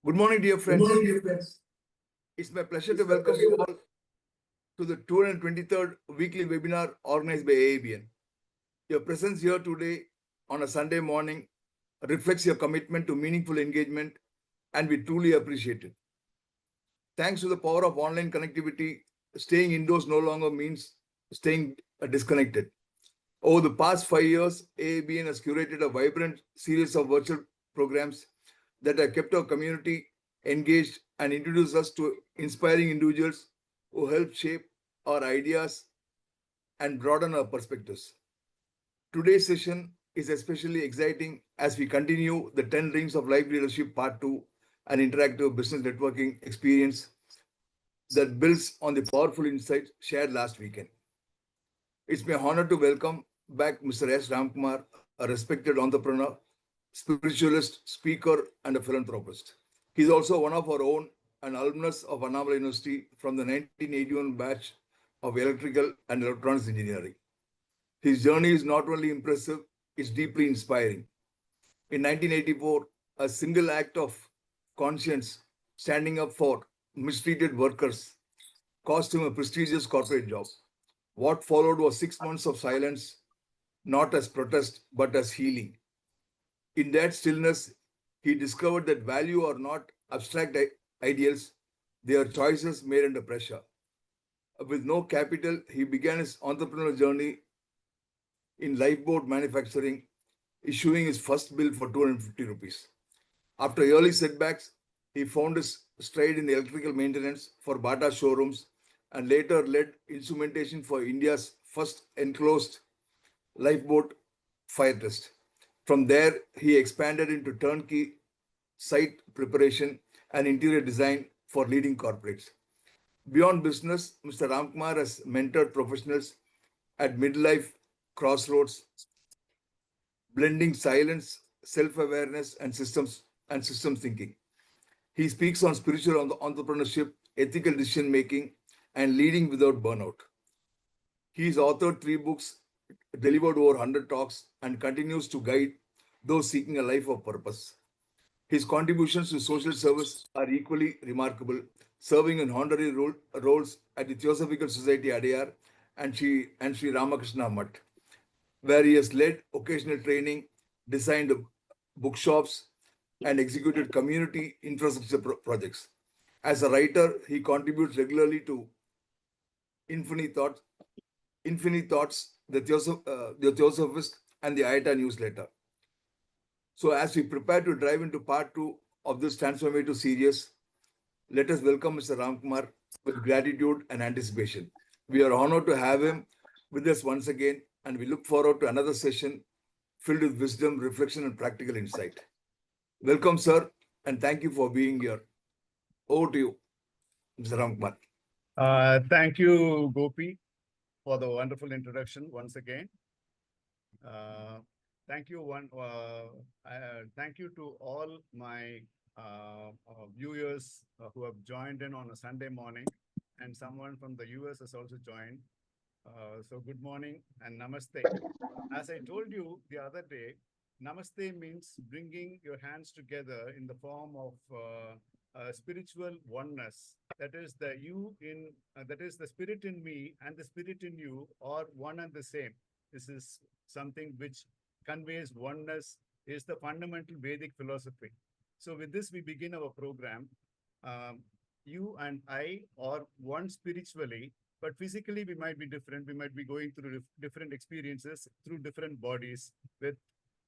Good morning, dear Good friends. morning, dear friends. It's my pleasure to It's my welcome you pleasure. all to the 223rd weekly webinar organized by AABN. Your presence here today on a Sunday morning reflects your commitment to meaningful engagement, and we truly appreciate it. Thanks to the power of online connectivity, staying indoors no longer means staying disconnected. Over the past 5 years, AABN has curated a vibrant series of virtual programs that have kept our community engaged and introduced us to inspiring individuals who help shape our ideas and broaden our perspectives. Today's session is especially exciting as we continue the 10 Rings of Life Leadership Part 2, an interactive business networking experience that builds on the powerful insights shared last weekend. It's my honor to welcome back Mr. S. Ramkumar, a respected entrepreneur, spiritualist, speaker, and a philanthropist. He's also one of our own, an alumnus of Annamalai University from the 1981 batch of electrical and electronics engineering. His journey is not only impressive, it's deeply inspiring. In 1984, a single act of conscience standing up for mistreated workers cost him a prestigious corporate job. What followed was 6 months of silence, not as protest, but as healing. In that stillness, he discovered that value are not abstract ideals, they are choices made under pressure. With no capital, he began his entrepreneurial journey in lifeboat manufacturing, issuing his first bill for 250 rupees. After early setbacks, he found his stride in electrical maintenance for Bata showrooms and later led instrumentation for India's first enclosed lifeboat fire test. From there, he expanded into turnkey site preparation and interior design for leading corporates. Beyond business, Mr. Ramkumar has mentored professionals at midlife crossroads, blending silence, self-awareness, and systems thinking. He speaks on spiritual entrepreneurship, ethical decision making, and leading without burnout. He's authored 3 books, delivered over 100 talks, and continues to guide those seeking a life of purpose. His contributions to social service are equally remarkable, serving in honorary roles at the Theosophical Society Adyar and Sri Ramakrishna Mutt, where he has led occasional training, designed bookshops, and executed community infrastructure projects. As a writer, he contributes regularly to Infinite Thoughts, the Theosophist, and the Ayata newsletter. So, as we prepare to dive into part 2 of this transformative series, let us welcome Mr. Ramkumar with gratitude and anticipation. We are honored to have him with us once again, and we look forward to another session filled with wisdom, reflection, and practical insight. Welcome, sir, and thank you for being here. Over to you, Mr. Ramkumar. Thank you, Gopi, for the wonderful introduction once again. Thank you, thank you to all my viewers who have joined in on a Sunday morning, and someone from the US has also joined. So good morning and namaste. As I told you the other day, namaste means bringing your hands together in the form of spiritual oneness. That is that is the spirit in me and the spirit in you are one and the same. This is something which conveys oneness, is the fundamental Vedic philosophy. So with this, we begin our program. You and I are one spiritually, but physically we might be different. We might be going through different experiences through different bodies with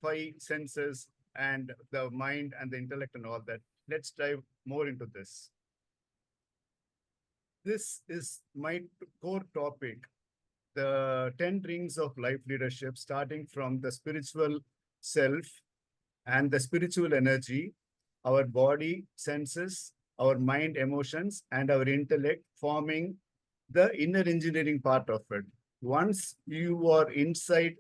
5 senses and the mind and the intellect and all that. Let's dive more into this. This is my core topic, the 10 rings of life leadership, starting from the spiritual self and the spiritual energy, our body, senses, our mind, emotions, and our intellect forming the inner engineering part of it. Once you are inside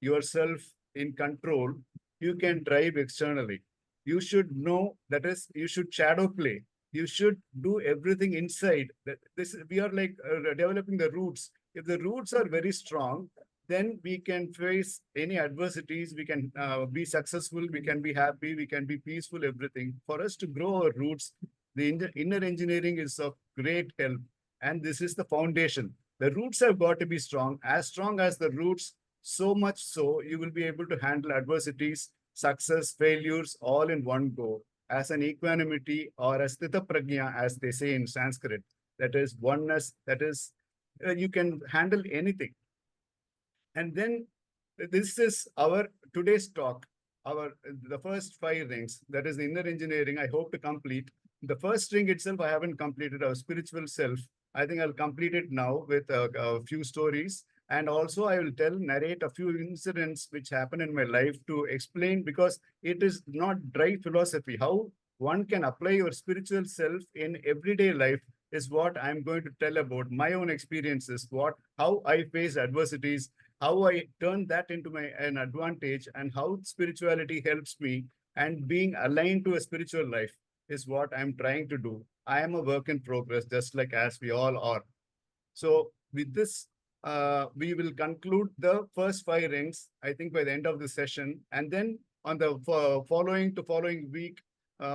yourself in control, you can drive externally. You should know, that is, you should shadow play. You should do everything inside. We are like developing the roots. If the roots are very strong, then we can face any adversities. We can be successful. We can be happy. We can be peaceful. Everything for us to grow our roots. The inner engineering is of great help, and this is the foundation. The roots have got to be strong as the roots. So much so you will be able to handle adversities, success, failures, all in one go as an equanimity or a sthita prajna, as they say in Sanskrit. That is oneness. That is, you can handle anything. And then this is our today's talk. Our the first five rings. That is the inner engineering. I hope to complete the first ring itself. I haven't completed our spiritual self. I think I'll complete it now with a few stories. And also, I will narrate a few incidents which happened in my life to explain, because it is not dry philosophy. How one can apply your spiritual self in everyday life is what I'm going to tell about my own experiences, how I face adversities, how I turn that into an advantage, and how spirituality helps me, and being aligned to a spiritual life is what I'm trying to do. I am a work in progress, just like as we all are. So with this, we will conclude the first five rings, I think, by the end of the session. And then on the following week,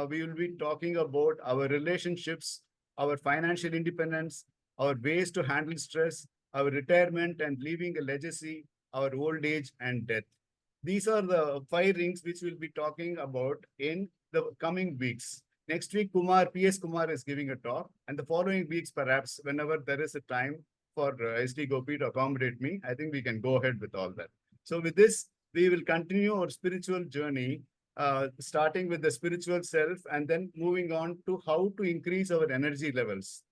we will be talking about our relationships, our financial independence, our ways to handle stress, our retirement and leaving a legacy, our old age and death. These are the five rings which we'll be talking about in the coming weeks. Next week, P.S. Kumar is giving a talk, and the following weeks, perhaps, whenever there is a time for SD Gopi to accommodate me, I think we can go ahead with all that. So with this, we will continue our spiritual journey, starting with the spiritual self and then moving on to how to increase our energy levels.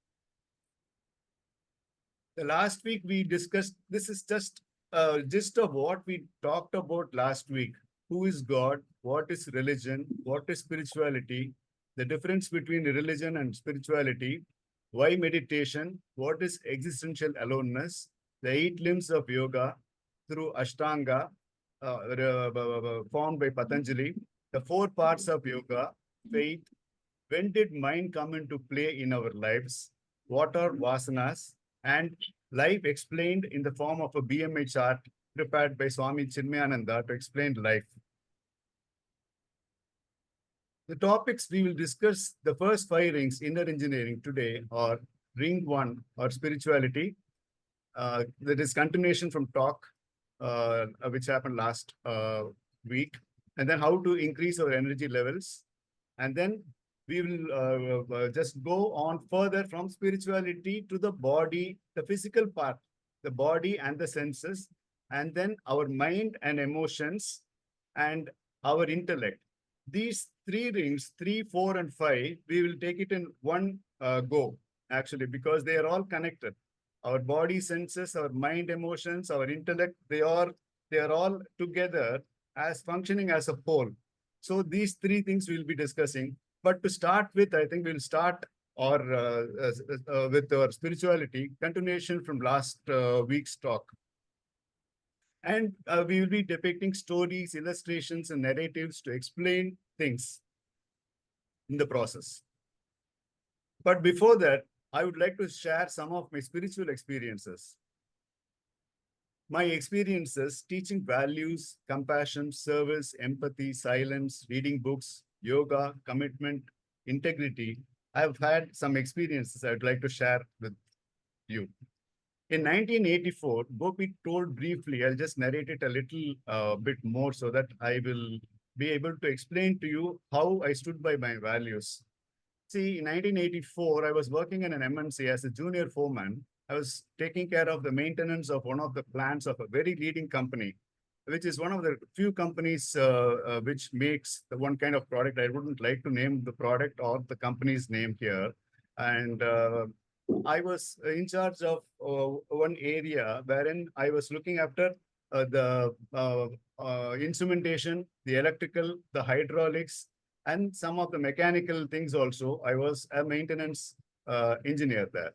The last week we discussed, this is just gist of what we talked about last week. Who is God? What is religion? What is spirituality? The difference between religion and spirituality. Why meditation? What is existential aloneness? The 8 limbs of yoga through Ashtanga, formed by Patanjali. The 4 parts of yoga, faith. When did mind come into play in our lives? What are vasanas? And life explained in the form of a BMI chart prepared by Swami Chinmayananda to explain life. The topics we will discuss, the first 5 rings, inner engineering, today are ring 1 or spirituality. That is continuation from talk, which happened last week. And then how to increase our energy levels. And then we will just go on further from spirituality to the body, the physical part, the body and the senses, and then our mind and emotions and our intellect. These 3 rings, 3, 4, and 5, we will take it in one go, actually, because they are all connected. Our body senses, our mind emotions, our intellect, they are all together as functioning as a whole. So these 3 things we'll be discussing. But to start with, I think we'll start with our spirituality, continuation from last week's talk. And we will be depicting stories, illustrations, and narratives to explain things in the process. But before that, I would like to share some of my spiritual experiences. My experiences teaching values, compassion, service, empathy, silence, reading books, yoga, commitment, integrity. I've had some experiences I'd like to share with you. In 1984, Gopi told briefly, I'll just narrate it a little bit more so that I will be able to explain to you how I stood by my values. See, in 1984, I was working in an MNC as a junior foreman. I was taking care of the maintenance of one of the plants of a very leading company, which is one of the few companies which makes the one kind of product. I wouldn't like to name the product or the company's name here. And I was in charge of one area wherein I was looking after the instrumentation, the electrical, the hydraulics, and some of the mechanical things also. I was a maintenance engineer there.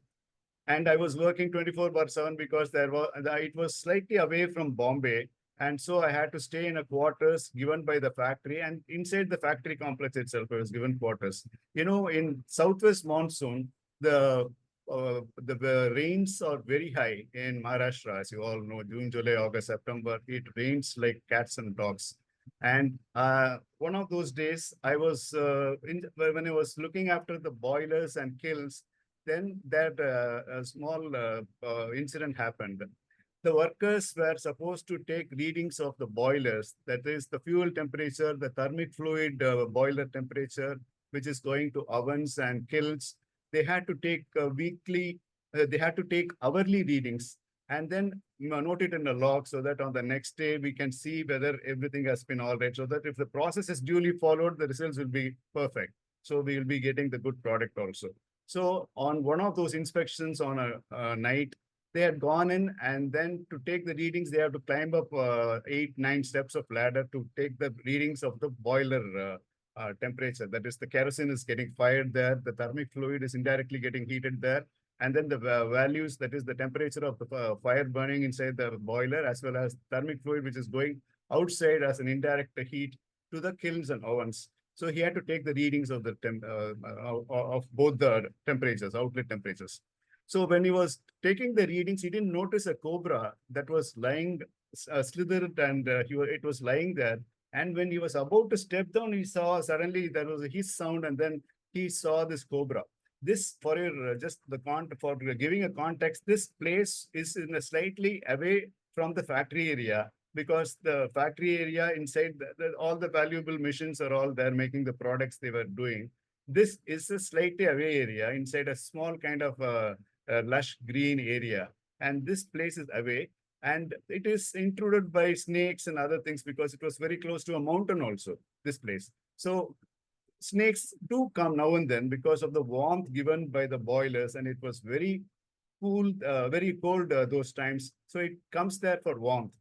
And I was working 24/7 because it was slightly away from Bombay. And so I had to stay in a quarters given by the factory, and inside the factory complex itself, I was given quarters. You know, in Southwest monsoon, the the rains are very high in Maharashtra, as you all know, June, July, August, September, it rains like cats and dogs. And one of those days, I was when I was looking after the boilers and kilns, then that a small incident happened. The workers were supposed to take readings of the boilers, that is the fuel temperature, the thermic fluid boiler temperature, which is going to ovens and kilns. They had to take weekly, they had to take hourly readings and then note it in a log so that on the next day we can see whether everything has been all right. So that if the process is duly followed, the results will be perfect. So we will be getting the good product also. So on one of those inspections on a night, they had gone in, and then to take the readings, they have to climb up 8, 9 steps of ladder to take the readings of the boiler temperature. That is, the kerosene is getting fired there, the thermic fluid is indirectly getting heated there, and then the values, that is the temperature of the fire burning inside the boiler, as well as thermic fluid, which is going outside as an indirect heat to the kilns and ovens. So he had to take the readings of the of both the temperatures, outlet temperatures. So when he was taking the readings, he didn't notice a cobra that was lying, slithered, and it was lying there. And when he was about to step down, he saw suddenly there was a hiss sound, and then he saw this cobra. This, for your just the for giving a context, this place is in a slightly away from the factory area, because the factory area inside all the valuable machines are all there making the products they were doing. This is a slightly away area inside a small kind of lush green area, and this place is away, and it is intruded by snakes and other things because it was very close to a mountain also, this place. So snakes do come now and then because of the warmth given by the boilers, and it was very cool, very cold those times. So it comes there for warmth.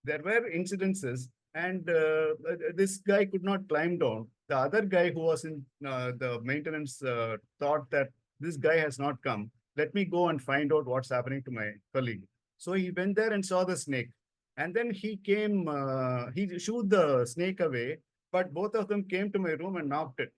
There were incidences, and this guy could not climb down. The other guy who was in the maintenance thought that this guy has not come. Let me go and find out what's happening to my colleague. So he went there and saw the snake. And then he came, he shooed the snake away, but both of them came to my room and knocked it.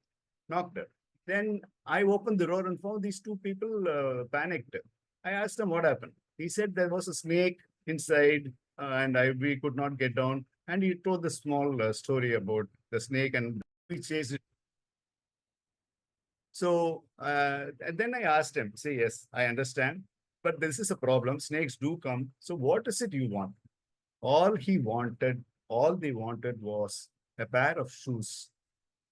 Then I opened the door and found these two people panicked. I asked them what happened. He said there was a snake inside, and we could not get down. And he told the small story about the snake, and we chased it. So and then I asked him, say, yes, I understand, but this is a problem. Snakes do come. So what is it you want? All he wanted, all they wanted was a pair of shoes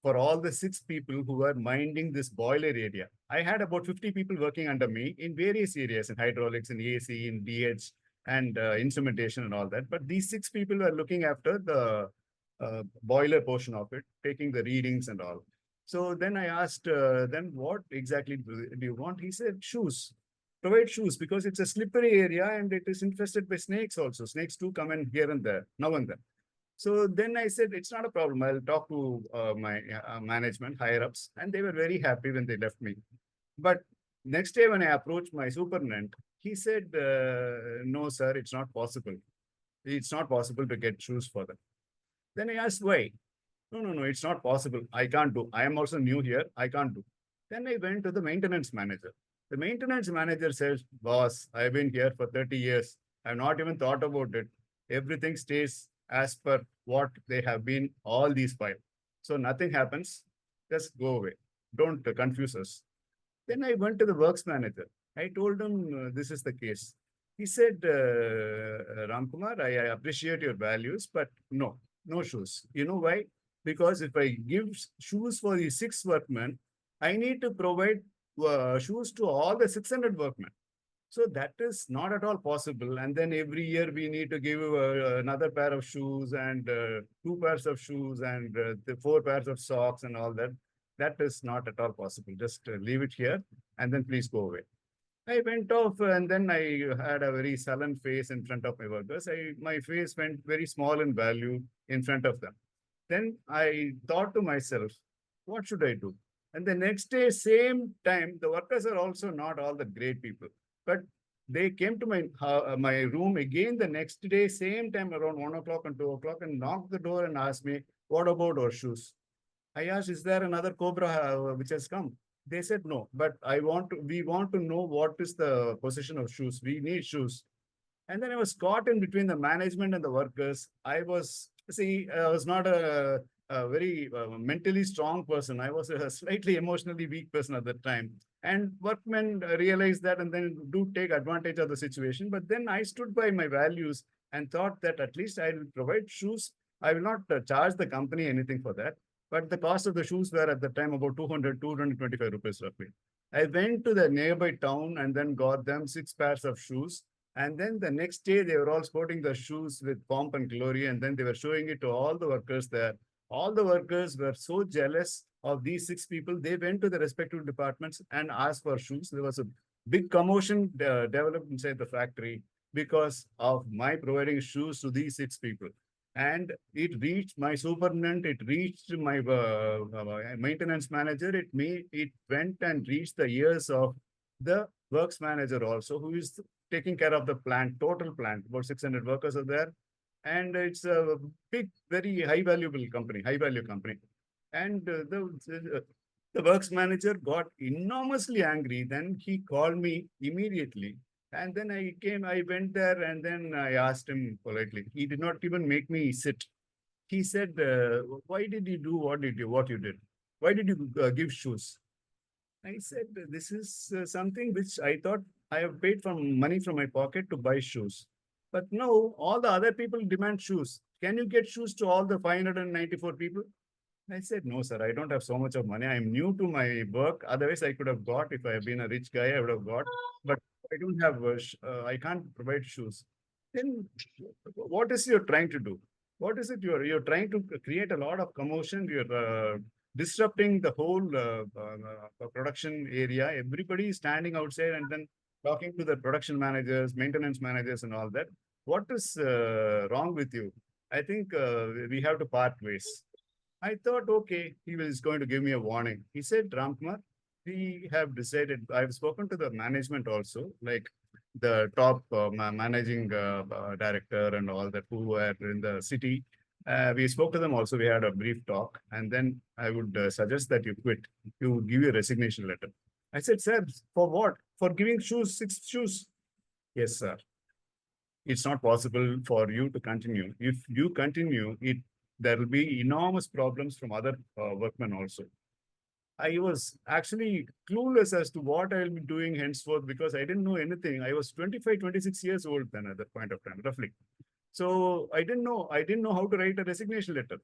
for all the 6 people who were minding this boiler area. I had about 50 people working under me in various areas, in hydraulics, in AC, in DH, and instrumentation and all that. But these 6 people were looking after the boiler portion of it, taking the readings and all. So then I asked, then what exactly do you want? He said, shoes. Provide shoes, because it's a slippery area and it is infested by snakes also. Snakes do come in here and there, now and then. So then I said, it's not a problem. I'll talk to my management, higher ups, and they were very happy when they left me. But next day when I approached my superintendent, he said, no, sir, it's not possible. It's not possible to get shoes for them. Then I asked why. No, it's not possible. I can't do. I am also new here. I can't do. Then I went to the maintenance manager. The maintenance manager says, boss, I've been here for 30 years. I've not even thought about it. Everything stays as per what they have been all these while. So nothing happens. Just go away. Don't confuse us. Then I went to the works manager. I told him this is the case. He said, Ramkumar, I appreciate your values, but no shoes. You know why? Because if I give shoes for the 6 workmen, I need to provide shoes to all the 600 workmen. So that is not at all possible. And then every year we need to give another pair of shoes and 2 pairs of shoes and the 4 pairs of socks and all that. That is not at all possible. Just leave it here and then please go away. I went off and then I had a very sullen face in front of my workers. My face went very small in value in front of them. Then I thought to myself, what should I do? And the next day, same time, the workers are also not all the great people. But they came to my room again the next day, same time around 1 o'clock and 2 o'clock, and knocked the door and asked me, what about our shoes? I asked, is there another cobra which has come? They said no, but we want to know what is the position of shoes. We need shoes. And then I was caught in between the management and the workers. I was not a very mentally strong person. I was a slightly emotionally weak person at that time. And workmen realized that and then do take advantage of the situation. But then I stood by my values and thought that at least I will provide shoes. I will not charge the company anything for that. But the cost of the shoes were at the time about 225 rupees roughly. I went to the nearby town and then got them 6 pairs of shoes, and then the next day, they were all sporting the shoes with pomp and glory. And then they were showing it to all the workers there. All the workers were so jealous of these 6 people. They went to the respective departments and asked for shoes. There was a big commotion developed inside the factory because of my providing shoes to these 6 people. And it reached my superintendent, it reached my maintenance manager, it went and reached the ears of the works manager also, who is taking care of the plant, total plant. About 600 workers are there. And it's a big, very high valuable company, high value company. And the works manager got enormously angry. Then he called me immediately. And then I went there and then I asked him politely. He did not even make me sit. He said, why did you do what you did? Why did you give shoes? I said, this is something which I thought I have paid from money from my pocket to buy shoes. But no, all the other people demand shoes. Can you get shoes to all the 594 people? I said, no, sir, I don't have so much of money. I'm new to my work. Otherwise, I could have got, if I have been a rich guy, I would have got. But I don't have, I can't provide shoes. Then what is you're trying to do? What is it you're trying to create a lot of commotion? You're disrupting the whole production area. Everybody is standing outside and then talking to the production managers, maintenance managers, and all that. What is wrong with you? I think we have to part ways. I thought, okay, he was going to give me a warning. He said, Ramkumar, we have decided, I've spoken to the management also, like the top managing director and all that who were in the city. We spoke to them also. We had a brief talk, and then I would suggest that you quit. You give your resignation letter. I said, sir, for what? For giving shoes, 6 shoes? Yes, sir. It's not possible for you to continue. If you continue, there will be enormous problems from other workmen also. I was actually clueless as to what I will be doing henceforth because I didn't know anything. I was 25, 26 years old then at that point of time, roughly. So I didn't know how to write a resignation letter.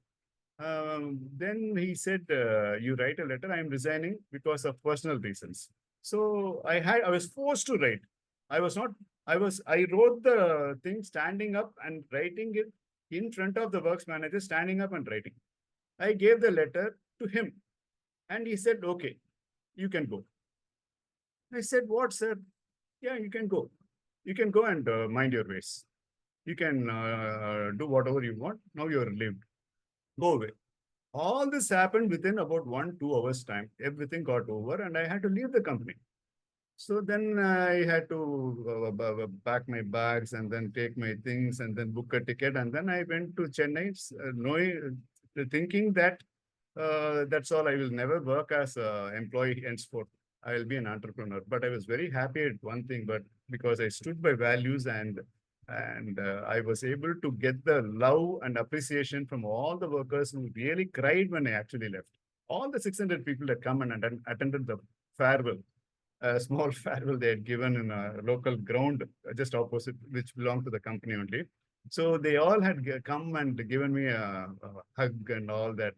Then he said, you write a letter, I am resigning because of personal reasons. So I was forced to write. I wrote the thing standing up and writing it in front of the works manager, standing up and writing. I gave the letter to him and he said, okay, you can go. I said, what, sir? Yeah, you can go. You can go and mind your ways. You can do whatever you want. Now you are relieved. Go away. All this happened within about 1-2 hours time. Everything got over and I had to leave the company. So then I had to pack my bags and then take my things and then book a ticket. And then I went to Chennai, knowing, thinking that that's all. I will never work as an employee henceforth. I will be an entrepreneur. But I was very happy at one thing, but because I stood by values and I was able to get the love and appreciation from all the workers who really cried when I actually left. All the 600 people that come and attended the farewell, a small farewell they had given in a local ground just opposite, which belonged to the company only. So they all had come and given me a hug and all that.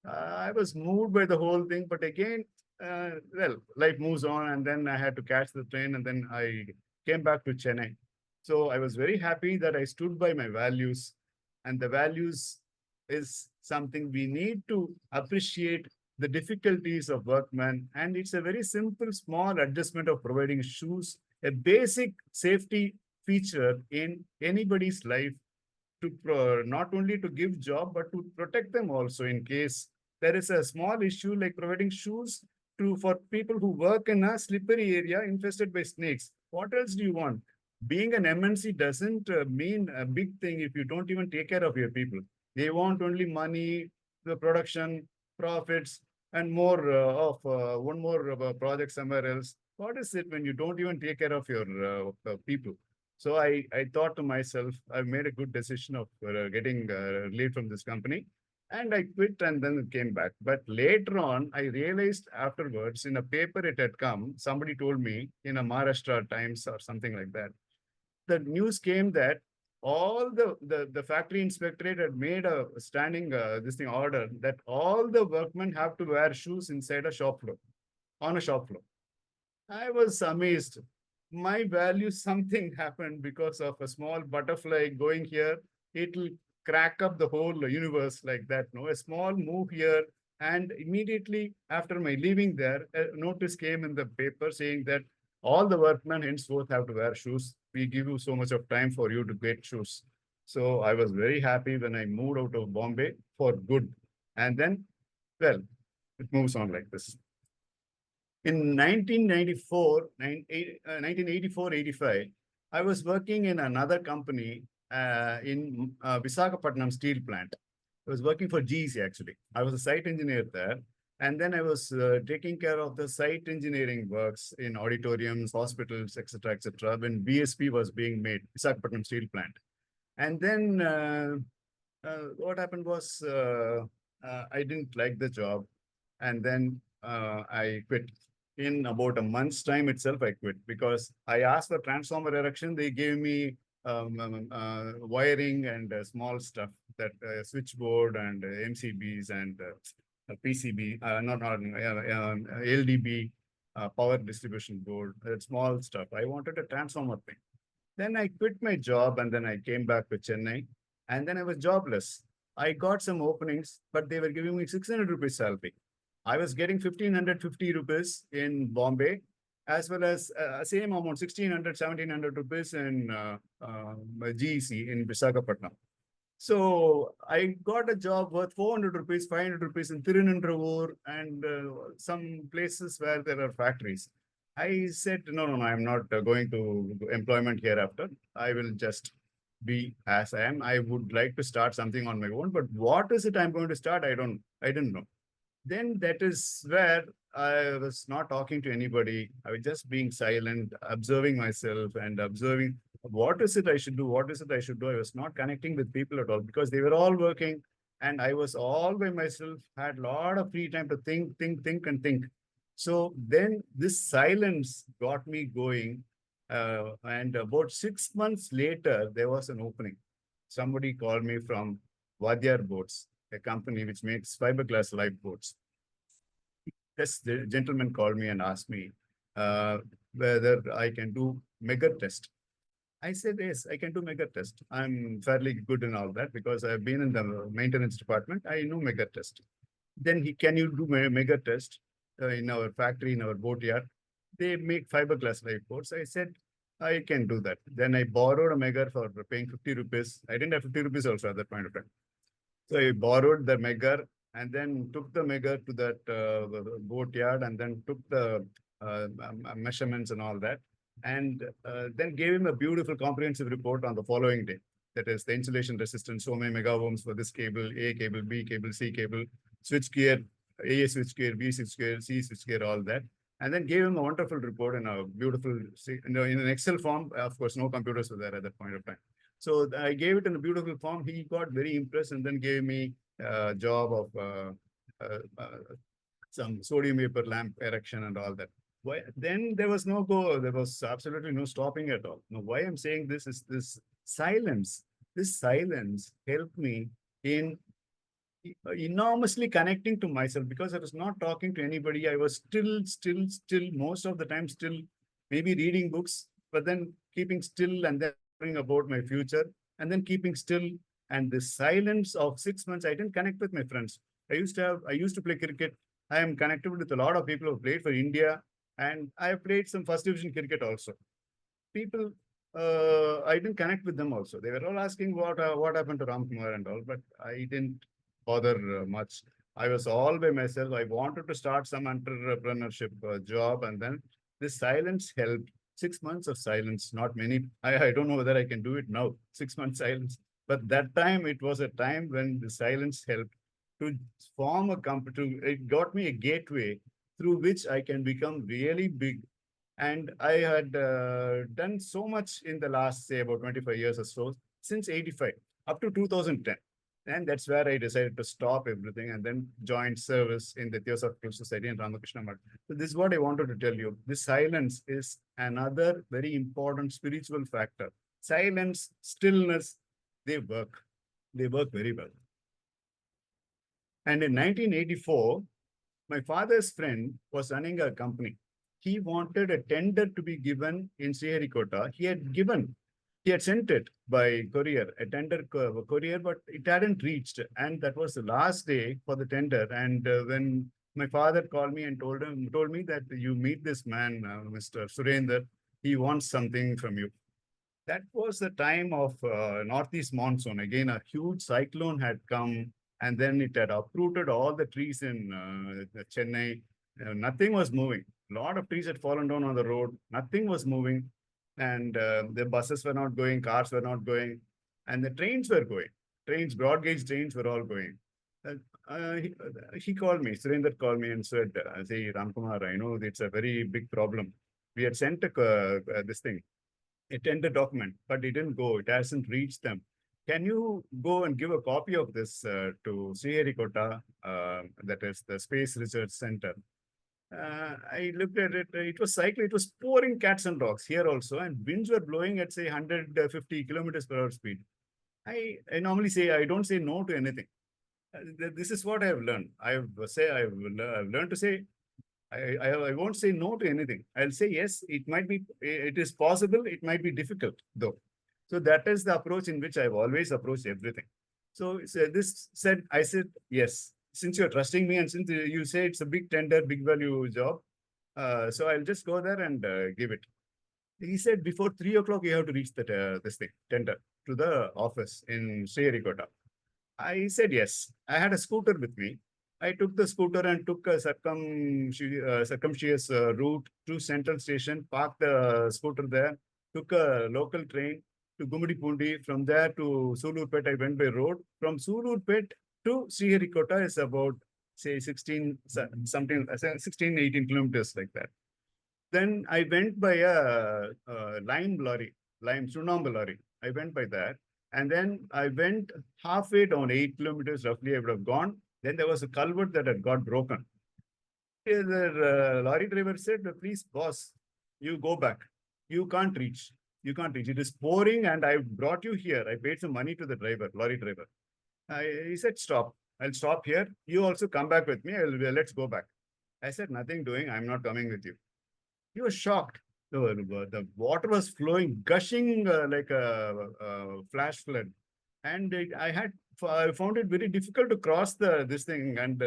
I was moved by the whole thing, but again, well, life moves on, and then I had to catch the train, and then I came back to Chennai. So I was very happy that I stood by my values, and the values is something we need to appreciate the difficulties of workmen, and it's a very simple, small adjustment of providing shoes, a basic safety feature in anybody's life to not only to give job but to protect them also in case there is a small issue like providing shoes to for people who work in a slippery area infested by snakes. What else do you want? Being an MNC doesn't mean a big thing if you don't even take care of your people. They want only money, the production, profits. and more of one more project somewhere else. What is it when you don't even take care of your people? So I thought to myself, I've made a good decision of getting leave from this company. And I quit and then came back. But later on, I realized afterwards in a paper it had come, somebody told me in a Maharashtra Times or something like that, the news came that all the factory inspectorate had made a standing this thing order that all the workmen have to wear shoes inside a shop floor, on a shop floor. I was amazed. My value, something happened because of a small butterfly going here. It'll crack up the whole universe like that. No, a small move here. And immediately after my leaving there, a notice came in the paper saying that all the workmen henceforth have to wear shoes. We give you so much of time for you to get shoes. So I was very happy when I moved out of Bombay for good. And then, well, it moves on like this. In 1994, 1984-85, I was working in another company in Visakhapatnam steel plant. I was working for GEC actually. I was a site engineer there. And then I was taking care of the site engineering works in auditoriums, hospitals, etc., when BSP was being made, Visakhapatnam steel plant. And then what happened was I didn't like the job. And then I quit. In about a month's time itself, I quit because I asked for transformer erection. They gave me wiring and small stuff, that switchboard and MCBs and PCB, not LDB, power distribution board, small stuff. I wanted a transformer thing. Then I quit my job and then I came back to Chennai and then I was jobless. I got some openings, but they were giving me 600 rupees salary. I was getting 1550 rupees in Bombay, as well as same amount, 1600, 1700 rupees in GEC in Visakhapatnam. So I got a job worth 400 rupees, 500 rupees in Tirunendravoor and some places where there are factories. I said, no, I'm not going to employment hereafter. I will just be as I am. I would like to start something on my own, but what is it I'm going to start? I didn't know. Then that is where I was not talking to anybody. I was just being silent, observing myself and observing what is it I should do? What is it I should do? I was not connecting with people at all because they were all working and I was all by myself, had a lot of free time to think, and think. So then this silence got me going. And about 6 months later, there was an opening. Somebody called me from Vadyar Boats, a company which makes fiberglass lifeboats. This gentleman called me and asked me whether I can do mega test. I said, yes, I can do mega test. I'm fairly good in all that because I've been in the maintenance department. I know mega test. Then can you do mega test in our factory, in our boatyard? They make fiberglass lifeboats. I said, I can do that. Then I borrowed a mega for paying 50 rupees. I didn't have 50 rupees also at that point of time. So I borrowed the megger and then took the megger to that boatyard and then took the measurements and all that. And then gave him a beautiful comprehensive report on the following day. That is the insulation resistance, so many mega ohms for this cable, A cable, B cable, C cable, switch gear, A switch gear, B switch gear, C switch gear, all that. And then gave him a wonderful report in a beautiful, in an Excel form. Of course, no computers were there at that point of time. So I gave it in a beautiful form. He got very impressed and then gave me a job of some sodium vapor lamp erection and all that. Why? Then there was no go. There was absolutely no stopping at all. Now, why I'm saying this is this silence. This silence helped me in enormously connecting to myself because I was not talking to anybody. I was still, most of the time, still maybe reading books, but then keeping still and then about my future and then keeping still. And the silence of 6 months, I didn't connect with my friends. I used to play cricket. I am connected with a lot of people who played for India and I have played some first division cricket also. People, I didn't connect with them also. They were all asking what happened to Ramkumar and all, but I didn't bother much. I was all by myself. I wanted to start some entrepreneurship job, and then this silence helped. 6 months of silence, not many. I don't know whether I can do it now. 6 months silence, but that time it was a time when the silence helped. to form a company. It got me a gateway through which I can become really big. And I had done so much in the last, say, about 25 years or so, since 85 up to 2010. And that's where I decided to stop everything and then joined service in the Theosophical Society in Ramakrishna Math. So this is what I wanted to tell you. This silence is another very important spiritual factor. Silence, stillness, they work. They work very well. And in 1984, my father's friend was running a company. He wanted a tender to be given in Sriharikota. He had sent it by courier, a tender courier, but it hadn't reached. And that was the last day for the tender. And when my father called me and told me that you meet this man, Mr. Surender, he wants something from you. That was the time of northeast monsoon. Again, a huge cyclone had come, and then it had uprooted all the trees in Chennai. Nothing was moving. A lot of trees had fallen down on the road. Nothing was moving, and the buses were not going, cars were not going, and the trains were going. Trains, broad gauge trains were all going. He called me, Surender called me and said, "Say, Ramkumar, I know it's a very big problem. We had sent this thing, a tender document, but it didn't go. It hasn't reached them. Can you go and give a copy of this to Sriharikota, that is the Space Research Center?" I looked at it. It was cycling. It was pouring cats and dogs here also, and winds were blowing at say 150 kilometers per hour speed. I normally say I don't say no to anything. This is what I have learned. I've learned to say I won't say no to anything. I'll say yes, it is possible, it might be difficult though. So that is the approach in which I've always approached everything. So I said, yes, since you're trusting me and since you say it's a big tender, big value job, so I'll just go there and give it. He said before 3 o'clock, you have to reach this thing, tender, to the office in Sriharikota. I said yes. I had a scooter with me. I took the scooter and took a circumferentious route to Central Station, parked the scooter there, took a local train to Gumadipundi. From there to Sulurpet, I went by road. From Sulurpet to Sriharikota is about, say, 16, 18 kilometers like that. Then I went by a lime lorry, lime Sunamba lorry. I went by that. And then I went halfway down, 8 kilometers roughly, I would have gone. Then there was a culvert that had got broken. The lorry driver said, "Please, boss, you go back. You can't reach. You can't reach. It is pouring and I brought you here." I paid some money to the driver, lorry driver. He said, "Stop. I'll stop here. You also come back with me. Let's go back." I said, "Nothing doing. I'm not coming with you." He was shocked. The water was flowing, gushing like a flash flood. And I found it very difficult to cross this thing. And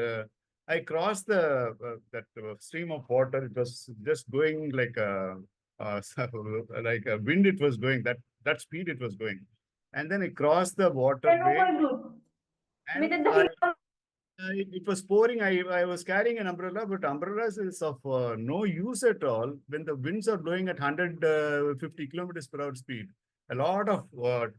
I crossed that stream of water. It was just going like like a wind. It was going that speed. It was going, and then I crossed the waterway, and it was pouring. I was carrying an umbrella, but umbrellas is of no use at all when the winds are blowing at 150 kilometers per hour speed. A lot of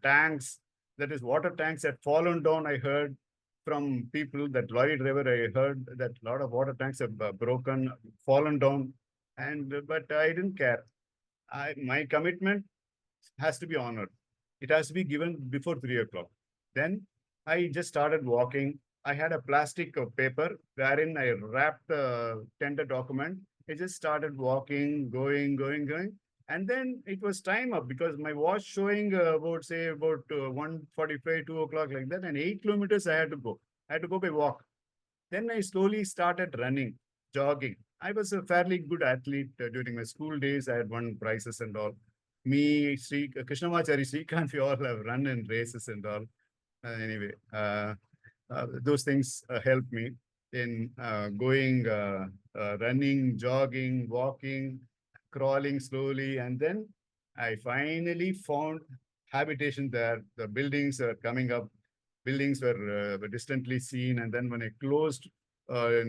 tanks, that is water tanks, had fallen down. I heard from people, that lorry driver, I heard that a lot of water tanks have broken, fallen down. But I didn't care. My commitment has to be honored. It has to be given before 3 o'clock. Then I just started walking. I had a plastic paper wherein I wrapped the tender document. I just started walking, going. And then it was time up because my watch showing about 1:45, 2 o'clock like that. And 8 kilometers I had to go. I had to go by walk. Then I slowly started running, jogging. I was a fairly good athlete during my school days. I had won prizes and all. Me, Krishnamachari, Srikanth, we all have run in races and all. Anyway, those things help me in going, running, jogging, walking, crawling slowly. And then I finally found habitation there. The buildings are coming up. Buildings were distantly seen. And then when I closed very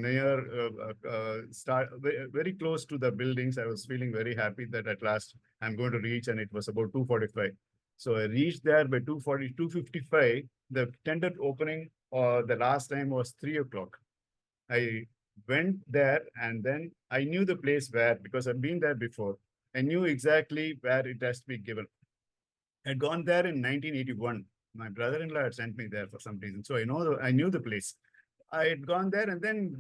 close to the buildings, I was feeling very happy that at last I'm going to reach, and it was about 2:45. So I reached there by 2:40, 2:55. The tender opening the last time was 3 o'clock. I went there and then I knew the place where, because I've been there before. I knew exactly where it has to be given. I'd gone there in 1981. My brother-in-law had sent me there for some reason. So I knew the place. I had gone there and then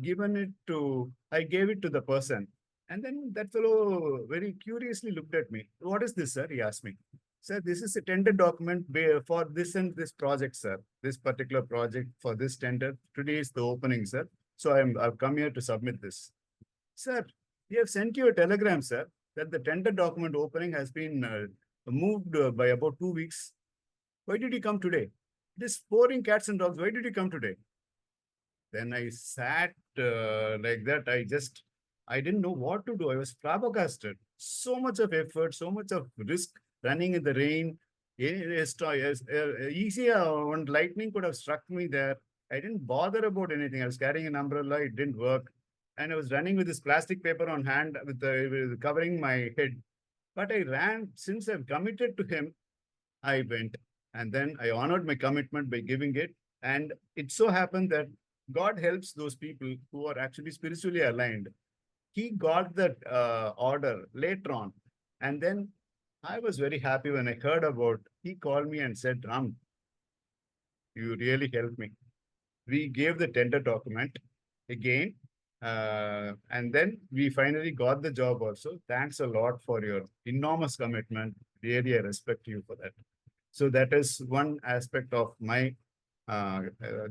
I gave it to the person. And then that fellow very curiously looked at me. What is this, sir? He asked me. Sir, this is a tender document for this and this project, sir. This particular project for this tender. Today is the opening, sir. So I've come here to submit this. Sir, we have sent you a telegram, sir, that the tender document opening has been moved by about 2 weeks. Why did you come today? This pouring cats and dogs, why did you come today? Then I sat like that. I didn't know what to do. I was flabbergasted. So much of effort, so much of risk, running in the rain. Easy, one lightning could have struck me there. I didn't bother about anything. I was carrying an umbrella. It didn't work. And I was running with this plastic paper on hand with covering my head. But I ran. Since I've committed to him, I went. And then I honored my commitment by giving it. And it so happened that God helps those people who are actually spiritually aligned. He got that order later on. And then I was very happy when I heard about, he called me and said, Ram, you really helped me. We gave the tender document again. And then we finally got the job also. Thanks a lot for your enormous commitment. Really, I respect you for that. So that is one aspect of my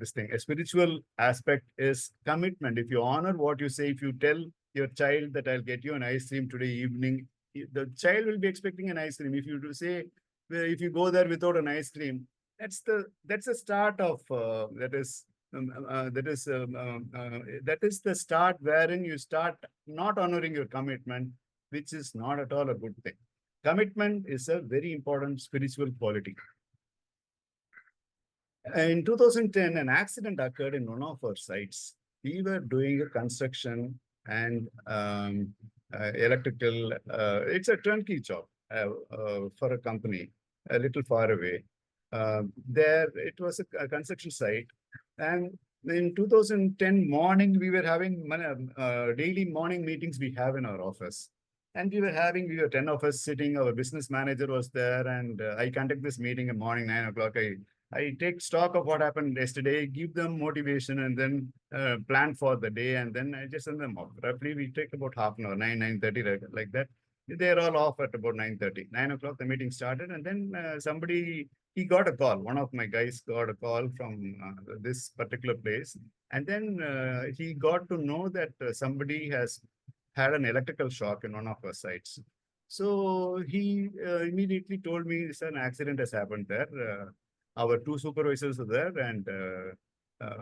this thing. A spiritual aspect is commitment. If you honor what you say, if you tell your child that I'll get you an ice cream today evening, the child will be expecting an ice cream. If you say, if you go there without an ice cream, that's the start of that is the start wherein you start not honoring your commitment, which is not at all a good thing. Commitment is a very important spiritual quality. In 2010, an accident occurred in one of our sites. We were doing a construction and electrical. It's a turnkey job for a company a little far away. There, it was a construction site. And in 2010 morning, we were having daily morning meetings we have in our office. And we were 10 of us sitting, our business manager was there, and I conduct this meeting at morning 9 o'clock. I take stock of what happened yesterday, give them motivation, and then plan for the day, and then I just send them off. Roughly, we take about half an hour, 9:30, like that. They're all off at about 9:30. 9 o'clock, the meeting started, and then he got a call. One of my guys got a call from this particular place. And then he got to know that somebody has had an electrical shock in one of our sites. So he immediately told me, "Sir, an accident has happened there. Our two supervisors are there, and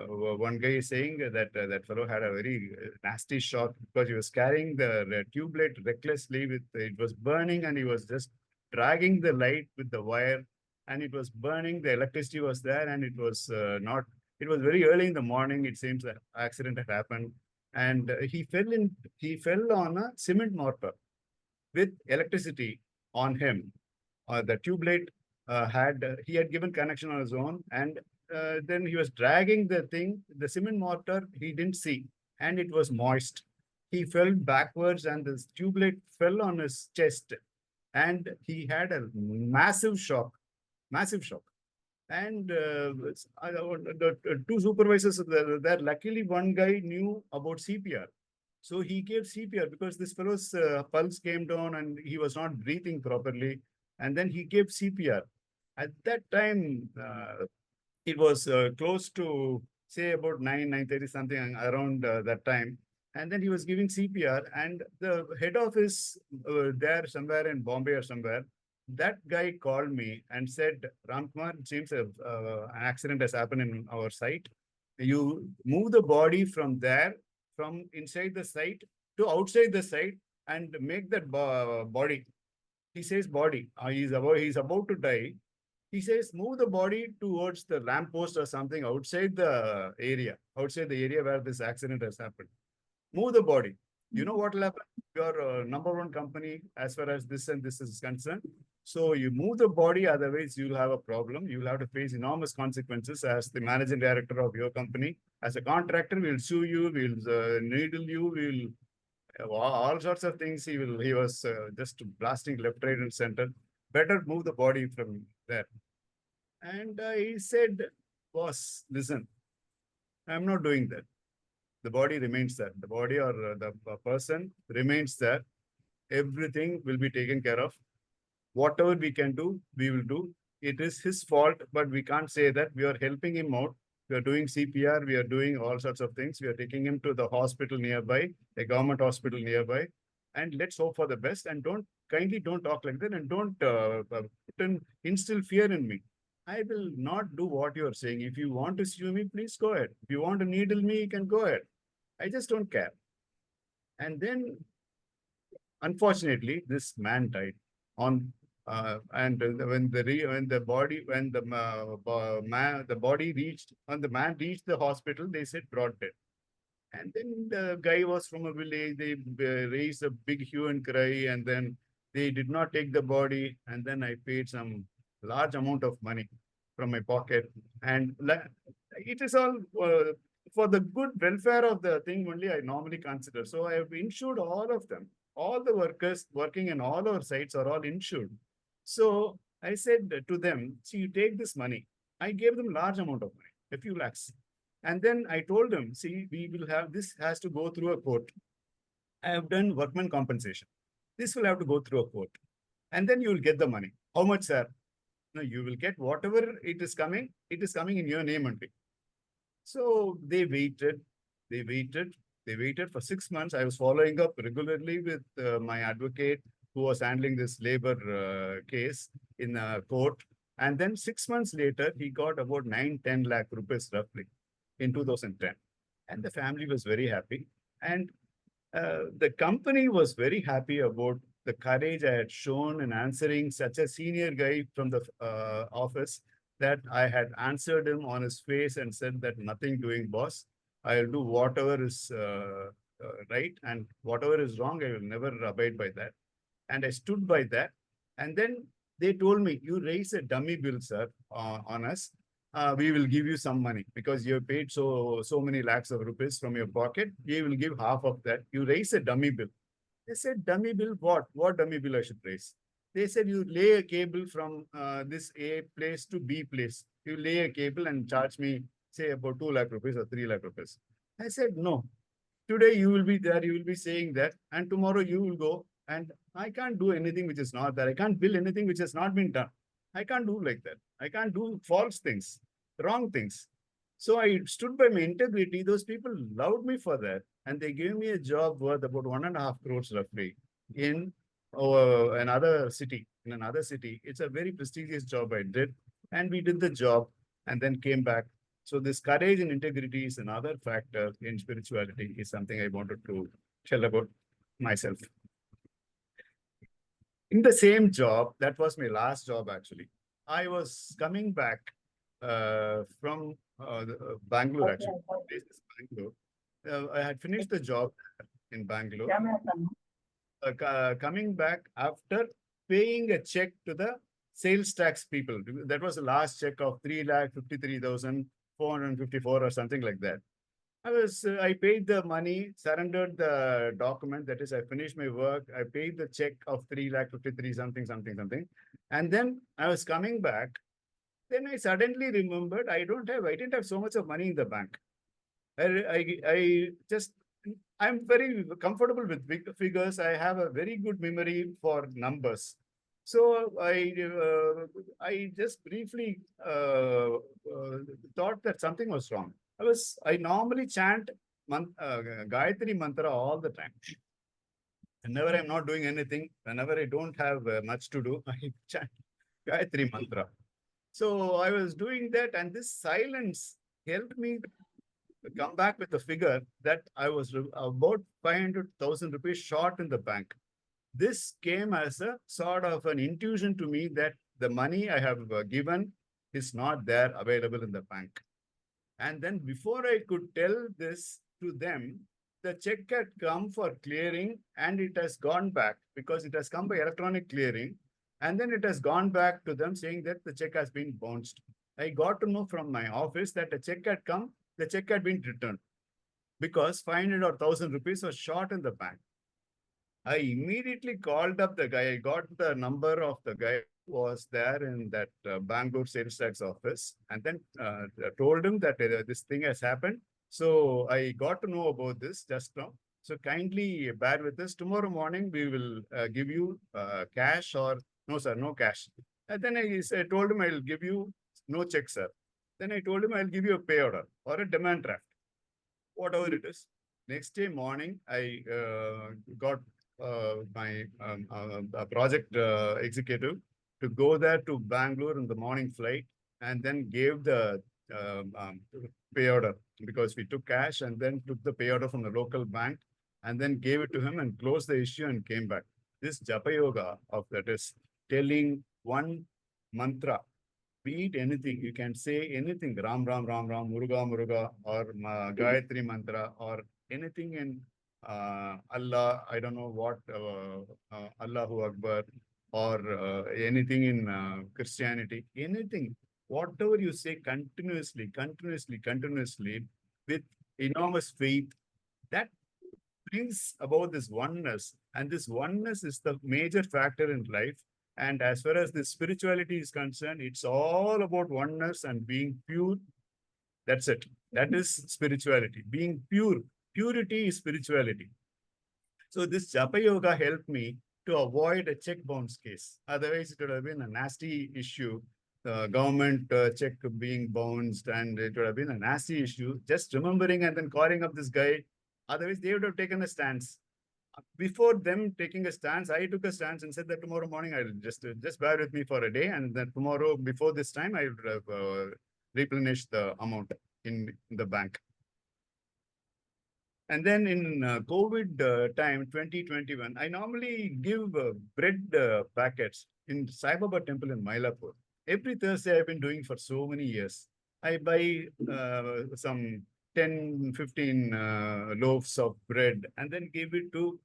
one guy is saying that that fellow had a very nasty shock because he was carrying the tube light recklessly. It was burning, and he was just dragging the light with the wire, and it was burning. The electricity was there, and it was not. It was very early in the morning. It seems the accident had happened, and he fell on a cement mortar with electricity on him. The tube light he had given connection on his own, and then he was dragging the thing, the cement mortar he didn't see, and it was moist. He fell backwards, and the tube light fell on his chest, and he had a massive shock. And the two supervisors there, luckily one guy knew about CPR. So he gave CPR because this fellow's pulse came down and he was not breathing properly. And then he gave CPR. At that time, it was close to, say, about 9:30, something around that time. And then he was giving CPR, and the head office there somewhere in Bombay or somewhere, that guy called me and said, Ramkumar, it seems an accident has happened in our site. You move the body from there, from inside the site to outside the site, and make that body. He says body. He's about to die. He says move the body towards the lamppost or something outside the area where this accident has happened. Move the body. You know what will happen? Your number one company as far as this and this is concerned. So you move the body, otherwise you'll have a problem. You'll have to face enormous consequences as the managing director of your company. As a contractor, we'll sue you, we'll needle you, we'll all sorts of things. He was just blasting left, right, and center. Better move the body from there. And he said, boss, listen, I'm not doing that. The body remains there. The body or the person remains there. Everything will be taken care of. Whatever we can do, we will do. It is his fault, but we can't say that. We are helping him out. We are doing CPR. We are doing all sorts of things. We are taking him to the hospital nearby, a government hospital nearby. And let's hope for the best. And kindly don't talk like that, and don't instill fear in me. I will not do what you are saying. If you want to sue me, please go ahead. If you want to needle me, you can go ahead. I just don't care. And then, unfortunately, this man died on and when the man reached the hospital, they said brought dead. And then the guy was from a village. They raised a big hue and cry, and then they did not take the body. And then I paid some large amount of money from my pocket, and it is all for the good welfare of the thing only. I normally consider. So I have insured all of them. All the workers working in all our sites are all insured. So I said to them, see, you take this money. I gave them large amount of money, a few lakhs. And then I told them, see, we will have, this has to go through a court. I have done workman compensation. This will have to go through a court. And then you will get the money. How much, sir? No, you will get whatever it is coming in your name only. So they waited for 6 months. I was following up regularly with my advocate who was handling this labor case in court. And then 6 months later, he got about 9-10 lakh rupees roughly in 2010. And the family was very happy. And the company was very happy about the courage I had shown in answering such a senior guy from the office, that I had answered him on his face and said that nothing doing, boss. I'll do whatever is right, and whatever is wrong, I will never abide by that. And I stood by that. And then they told me, you raise a dummy bill, sir, on us. We will give you some money because you have paid so many lakhs of rupees from your pocket. We will give half of that. You raise a dummy bill. They said, dummy bill, what? What dummy bill I should raise? They said, you lay a cable from this A place to B place. You lay a cable and charge me, say, about 2 lakh rupees or 3 lakh rupees. I said, no. Today you will be there, you will be saying that, and tomorrow you will go, and I can't do anything which is not there. I can't bill anything which has not been done. I can't do like that. I can't do false things, wrong things. So I stood by my integrity. Those people loved me for that. And they gave me a job worth about 1.5 crores roughly in another city. It's a very prestigious job I did. And we did the job and then came back. So this courage and integrity is another factor in spirituality, is something I wanted to tell about myself. In the same job, that was my last job actually. I was coming back from Bangalore actually. Bangalore. I had finished the job in Bangalore. Coming back after paying a check to the sales tax people. That was the last check of 3,53,454 or something like that. I paid the money, surrendered the document. That is, I finished my work. I paid the check of 3,53,000 something. And then I was coming back. Then I suddenly remembered I didn't have so much of money in the bank. I'm very comfortable with big figures. I have a very good memory for numbers. So I just briefly thought that something was wrong. I normally chant Gayatri Mantra all the time. Whenever I'm not doing anything, whenever I don't have much to do, I chant Gayatri Mantra. So I was doing that, and this silence helped me come back with a figure that I was about 500,000 rupees short in the bank. This came as a sort of an intuition to me that the money I have given is not there available in the bank. And then before I could tell this to them, the check had come for clearing and it has gone back because it has come by electronic clearing. And then it has gone back to them saying that the check has been bounced. I got to know from my office that a check had come, the check had been returned because 500 or 1,000 rupees was short in the bank. I immediately called up the guy. I got the number of the guy who was there in that Bangalore sales tax office, and then told him that this thing has happened. So I got to know about this just now. So kindly bear with us. Tomorrow morning we will give you cash or no, sir, no cash. And then I told him I will give you no check, sir. Then I told him I'll give you a pay order or a demand draft, whatever it is. Next day morning, I got my project executive to go there to Bangalore in the morning flight and then gave the pay order because we took cash and then took the pay order from the local bank and then gave it to him and closed the issue and came back. This Japa Yoga of that is telling one mantra, be it anything, you can say anything, Ram, Ram, Ram, Ram, Muruga, Muruga, or Gayatri Mantra, or anything in Allah, I don't know what, Allahu Akbar, or anything in Christianity, anything, whatever you say continuously, continuously, continuously, with enormous faith, that brings about this oneness. And this oneness is the major factor in life. And as far as the spirituality is concerned, it's all about oneness and being pure. That's it. That is spirituality. Being pure. Purity is spirituality. So this Japa Yoga helped me to avoid a check bounce case. Otherwise, it would have been a nasty issue. The government check being bounced, and it would have been a nasty issue. Just remembering and then calling up this guy. Otherwise, they would have taken a stance. Before them taking a stance, I took a stance and said that tomorrow morning I'll just bear with me for a day, and then tomorrow before this time I will replenish the amount in the bank. And then in COVID time, 2021, I normally give bread packets in Sai Baba temple in Mylapore. Every Thursday I've been doing for so many years. I buy some 10, 15 loaves of bread and then give it to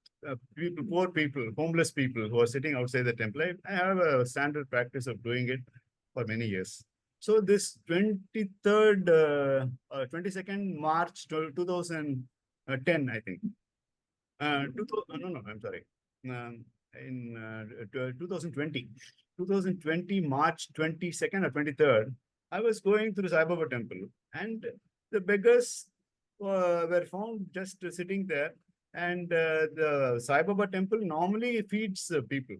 people, poor people, homeless people who are sitting outside the temple. I have a standard practice of doing it for many years. So this 22nd March 2010, I think. No, I'm sorry. In 2020, 2020, March 22nd or 23rd, I was going to the Sai Baba temple and the beggars were found just sitting there. And the Sai Baba temple normally feeds people.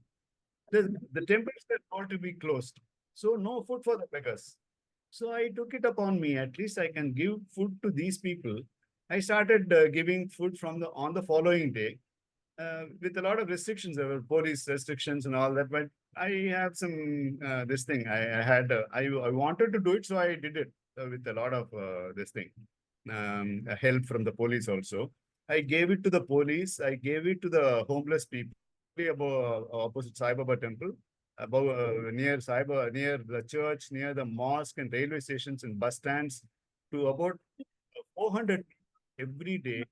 The temples were told to be closed. So no food for the beggars. So I took it upon me, at least I can give food to these people. I started giving food from on the following day with a lot of restrictions. There were police restrictions and all that, but I have some this thing. I had I wanted to do it, so I did it with a lot of this thing help from the police also. I gave it to the police. I gave it to the homeless people above opposite Sai Baba temple, above near near the church, near the mosque and railway stations and bus stands, to about 400 every day.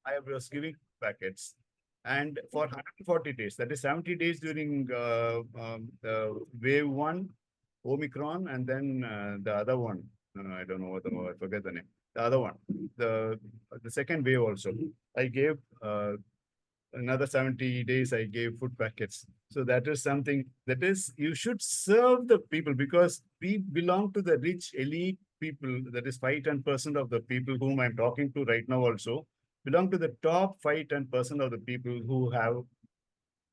I was giving packets. And for 140 days, that is 70 days during the wave one, Omicron, and then the other one. I don't know what I forget the name. The other one, the second wave also. I gave another 70 days, I gave food packets. So that is something that is, you should serve the people because we belong to the rich elite people. That is 5-10% of the people whom I'm talking to right now also belong to the top 5-10% of the people who have,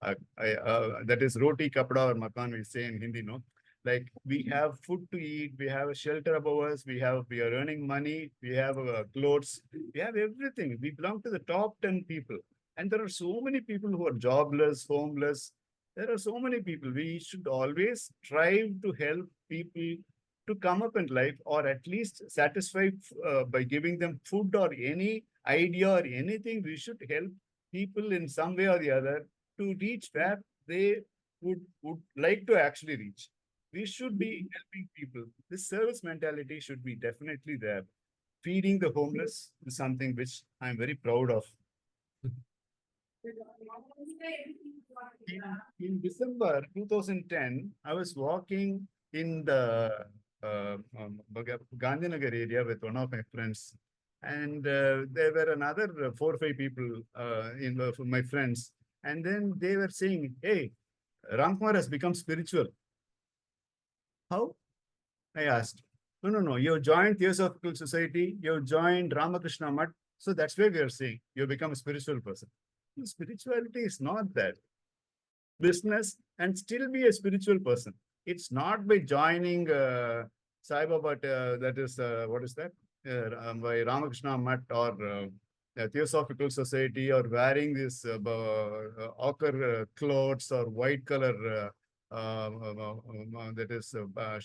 that is roti, kapda or makan, we say in Hindi, no? Like we have food to eat, we have a shelter above us, we are earning money, we have clothes, we have everything. We belong to the top 10 people. And there are so many people who are jobless, homeless. There are so many people. We should always strive to help people to come up in life, or at least satisfy by giving them food or any idea or anything. We should help people in some way or the other to reach where they would like to actually reach. We should be helping people. This service mentality should be definitely there. Feeding the homeless is something which I'm very proud of. In December 2010, I was walking in the Gandhinagar area with one of my friends, and there were another 4 or 5 people my friends, and then they were saying, "Hey, Ramkumar has become spiritual." How? I asked. No, no, no. You joined Theosophical Society. You joined Ramakrishna Mutt. So that's why we are saying you become a spiritual person. Spirituality is not that. Business and still be a spiritual person. It's not by joining Sai Baba, that is, what is that? By Ramakrishna Mutt or Theosophical Society or wearing this ochre clothes or white color that is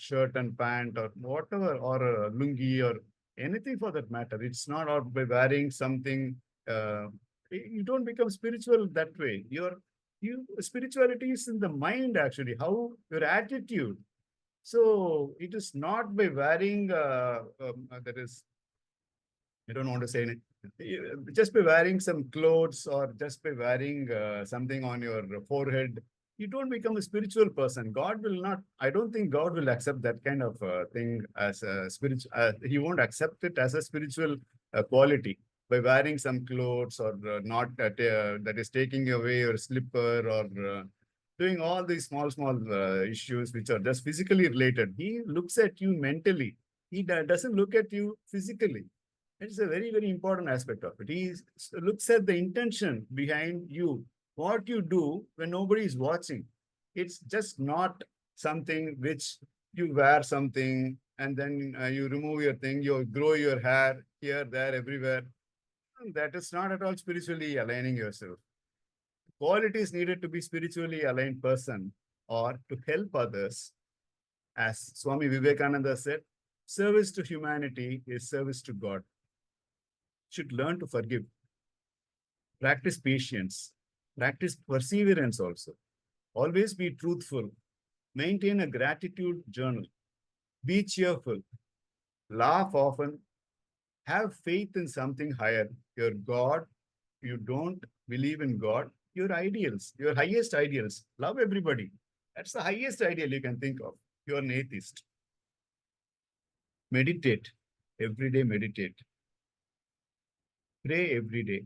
shirt and pant or whatever, or lungi or anything for that matter. It's not out by wearing something. You don't become spiritual that way. Spirituality is in the mind actually, how your attitude. So it is not by wearing that is, I don't want to say it. Just by wearing some clothes or just by wearing something on your forehead, you don't become a spiritual person. God will not, I don't think God will accept that kind of thing as a spiritual, he won't accept it as a spiritual quality by wearing some clothes or not that is taking away your slipper or doing all these small issues which are just physically related. He looks at you mentally. He doesn't look at you physically. It's a very important aspect of it. He looks at the intention behind you, what you do when nobody is watching. It's just not something which you wear something and then you remove your thing, you grow your hair here, there, everywhere. That is not at all spiritually aligning yourself. Qualities needed to be spiritually aligned person or to help others. As Swami Vivekananda said, service to humanity is service to God. Should learn to forgive, practice patience, practice perseverance also. Always be truthful, maintain a gratitude journal, be cheerful, laugh often, have faith in something higher. Your God, you don't believe in God, your ideals, your highest ideals. Love everybody. That's the highest ideal you can think of. You're an atheist. Meditate. Every day meditate. Pray every day.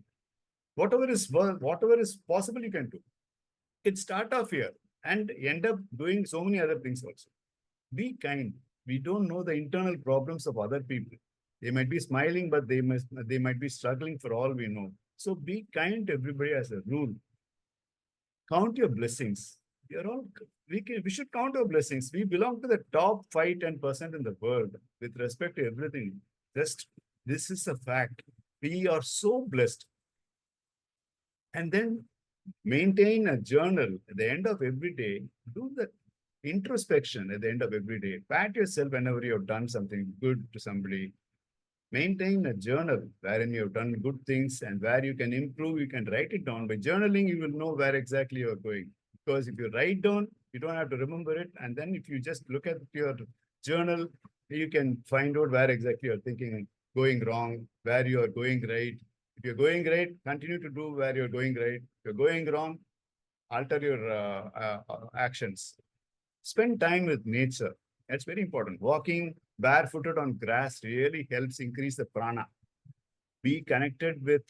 Whatever is possible you can do. It start off here and end up doing so many other things also. Be kind. We don't know the internal problems of other people. They might be smiling, but they might be struggling for all we know. So be kind to everybody as a rule. Count your blessings. We should count our blessings. We belong to the top 5-10% in the world with respect to everything. Just this is a fact. We are so blessed. And then maintain a journal at the end of every day. Do the introspection at the end of every day. Pat yourself whenever you have done something good to somebody. Maintain a journal wherein you have done good things and where you can improve, you can write it down. By journaling, you will know where exactly you are going. Because if you write down, you don't have to remember it. And then if you just look at your journal, you can find out where exactly you're thinking going wrong, where you are going right. If you're going right, continue to do where you're going right. If you're going wrong, alter your actions. Spend time with nature. That's very important. Walking barefooted on grass really helps increase the prana. Be connected with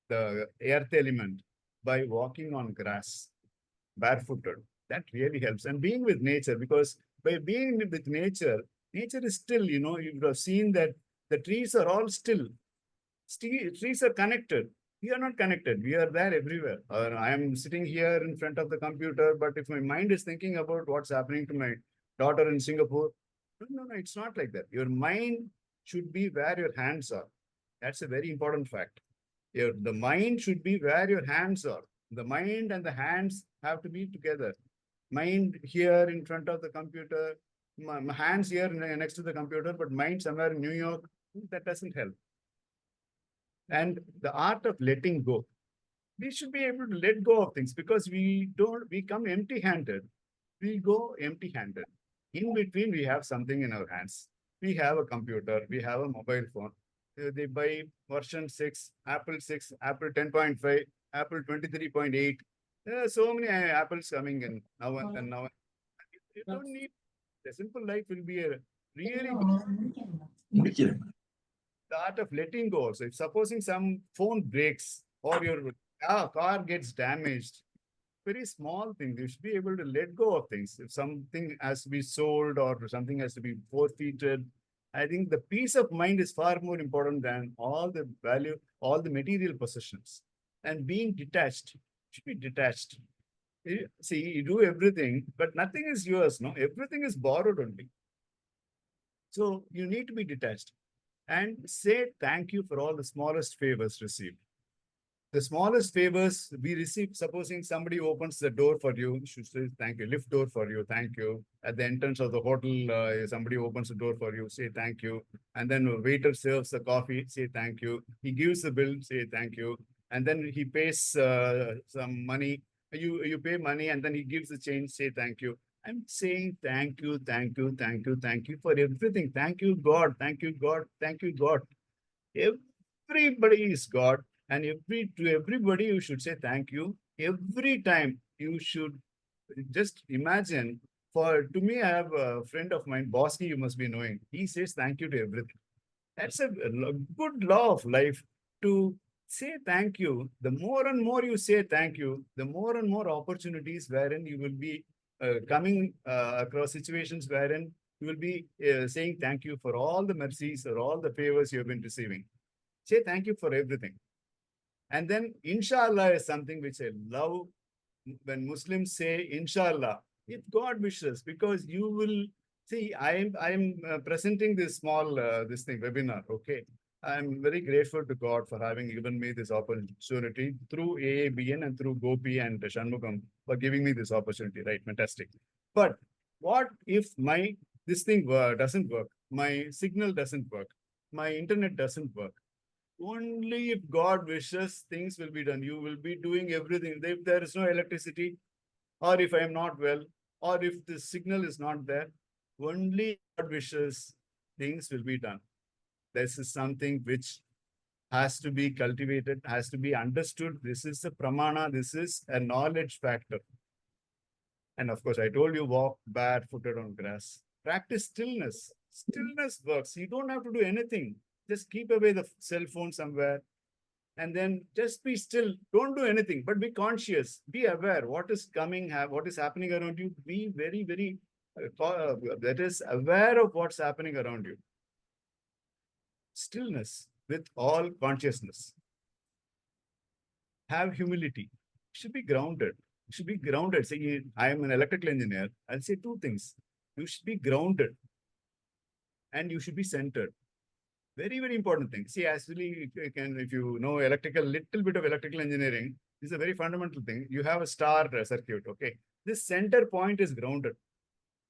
the earth element by walking on grass, barefooted. That really helps. And being with nature, because by being with nature, nature is still, you have seen that the trees are all still. Trees are connected. We are not connected. We are there everywhere. I am sitting here in front of the computer, but if my mind is thinking about what's happening to my daughter in Singapore, no, it's not like that. Your mind should be where your hands are. That's a very important fact. The mind should be where your hands are. The mind and the hands have to be together. Mind here in front of the computer, my hands here next to the computer, but mind somewhere in New York, that doesn't help. And the art of letting go. We should be able to let go of things because we come empty-handed. We go empty-handed. In between, we have something in our hands. We have a computer, we have a mobile phone. they buy version 6, Apple 6, Apple 10.5, Apple 23.8. There are so many Apples coming in now and then. Now you don't need a simple life will be a really good. The art of letting go. So if supposing some phone breaks or your car gets damaged, very small thing. You should be able to let go of things. If something has to be sold or something has to be forfeited, I think the peace of mind is far more important than all the value, all the material possessions. And being detached, should be detached. See, you do everything, but nothing is yours. No, everything is borrowed only. So you need to be detached and say thank you for all the smallest favors received. The smallest favors we receive, supposing somebody opens the door for you, you should say thank you, lift door for you, thank you. At the entrance of the hotel, somebody opens the door for you, say thank you. And then a waiter serves the coffee, say thank you. He gives the bill, say thank you. And then he pays some money. You pay money and then he gives the change, say thank you. I'm saying thank you, thank you, thank you, thank you for everything. Thank you, God. Thank you, God. Thank you, God. Everybody is God, and to everybody you should say thank you. Every time you should just imagine. To me, I have a friend of mine, Bosky, you must be knowing. He says thank you to everything. That's a good law of life to say thank you. The more and more you say thank you, the more and more opportunities wherein you will be coming across situations wherein you will be saying thank you for all the mercies or all the favors you have been receiving. Say thank you for everything. And then inshallah is something which I love when Muslims say inshallah, if God wishes, because you will see, I am presenting this small this thing webinar. Okay, I'm very grateful to God for having given me this opportunity through AABN and through Gopi and Shanmugam for giving me this opportunity. Right, fantastic. But what if my this thing doesn't work? My signal doesn't work. My internet doesn't work. Only if God wishes, things will be done. You will be doing everything. If there is no electricity, or if I am not well, or if the signal is not there, only God wishes, things will be done. This is something which has to be cultivated, has to be understood. This is a pramana, this is a knowledge factor. And of course, I told you walk barefooted on grass. Practice stillness. Stillness works. You don't have to do anything. Just keep away the cell phone somewhere and then just be still. Don't do anything, but be conscious. Be aware what is coming, what is happening around you. Be very, very, that is aware of what's happening around you. Stillness with all consciousness. Have humility. Should be grounded. You should be grounded. Say, I am an electrical engineer. I'll say two things. You should be grounded and you should be centered. Very, very important thing. See, actually, if you know little bit of electrical engineering, this is a very fundamental thing. You have a star circuit, okay? This center point is grounded,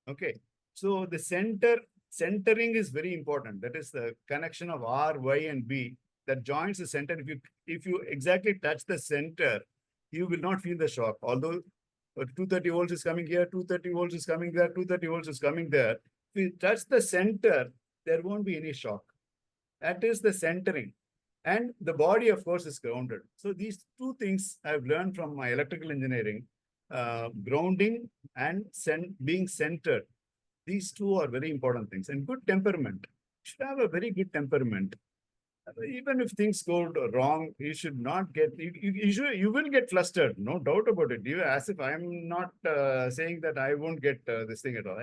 okay? So the centering is very important. That is the connection of R, Y, and B that joins the center. If you exactly touch the center, you will not feel the shock. Although 230 volts is coming here, 230 volts is coming there, 230 volts is coming there. If you touch the center, there won't be any shock. That is the centering. And the body, of course, is grounded. So these two things I've learned from my electrical engineering, grounding and being centered. These two are very important things. And good temperament. You should have a very good temperament. Even if things go wrong, you should not get, you will get flustered, no doubt about it. As if I'm not saying that I won't get this thing at all.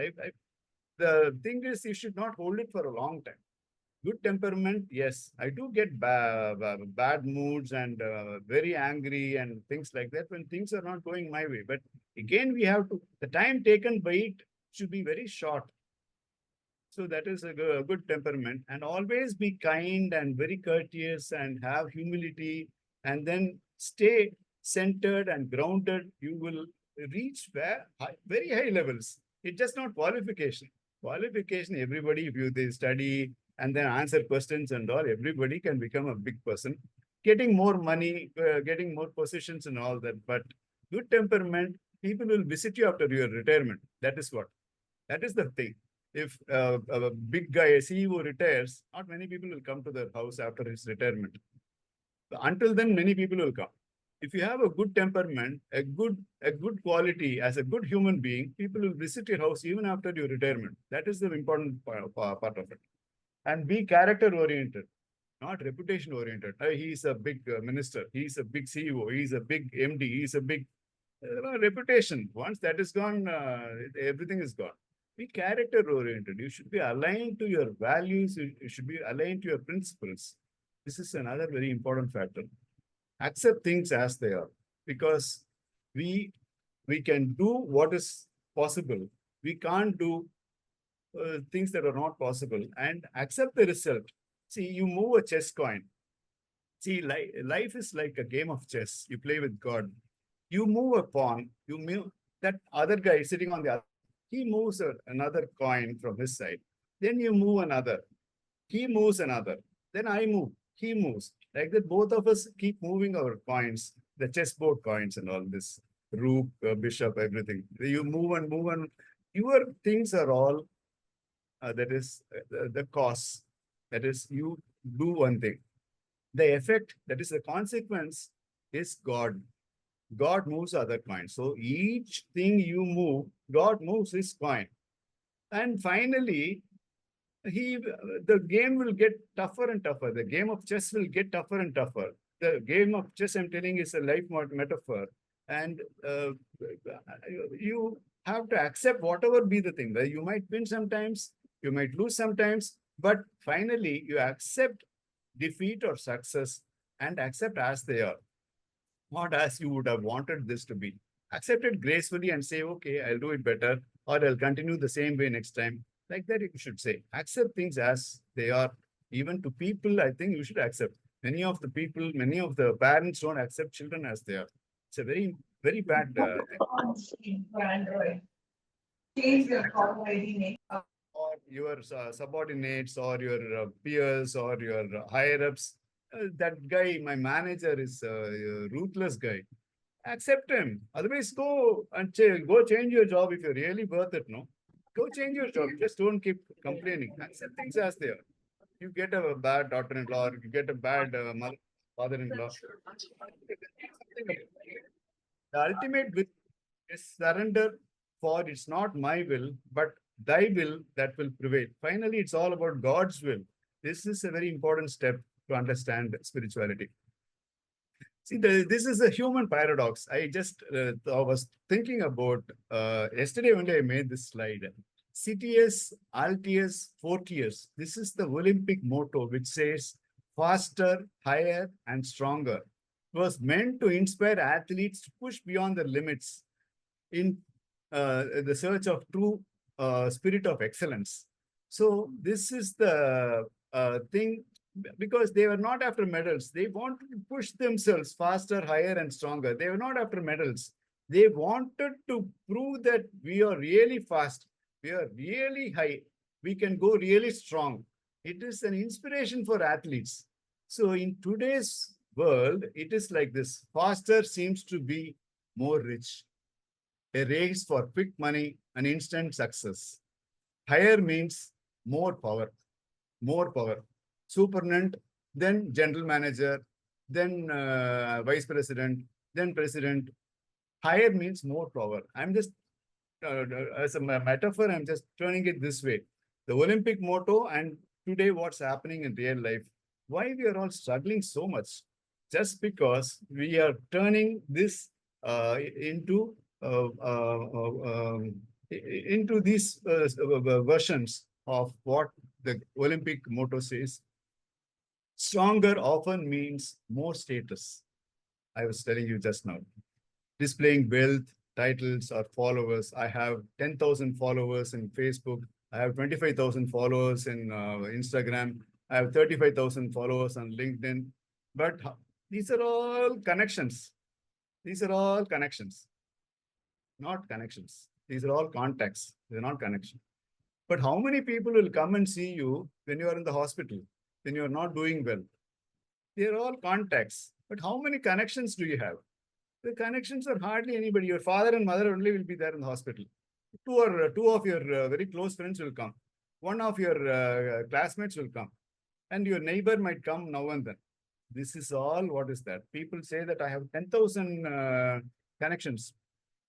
The thing is, you should not hold it for a long time. Good temperament, yes, I do get bad moods and very angry and things like that when things are not going my way. But again, the time taken by it should be very short. So that is a good temperament, and always be kind and very courteous and have humility, and then stay centered and grounded. You will reach very high levels. It's just not qualification. Qualification, everybody, if they study and then answer questions and all, everybody can become a big person, getting more money, getting more positions and all that. But good temperament, people will visit you after your retirement. That is the thing. If a big guy, a CEO retires, not many people will come to their house after his retirement. Until then, many people will come. If you have a good temperament, a good quality as a good human being, people will visit your house even after your retirement. That is the important part of it. And be character oriented, not reputation oriented. He is a big minister. He is a big CEO. He is a big MD. He is a big reputation. Once that is gone, everything is gone. Be character oriented. You should be aligned to your values. You should be aligned to your principles. This is another very important factor. Accept things as they are, because we we can do what is possible. We can't do things that are not possible, and accept the result. See, you move a chess coin. See, life is like a game of chess. You play with God. You move a pawn. You move that other guy sitting on the other. He moves another coin from his side. Then you move another. He moves another. Then I move. He moves. Like that, both of us keep moving our coins, the chessboard coins and all this, rook, bishop, everything. You move and move, and your things are all that is the cause. That is, you do one thing. The effect, that is the consequence, is God. God moves other coins. So each thing you move, God moves his coin. And finally, the game will get tougher and tougher. The game of chess will get tougher and tougher. The game of chess, I'm telling, is a life metaphor. And you have to accept whatever be the thing. Right? You might win sometimes, you might lose sometimes, but finally you accept defeat or success and accept as they are, not as you would have wanted this to be. Accept it gracefully and say, okay, I'll do it better, or I'll continue the same way next time. Like that, you should say. Accept things as they are. Even to people, I think you should accept. Many of the people, many of the parents don't accept children as they are. It's a very, very bad thing. For Android. Change your caller ID name. Or your subordinates or your peers or your higher ups. That guy, my manager, is a ruthless guy. Accept him. Otherwise, go and go change your job if you're really worth it. No, go change your job. Just don't keep complaining. Accept things as they are. You get a bad daughter-in-law, or you get a bad father-in-law. The ultimate will is surrender, for it's not my will, but thy will that will prevail. Finally, it's all about God's will. This is a very important step to understand spirituality. See, this is a human paradox. I just was thinking about yesterday only I made this slide. CTS, Altius, Fortius. This is the Olympic motto which says faster, higher, and stronger. It was meant to inspire athletes to push beyond their limits in the search of true spirit of excellence. So this is the thing, because they were not after medals. They wanted to push themselves faster, higher, and stronger. They were not after medals. They wanted to prove that we are really fast, we are really high, we can go really strong. It is an inspiration for athletes. So in today's world, it is like this. Faster seems to be more rich. A race for quick money and instant success. Higher means more power, more power. Superintendent, then general manager, then vice president, then president. Higher means more power. I'm just, as a metaphor, I'm just turning it this way. The Olympic motto and today what's happening in real life. Why we are all struggling so much? Just because we are turning this into these versions of what the Olympic motto says. Stronger often means more status. I was telling you just now. Displaying wealth, titles, or followers. I have 10,000 followers in Facebook. I have 25,000 followers in Instagram. I have 35,000 followers on LinkedIn. But these are all connections. These are all connections, not connections. These are all contacts. They're not connections. But how many people will come and see you when you are in the hospital, when you are not doing well? They're all contacts. But how many connections do you have? The connections are hardly anybody. Your father and mother only will be there in the hospital. Two of your very close friends will come. one of your classmates will come, and your neighbor might come now and then. This is all what is that? People say that I have 10,000 connections,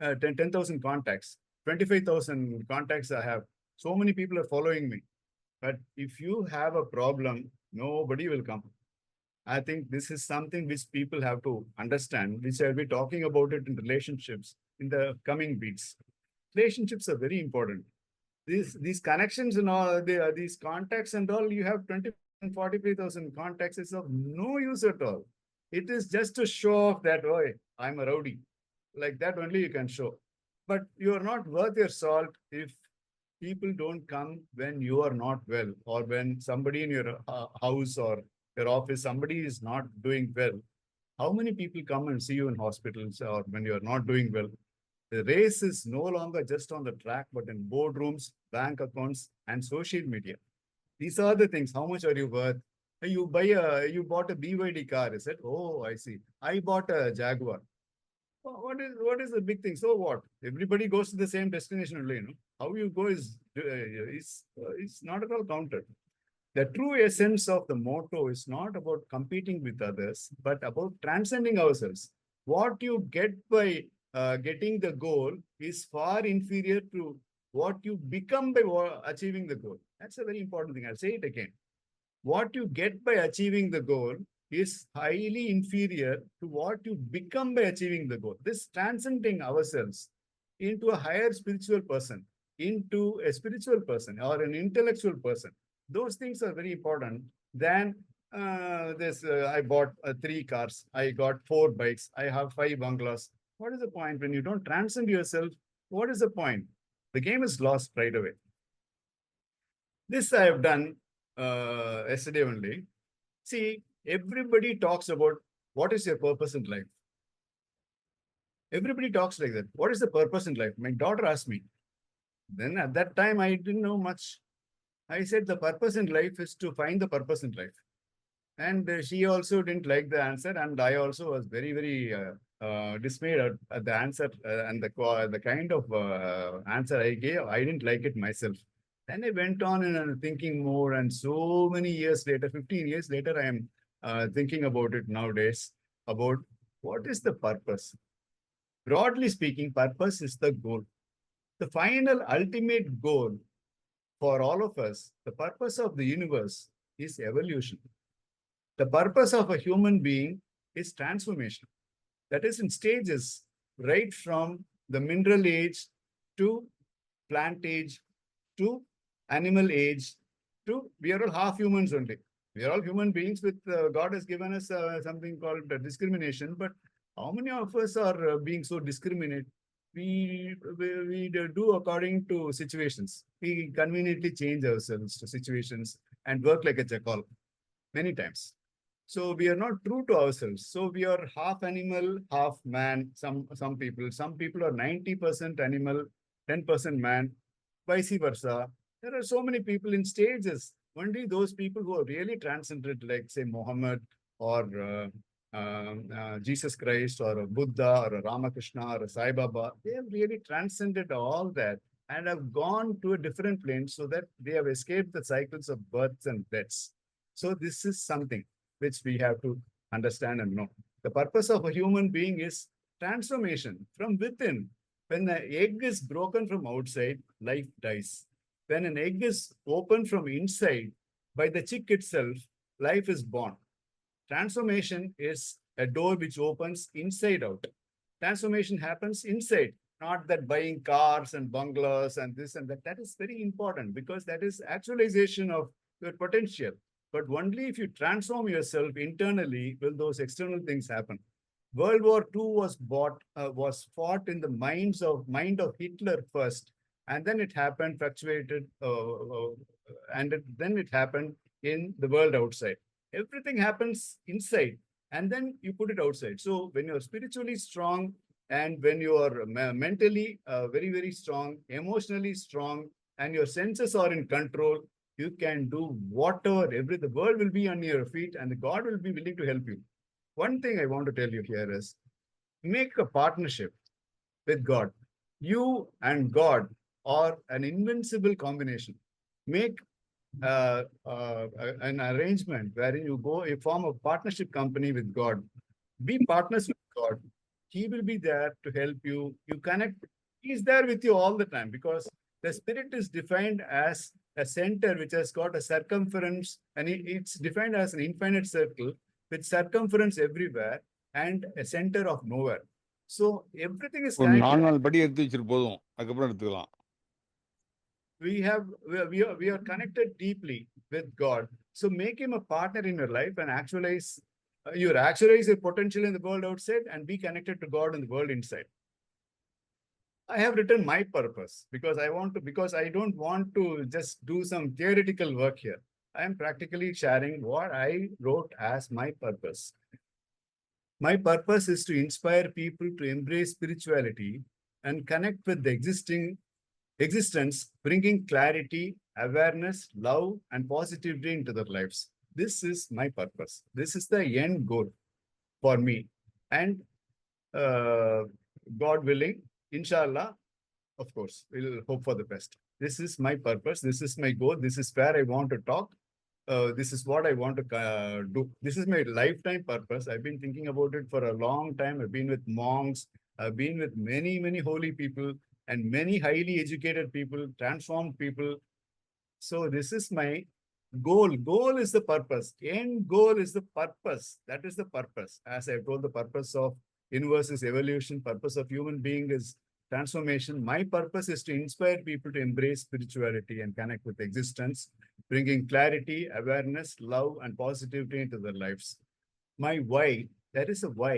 10,000 contacts, 25,000 contacts I have. So many people are following me. But if you have a problem, nobody will come. I think this is something which people have to understand, which I'll be talking about it in relationships in the coming weeks. Relationships are very important. These connections and all, these contacts and all, you have 20 and 45,000 contacts is of no use at all. It is just to show off that, oh, I'm a rowdy. Like that only you can show. But you are not worth your salt if people don't come when you are not well, or when somebody in your house or your office, somebody is not doing well. How many people come and see you in hospitals or when you're not doing well? The race is no longer just on the track, but in boardrooms, bank accounts, and social media. These are the things. How much are you worth? You bought a BYD car. Is it? Oh, I see. I bought a Jaguar. What is the big thing? So what? Everybody goes to the same destination only. How you go is not at all counted. The true essence of the motto is not about competing with others, but about transcending ourselves. What you get by getting the goal is far inferior to what you become by achieving the goal. That's a very important thing. I'll say it again. What you get by achieving the goal is highly inferior to what you become by achieving the goal. This transcending ourselves into a higher spiritual person, into a spiritual person or an intellectual person. Those things are very important than I bought 3 cars, I got 4 bikes, I have 5 bungalows. What is the point when you don't transcend yourself? What is the point? The game is lost right away. This I have done yesterday only. See, everybody talks about what is your purpose in life. Everybody talks like that. What is the purpose in life? My daughter asked me. Then at that time, I didn't know much. I said the purpose in life is to find the purpose in life. And she also didn't like the answer. And I also was very, very dismayed at the answer and the kind of answer I gave. I didn't like it myself. Then I went on and thinking more. And so many years later, 15 years later, I am thinking about it nowadays, about what is the purpose. Broadly speaking, purpose is the goal. The final ultimate goal for all of us, the purpose of the universe is evolution. The purpose of a human being is transformation. That is in stages, right from the mineral age to plant age to animal age to, we are all half humans only. We are all human beings with, God has given us something called discrimination, but how many of us are being so discriminate? We do according to situations. We conveniently change ourselves to situations and work like a jackal many times. So we are not true to ourselves. So we are half animal, half man. Some people are 90% animal, 10% man, vice versa. There are so many people in stages. Only those people who are really transcended, like say Muhammad or Jesus Christ or a Buddha or a Ramakrishna or a Sai Baba, they have really transcended all that and have gone to a different plane so that they have escaped the cycles of births and deaths. So this is something which we have to understand and know. The purpose of a human being is transformation from within. When the egg is broken from outside, life dies. When an egg is opened from inside by the chick itself, life is born. Transformation is a door which opens inside out. Transformation happens inside, not that buying cars and bungalows and this and that. That is very important because that is actualization of your potential. But only if you transform yourself internally will those external things happen. World War II was fought in the mind of Hitler first, and then it happened, fluctuated, then it happened in the world outside. Everything happens inside, and then you put it outside. So when you're spiritually strong, and when you are mentally very, very strong, emotionally strong, and your senses are in control, you can do whatever, the world will be on your feet, and God will be willing to help you. One thing I want to tell you here is, make a partnership with God. You and God are an invincible combination. make an arrangement wherein you form a partnership company with God. Be partners with God. He will be there to help you. You connect. He's there with you all the time because the spirit is defined as a center which has got a circumference, and it's defined as an infinite circle with circumference everywhere and a center of nowhere. So everything is ஒரு connected. 4 படி எடுத்து வச்சிட்டு போதும், அதுக்கப்புறம் எடுத்துக்கலாம். We are connected deeply with God. So make him a partner in your life and actualize your potential in the world outside and be connected to God in the world inside. I have written my purpose because I don't want to just do some theoretical work here. I am practically sharing what I wrote as my purpose. My purpose is to inspire people to embrace spirituality and connect with the existence, bringing clarity, awareness, love, and positivity into their lives. This is my purpose. This is the end goal for me. And God willing, inshallah, of course, we'll hope for the best. This is my purpose. This is my goal. This is where I want to talk. This is what I want to do. This is my lifetime purpose. I've been thinking about it for a long time. I've been with monks. I've been with many, many holy people and many highly educated people, transformed people. So this is my goal. Goal is the purpose. End goal is the purpose. That is the purpose. As I told, the purpose of universe is evolution. Purpose of human being is transformation. My purpose is to inspire people to embrace spirituality and connect with existence, bringing clarity, awareness, love, and positivity into their lives. My why, there is a why.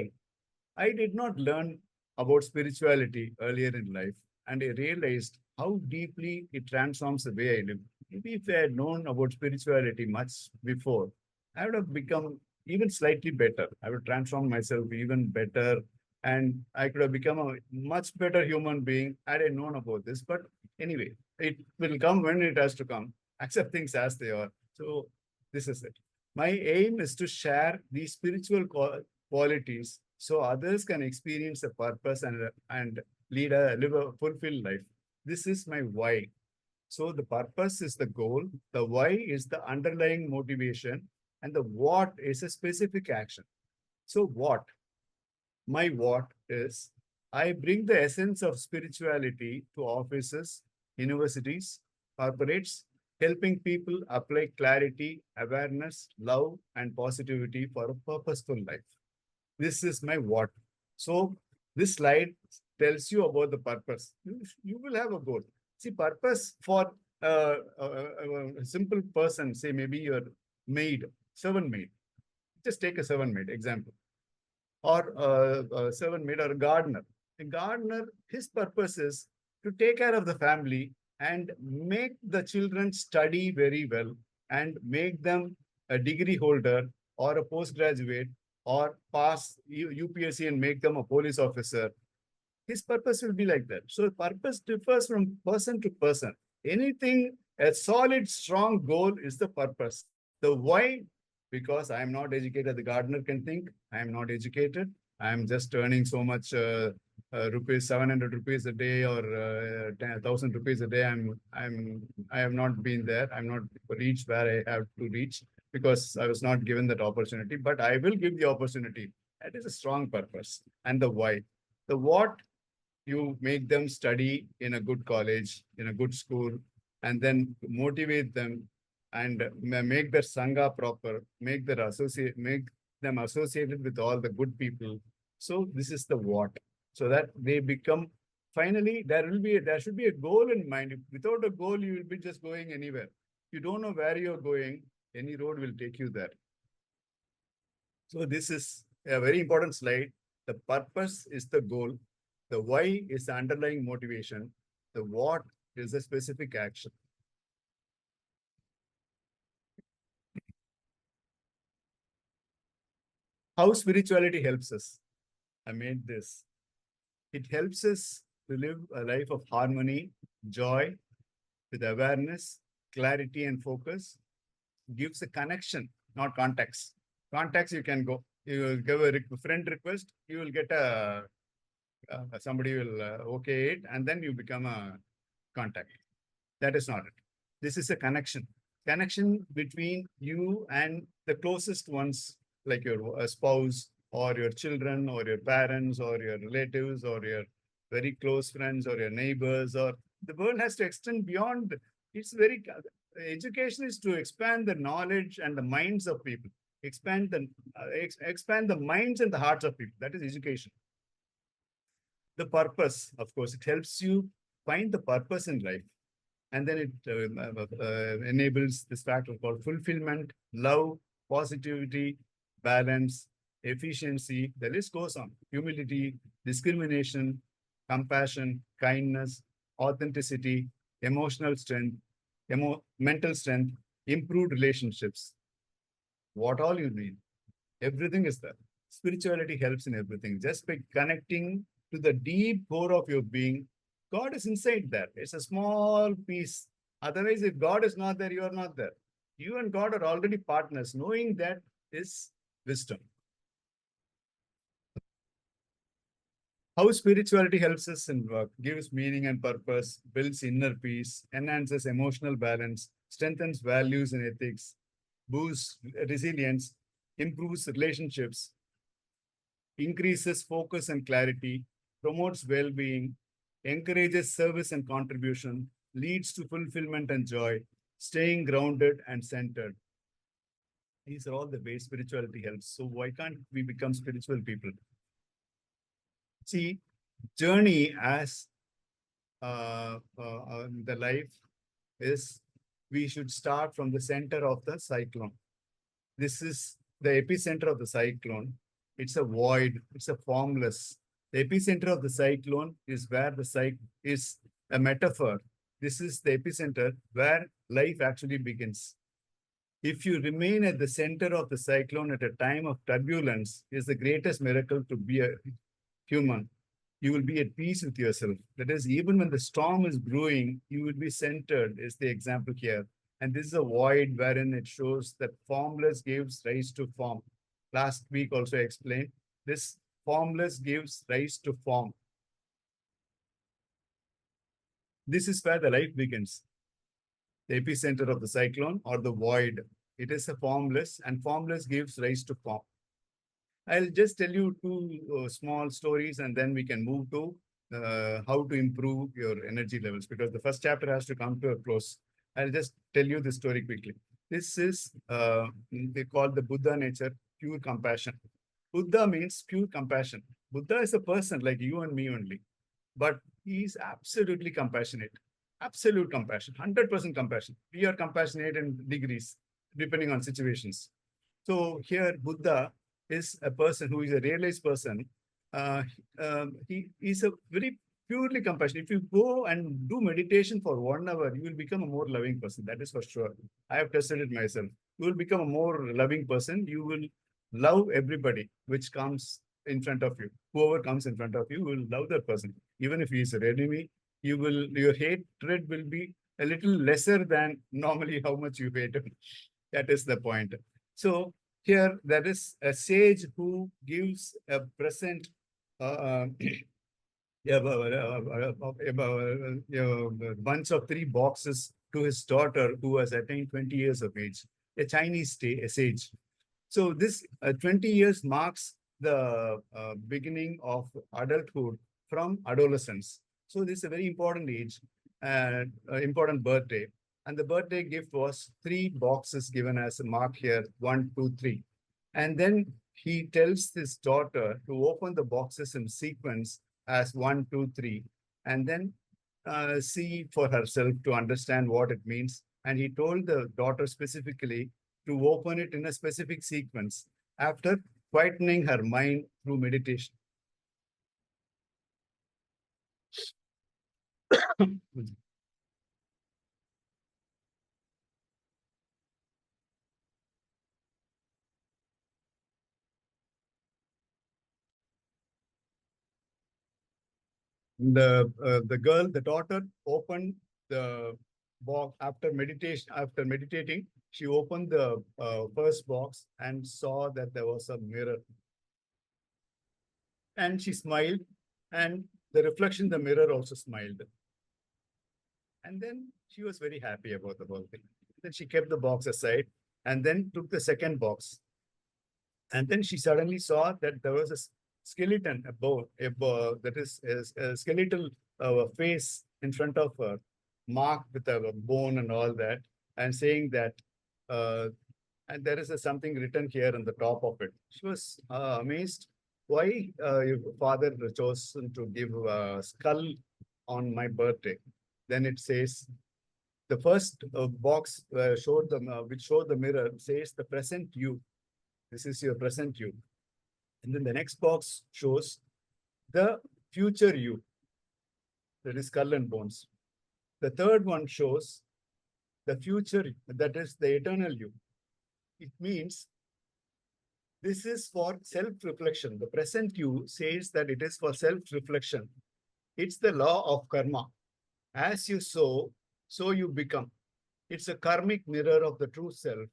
I did not learn about spirituality earlier in life, and I realized how deeply it transforms the way I live. Maybe if I had known about spirituality much before, I would have become even slightly better. I would transform myself even better, and I could have become a much better human being had I known about this. But anyway, it will come when it has to come. Accept things as they are. So this is it. My aim is to share these spiritual qualities so others can experience a purpose and live a fulfilled life. This is my why. So the purpose is the goal, the why is the underlying motivation, and the what is a specific action. So what? My what is, I bring the essence of spirituality to offices, universities, corporates, helping people apply clarity, awareness, love, and positivity for a purposeful life. This is my what. So this slide tells you about the purpose. You will have a goal. See, purpose for a simple person, say maybe your maid, servant maid. Just take a servant maid example. Or a servant maid or a gardener. A gardener, his purpose is to take care of the family and make the children study very well and make them a degree holder or a postgraduate or pass UPSC and make them a police officer. His purpose will be like that. So purpose differs from person to person. Anything, a solid, strong goal is the purpose. The why, because I am not educated, the gardener can think, I am not educated. I am just earning so much rupees, 700 rupees a day or 1,000 rupees a day. I have not been there. I'm not reached where I have to reach because I was not given that opportunity, but I will give the opportunity. That is a strong purpose. And the why. The what, you make them study in a good college, in a good school, and then motivate them and make their sangha proper, make them associated with all the good people. So this is the what. So that they become, finally, there should be a goal in mind. Without a goal, you will be just going anywhere. You don't know where you're going, any road will take you there. So this is a very important slide. The purpose is the goal. The why is the underlying motivation. The what is the specific action. How spirituality helps us. I made this. It helps us to live a life of harmony, joy, with awareness, clarity, and focus. Gives a connection, not contacts. Contacts you can go. You will give a friend request, you will get somebody will okay it, and then you become a contact. That is not it. This is a connection between you and the closest ones, like your spouse or your children or your parents or your relatives or your very close friends or your neighbors. Or the world has to extend beyond. It's very education is to expand the knowledge and the minds of people, expand the minds and the hearts of people. That is education. The purpose, of course, it helps you find the purpose in life. And then it enables this factor called fulfillment, love, positivity, balance, efficiency. The list goes on. Humility, discrimination, compassion, kindness, authenticity, emotional strength, mental strength, improved relationships. What all you need. Everything is there. Spirituality helps in everything. Just by connecting to the deep core of your being, God is inside there. It's a small piece. Otherwise, if God is not there, you are not there. You and God are already partners. Knowing that is wisdom. How spirituality helps us in work, gives meaning and purpose, builds inner peace, enhances emotional balance, strengthens values and ethics, boosts resilience, improves relationships, increases focus and clarity, promotes well-being, encourages service and contribution, leads to fulfillment and joy, staying grounded and centered. These are all the ways spirituality helps. So why can't we become spiritual people? See, journey as the life is, we should start from the center of the cyclone. This is the epicenter of the cyclone. It's a void, it's a formless. The epicenter of the cyclone is where the cycle is a metaphor. This is the epicenter where life actually begins. If you remain at the center of the cyclone at a time of turbulence, is the greatest miracle to be a human. You will be at peace with yourself. That is, even when the storm is brewing, you will be centered, is the example here. And this is a void wherein it shows that formless gives rise to form. Last week also I explained, this formless gives rise to form. This is where the life begins. The epicenter of the cyclone or the void. It is a formless, and formless gives rise to form. I'll just tell you two small stories and then we can move to how to improve your energy levels, because the first chapter has to come to a close. I'll just tell you the story quickly. This is, they call the Buddha nature, pure compassion. Buddha means pure compassion. Buddha is a person like you and me only, but he is absolutely compassionate. Absolute compassion, 100% compassion. We are compassionate in degrees, depending on situations. So here, Buddha is a person who is a realized person. He is a very purely compassionate. If you go and do meditation for 1 hour, you will become a more loving person. That is for sure. I have tested it myself. You will become a more loving person. You will love everybody which comes in front of you. Whoever comes in front of you will love that person. Even if he is an enemy, your hatred will be a little lesser than normally how much you hate him. That is the point. So here there is a sage who gives a present a bunch of 3 boxes to his daughter who has attained 20 years of age, a Chinese sage. So this 20 years marks the beginning of adulthood from adolescence. So this is a very important age, important birthday. And the birthday gift was 3 boxes given as a mark here, 1, 2, 3. And then he tells his daughter to open the boxes in sequence as 1, 2, 3, and then see for herself to understand what it means. And he told the daughter specifically to open it in a specific sequence after quietening her mind through meditation. The daughter opened the box after meditation. After meditating, she opened the first box and saw that there was a mirror. And she smiled, and the reflection in the mirror also smiled. And then she was very happy about the whole thing. Then she kept the box aside and then took the second box. And then she suddenly saw that there was a skeleton, that is a skeletal face in front of her, marked with a bone and all that, and saying that, and there is something written here on the top of it. She was amazed why your father chose to give a skull on my birthday. Then it says, the first box which showed the mirror says the present you. This is your present you. And then the next box shows the future you. That is skull and bones. The third one shows the future, that is the eternal you. It means this is for self-reflection. The present you says that it is for self-reflection. It's the law of karma. As you sow, so you become. It's a karmic mirror of the true self.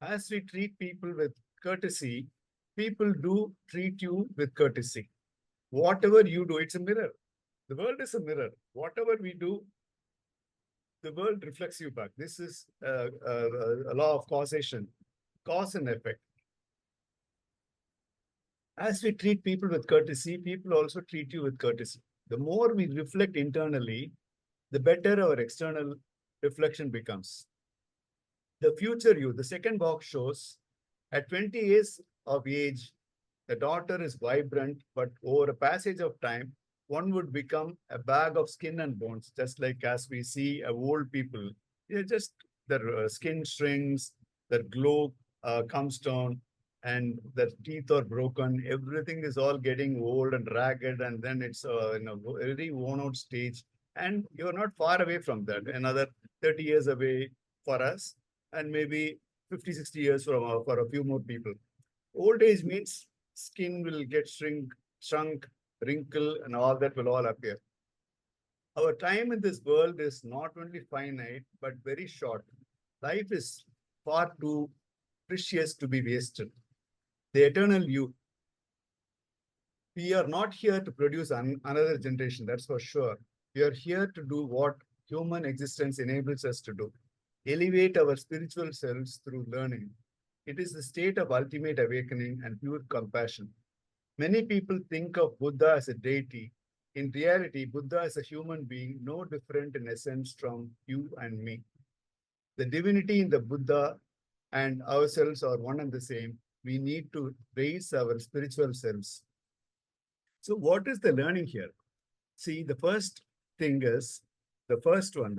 As we treat people with courtesy, people do treat you with courtesy. Whatever you do, it's a mirror. The world is a mirror. Whatever we do, the world reflects you back. This is a law of causation, cause and effect. As we treat people with courtesy, people also treat you with courtesy. The more we reflect internally, the better our external reflection becomes. The future you, the second box shows, at 20 years of age, the daughter is vibrant, but over a passage of time, one would become a bag of skin and bones, just like as we see old people. Just their skin shrinks, their glow comes down, and their teeth are broken. Everything is all getting old and ragged, and then it's in a very worn out stage. And you're not far away from that, another 30 years away for us, and maybe 50, 60 years for a few more people. Old age means skin will get shrunk, wrinkle, and all that will all appear. Our time in this world is not only finite, but very short. Life is far too precious to be wasted. The eternal youth. We are not here to produce another generation, that's for sure. We are here to do what human existence enables us to do. Elevate our spiritual selves through learning. It is the state of ultimate awakening and pure compassion. Many people think of Buddha as a deity. In reality, Buddha is a human being, no different in essence from you and me. The divinity in the Buddha and ourselves are one and the same. We need to raise our spiritual selves. So what is the learning here? See, the first thing is, the first one,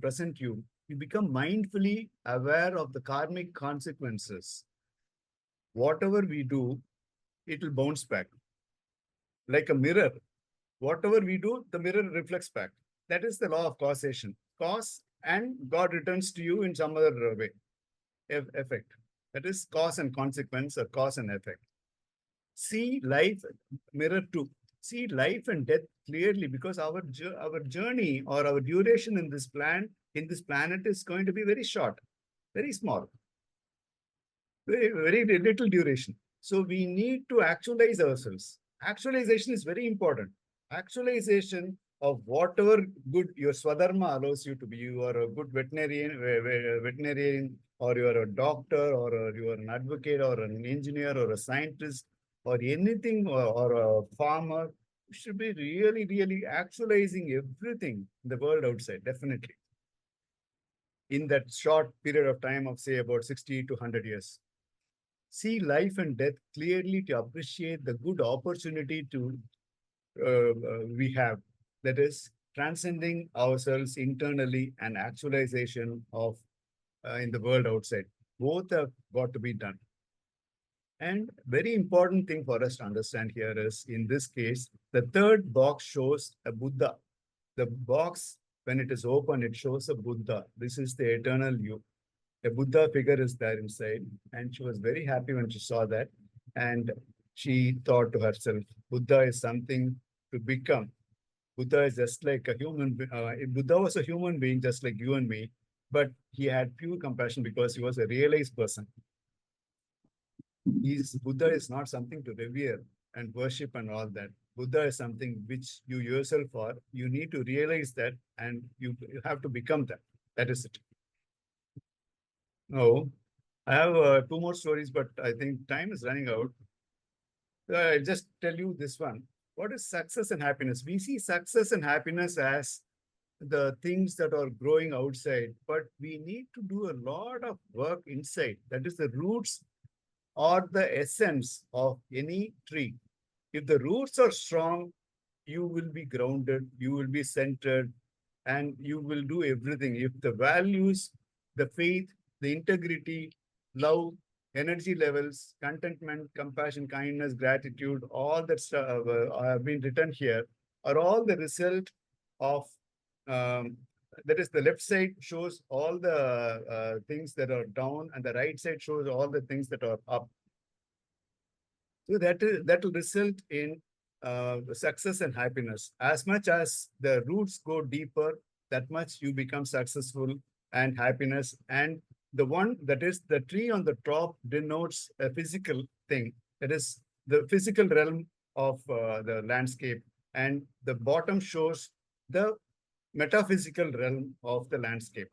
present you become mindfully aware of the karmic consequences. Whatever we do, it will bounce back. Like a mirror, whatever we do, the mirror reflects back. That is the law of causation. Cause and God returns to you in some other way. Effect. That is cause and consequence, or cause and effect. See life, mirror 2. See life and death clearly, because our journey or our duration in this planet is going to be very short, very small, very little duration. So we need to actualize ourselves. Actualization is very important. Actualization of whatever good your Swadharma allows you to be. You are a good veterinarian, or you are a doctor, or you are an advocate, or an engineer, or a scientist, or anything, or a farmer. You should be really, really actualizing everything in the world outside, definitely. In that short period of time of, say, about 60 to 100 years. See life and death clearly to appreciate the good opportunity we have. That is transcending ourselves internally and actualization of in the world outside. Both have got to be done. And very important thing for us to understand here is, in this case, the third box shows a Buddha. The box, when it is open, it shows a Buddha. This is the eternal you. A Buddha figure is there inside, and she was very happy when she saw that. And she thought to herself, Buddha is something to become. Buddha is just like a human. Buddha was a human being, just like you and me, but he had pure compassion because he was a realized person. Buddha is not something to revere. and worship and all that. Buddha is something which you yourself are. You need to realize that, and you have to become that. That is it. Now, I have two more stories, but I think time is running out. I'll just tell you this one. What is success and happiness? We see success and happiness as the things that are growing outside, but we need to do a lot of work inside. That is the roots or the essence of any tree. If the roots are strong, you will be grounded, you will be centered, and you will do everything. If the values, the faith, the integrity, love, energy levels, contentment, compassion, kindness, gratitude, all that stuff have been written here are all the result of that is the left side shows all the things that are down and the right side shows all the things that are up. So that will result in success and happiness. As much as the roots go deeper, that much you become successful and happiness. And the one that is the tree on the top denotes a physical thing. That is the physical realm of the landscape. And the bottom shows the metaphysical realm of the landscape.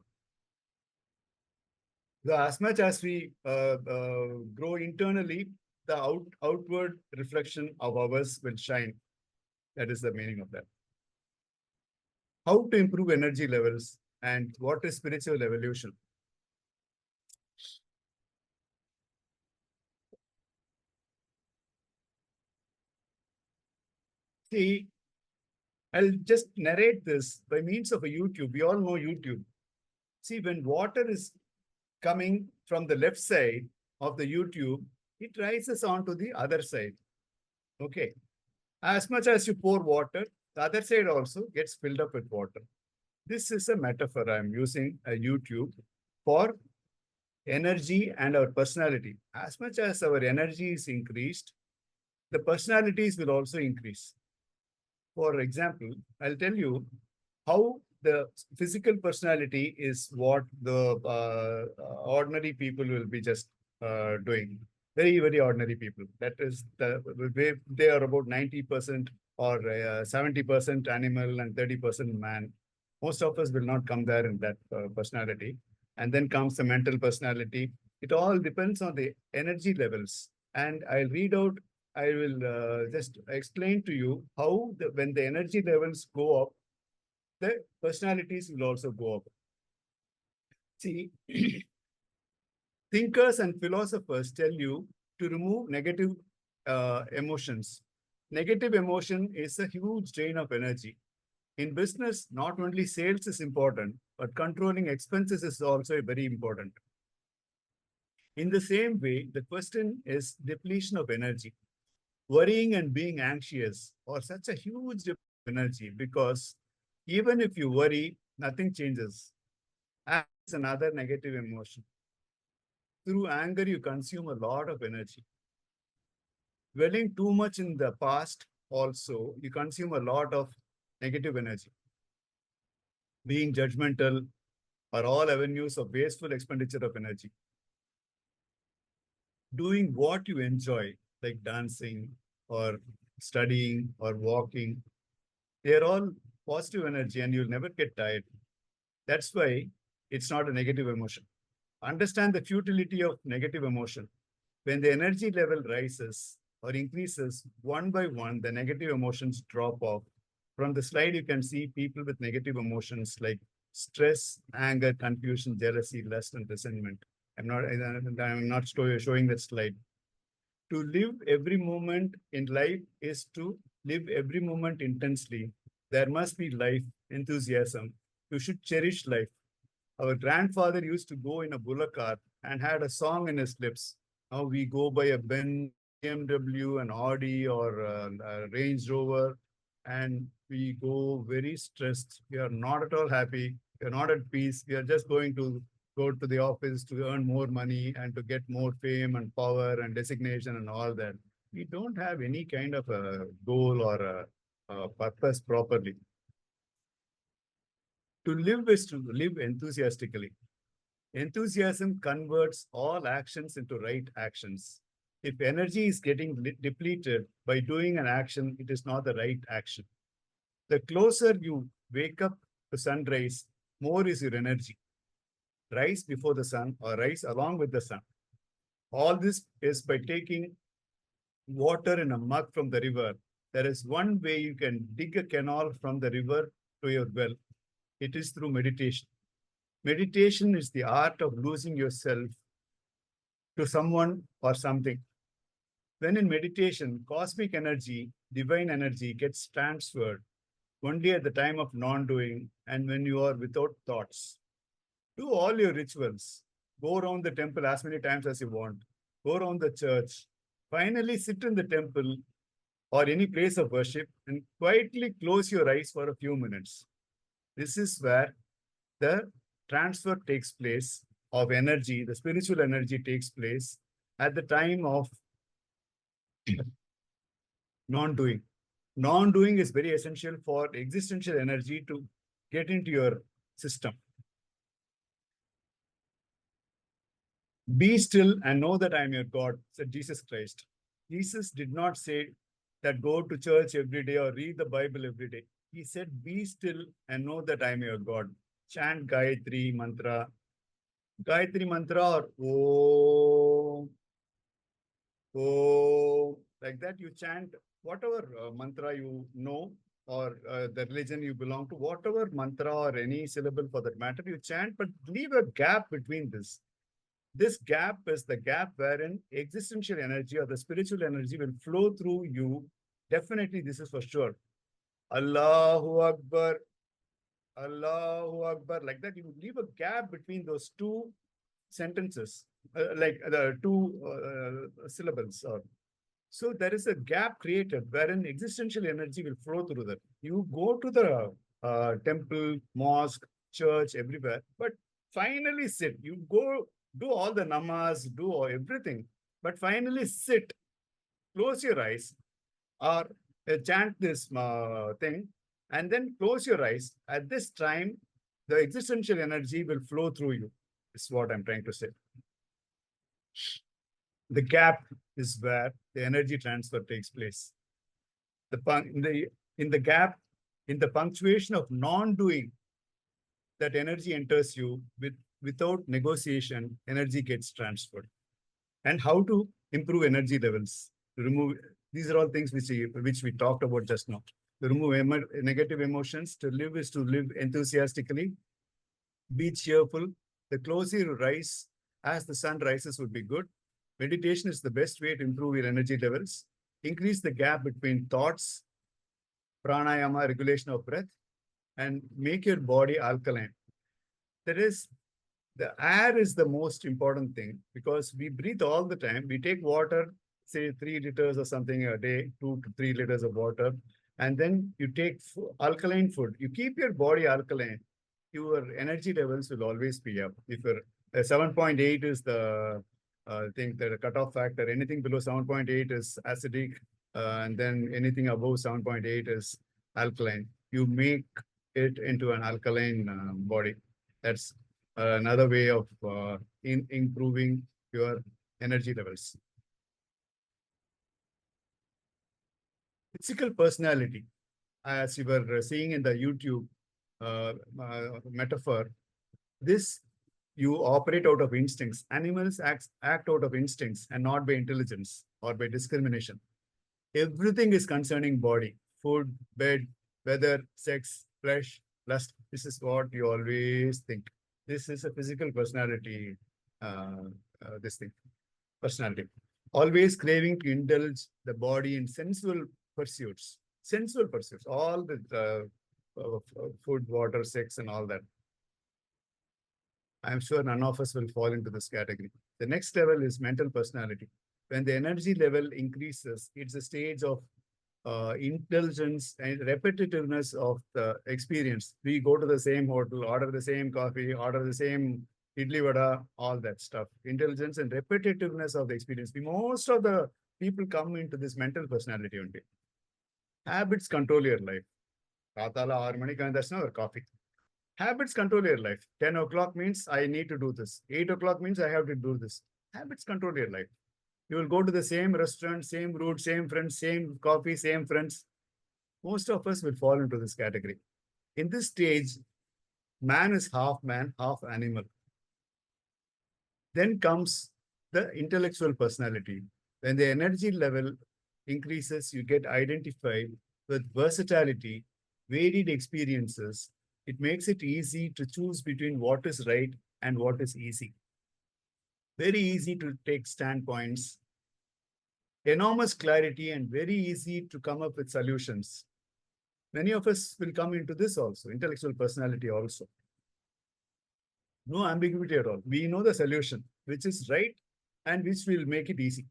So as much as we grow internally, the outward reflection of ours will shine. That is the meaning of that. How to improve energy levels and what is spiritual evolution? See, I'll just narrate this by means of a YouTube. We all know YouTube. See, when water is coming from the left side of the YouTube, it rises onto the other side. Okay. As much as you pour water, the other side also gets filled up with water. This is a metaphor. I'm using a YouTube for energy and our personality. As much as our energy is increased, the personalities will also increase. For example, I'll tell you how the physical personality is what the ordinary people will be just doing. Very, very ordinary people. That is they are about 90% or 70% animal and 30% man. Most of us will not come there in that personality. And then comes the mental personality. It all depends on the energy levels. And I'll read out, I will just explain to you how when the energy levels go up, the personalities will also go up. See, thinkers and philosophers tell you to remove negative emotions. Negative emotion is a huge drain of energy. In business, not only sales is important, but controlling expenses is also very important. In the same way, the question is depletion of energy. Worrying and being anxious are such a huge energy because even if you worry, nothing changes. Anger is another negative emotion. Through anger, you consume a lot of energy. Dwelling too much in the past, also, you consume a lot of negative energy. Being judgmental are all avenues of wasteful expenditure of energy. Doing what you enjoy, like dancing or studying or walking, they're all positive energy and you'll never get tired. That's why it's not a negative emotion. Understand the futility of negative emotion. When the energy level rises or increases one by one, the negative emotions drop off. From the slide, you can see people with negative emotions like stress, anger, confusion, jealousy, lust, and resentment. I'm not showing that slide. To live every moment in life is to live every moment intensely. There must be life, enthusiasm. You should cherish life. Our grandfather used to go in a bullock cart and had a song in his lips. Now we go by a Benz, BMW, an Audi, or a Range Rover, and we go very stressed. We are not at all happy. We are not at peace. We are just going to go to the office to earn more money and to get more fame and power and designation and all that. We don't have any kind of a goal or a purpose properly. To live is to live enthusiastically. Enthusiasm converts all actions into right actions. If energy is getting depleted by doing an action, it is not the right action. The closer you wake up to sunrise, more is your energy. Rise before the sun or rise along with the sun. All this is by taking water in a mug from the river. There is one way you can dig a canal from the river to your well. It is through meditation. Meditation is the art of losing yourself to someone or something. When in meditation, cosmic energy, divine energy gets transferred only at the time of non-doing and when you are without thoughts. Do all your rituals. Go around the temple as many times as you want. Go around the church. Finally, sit in the temple or any place of worship and quietly close your eyes for a few minutes. This is where the transfer takes place of energy, the spiritual energy takes place at the time of non-doing. Non-doing is very essential for existential energy to get into your system. Be still and know that I am your God, said Jesus Christ. Jesus did not say that go to church every day or read the Bible every day. He said, be still and know that I am your God. Chant Gayatri mantra. Gayatri mantra or Om, like that you chant whatever mantra you know or the religion you belong to, whatever mantra or any syllable for that matter, you chant, but leave a gap between this. This gap is the gap wherein existential energy or the spiritual energy will flow through you. Definitely, this is for sure. Allahu Akbar, Allahu Akbar. Like that, you leave a gap between those two sentences, like the two syllables. So there is a gap created wherein existential energy will flow through that. You go to the temple, mosque, church, everywhere, but finally sit. You go do all the namaz, do everything, but finally sit, close your eyes, or chant this thing, and then close your eyes. At this time, the existential energy will flow through you, is what I'm trying to say. The gap is where the energy transfer takes place. In the gap, in the punctuation of non-doing, that energy enters you without negotiation, energy gets transferred. And how to improve energy levels, remove, these are all things which we talked about just now. To remove negative emotions, to live is to live enthusiastically, be cheerful. The closer you rise, as the sun rises would be good. Meditation is the best way to improve your energy levels. Increase the gap between thoughts, pranayama, regulation of breath, and make your body alkaline. The air is the most important thing because we breathe all the time. We take water, say 3 liters or something a day, 2 to 3 liters of water, and then you take alkaline food. You keep your body alkaline, your energy levels will always be up. If your 7.8 is the thing, the cutoff factor, anything below 7.8 is acidic, and then anything above 7.8 is alkaline. You make it into an alkaline body. That's another way of improving your energy levels. Physical personality, as you were seeing in the YouTube metaphor, this you operate out of instincts. Animals act out of instincts and not by intelligence or by discrimination. Everything is concerning body, food, bed, weather, sex, flesh, lust. This is what you always think. This is a physical personality, personality. Always craving to indulge the body in sensual pursuits. Sensual pursuits, all the food, water, sex, and all that. I'm sure none of us will fall into this category. The next level is mental personality. When the energy level increases, it's a stage of intelligence and repetitiveness of the experience. We go to the same hotel, order the same coffee, order the same idli vada, all that stuff. Intelligence and repetitiveness of the experience. Most of the people come into this mental personality only. Habits control your life. That's not coffee. Habits control your life. 10 o'clock means I need to do this. 8 o'clock means I have to do this. Habits control your life. You will go to the same restaurant, same route, same friends, same coffee, same friends. Most of us will fall into this category. In this stage, man is half man, half animal. Then comes the intellectual personality. When the energy level increases, you get identified with versatility, varied experiences. It makes it easy to choose between what is right and what is easy. Very easy to take standpoints, enormous clarity, and very easy to come up with solutions. Many of us will come into this also, intellectual personality also. No ambiguity at all. We know the solution, which is right and which will make it easy.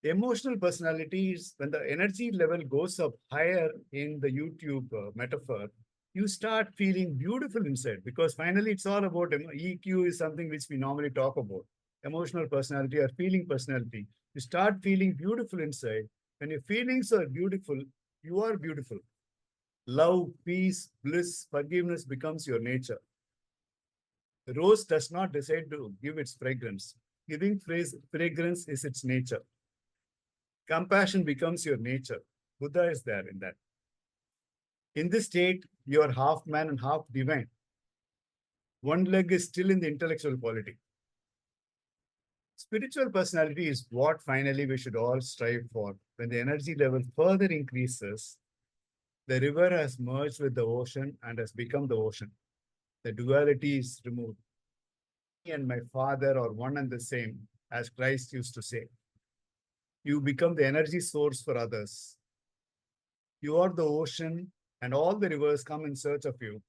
Emotional personality is when the energy level goes up higher in the YouTube metaphor, you start feeling beautiful inside, because finally it's all about EQ is something which we normally talk about. Emotional personality or feeling personality. You start feeling beautiful inside. When your feelings are beautiful, you are beautiful. Love, peace, bliss, forgiveness becomes your nature. The rose does not decide to give its fragrance. Giving fragrance is its nature. Compassion becomes your nature. Buddha is there in that. In this state, you are half man and half divine. One leg is still in the intellectual quality. Spiritual personality is what finally we should all strive for. When the energy level further increases, the river has merged with the ocean and has become the ocean. The duality is removed. Me and my father are one and the same, as Christ used to say. You become the energy source for others. You are the ocean, and all the rivers come in search of you.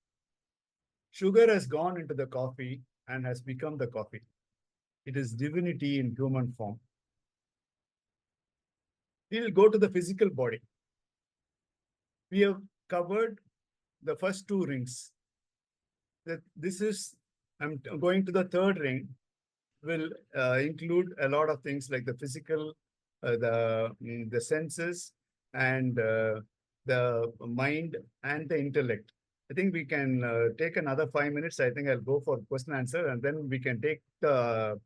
Sugar has gone into the coffee and has become the coffee. It is divinity in human form. We will go to the physical body. We have covered the first two rings. I'm going to the third ring, will include a lot of things like the physical, the senses, and the mind and the intellect. I think we can take another 5 minutes. I think I'll go for question answer, and then we can take the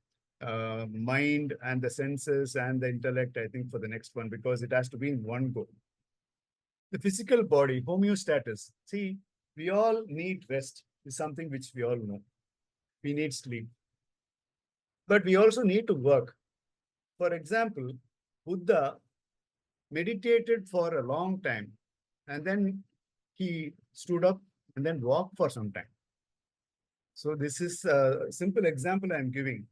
mind and the senses and the intellect, I think, for the next one, because it has to be in one go. The physical body, homeostasis. See, we all need rest, is something which we all know. We need sleep. But we also need to work. For example, Buddha meditated for a long time, and then he stood up and then walked for some time. So this is a simple example I'm giving,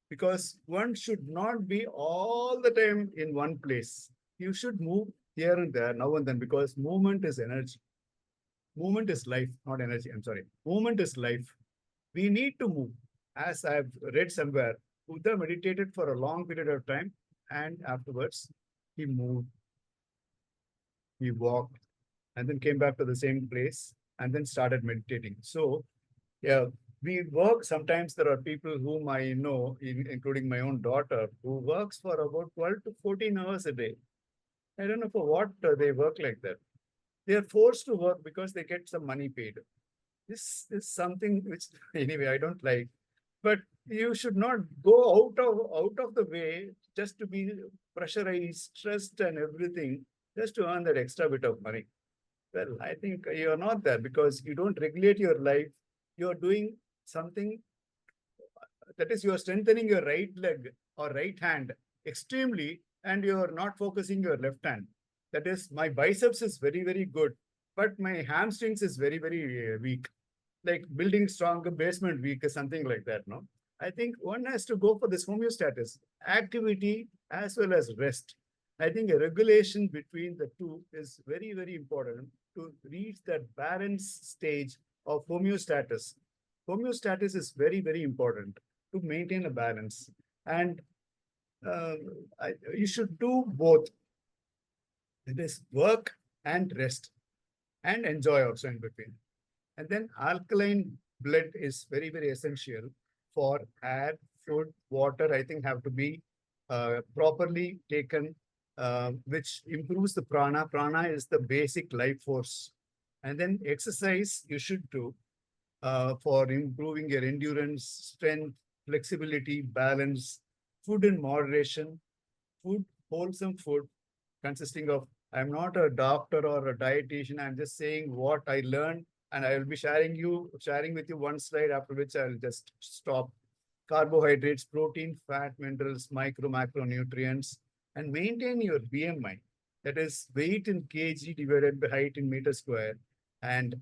because one should not be all the time in one place. You should move here and there, now and then, because movement is energy. Movement is life, not energy. I'm sorry. Movement is life. We need to move. As I've read somewhere, Buddha meditated for a long period of time, and afterwards he moved, he walked, and then came back to the same place and then started meditating. So, yeah, we work. Sometimes there are people whom I know, including my own daughter, who works for about 12 to 14 hours a day. I don't know for what they work like that. They are forced to work because they get some money paid. This is something which, anyway, I don't like. But you should not go out of the way just to be pressurized, stressed, and everything, just to earn that extra bit of money. Well, I think you are not there because you don't regulate your life. You are doing something, that is, you are strengthening your right leg or right hand extremely, and you are not focusing your left hand. That is, my biceps is very, very good, but my hamstrings is very, very weak. Like building stronger basement weak or something like that, no? I think one has to go for this homeostasis, activity as well as rest. I think a regulation between the two is very, very important to reach that balance stage of homeostasis. Homeostasis is very, very important to maintain a balance. And you should do both. It is work and rest and enjoy also in between. And then alkaline blood is very, very essential for air, food, water, I think have to be properly taken, which improves the prana. Prana is the basic life force. And then exercise you should do for improving your endurance, strength, flexibility, balance. food in moderation, food, wholesome food consisting of, I'm not a doctor or a dietitian. I'm just saying what I learned, and I will be sharing with you one slide, after which I'll just stop. Carbohydrates, protein, fat, minerals, micro, macronutrients, and maintain your BMI. That is weight in kg divided by height in meter square. And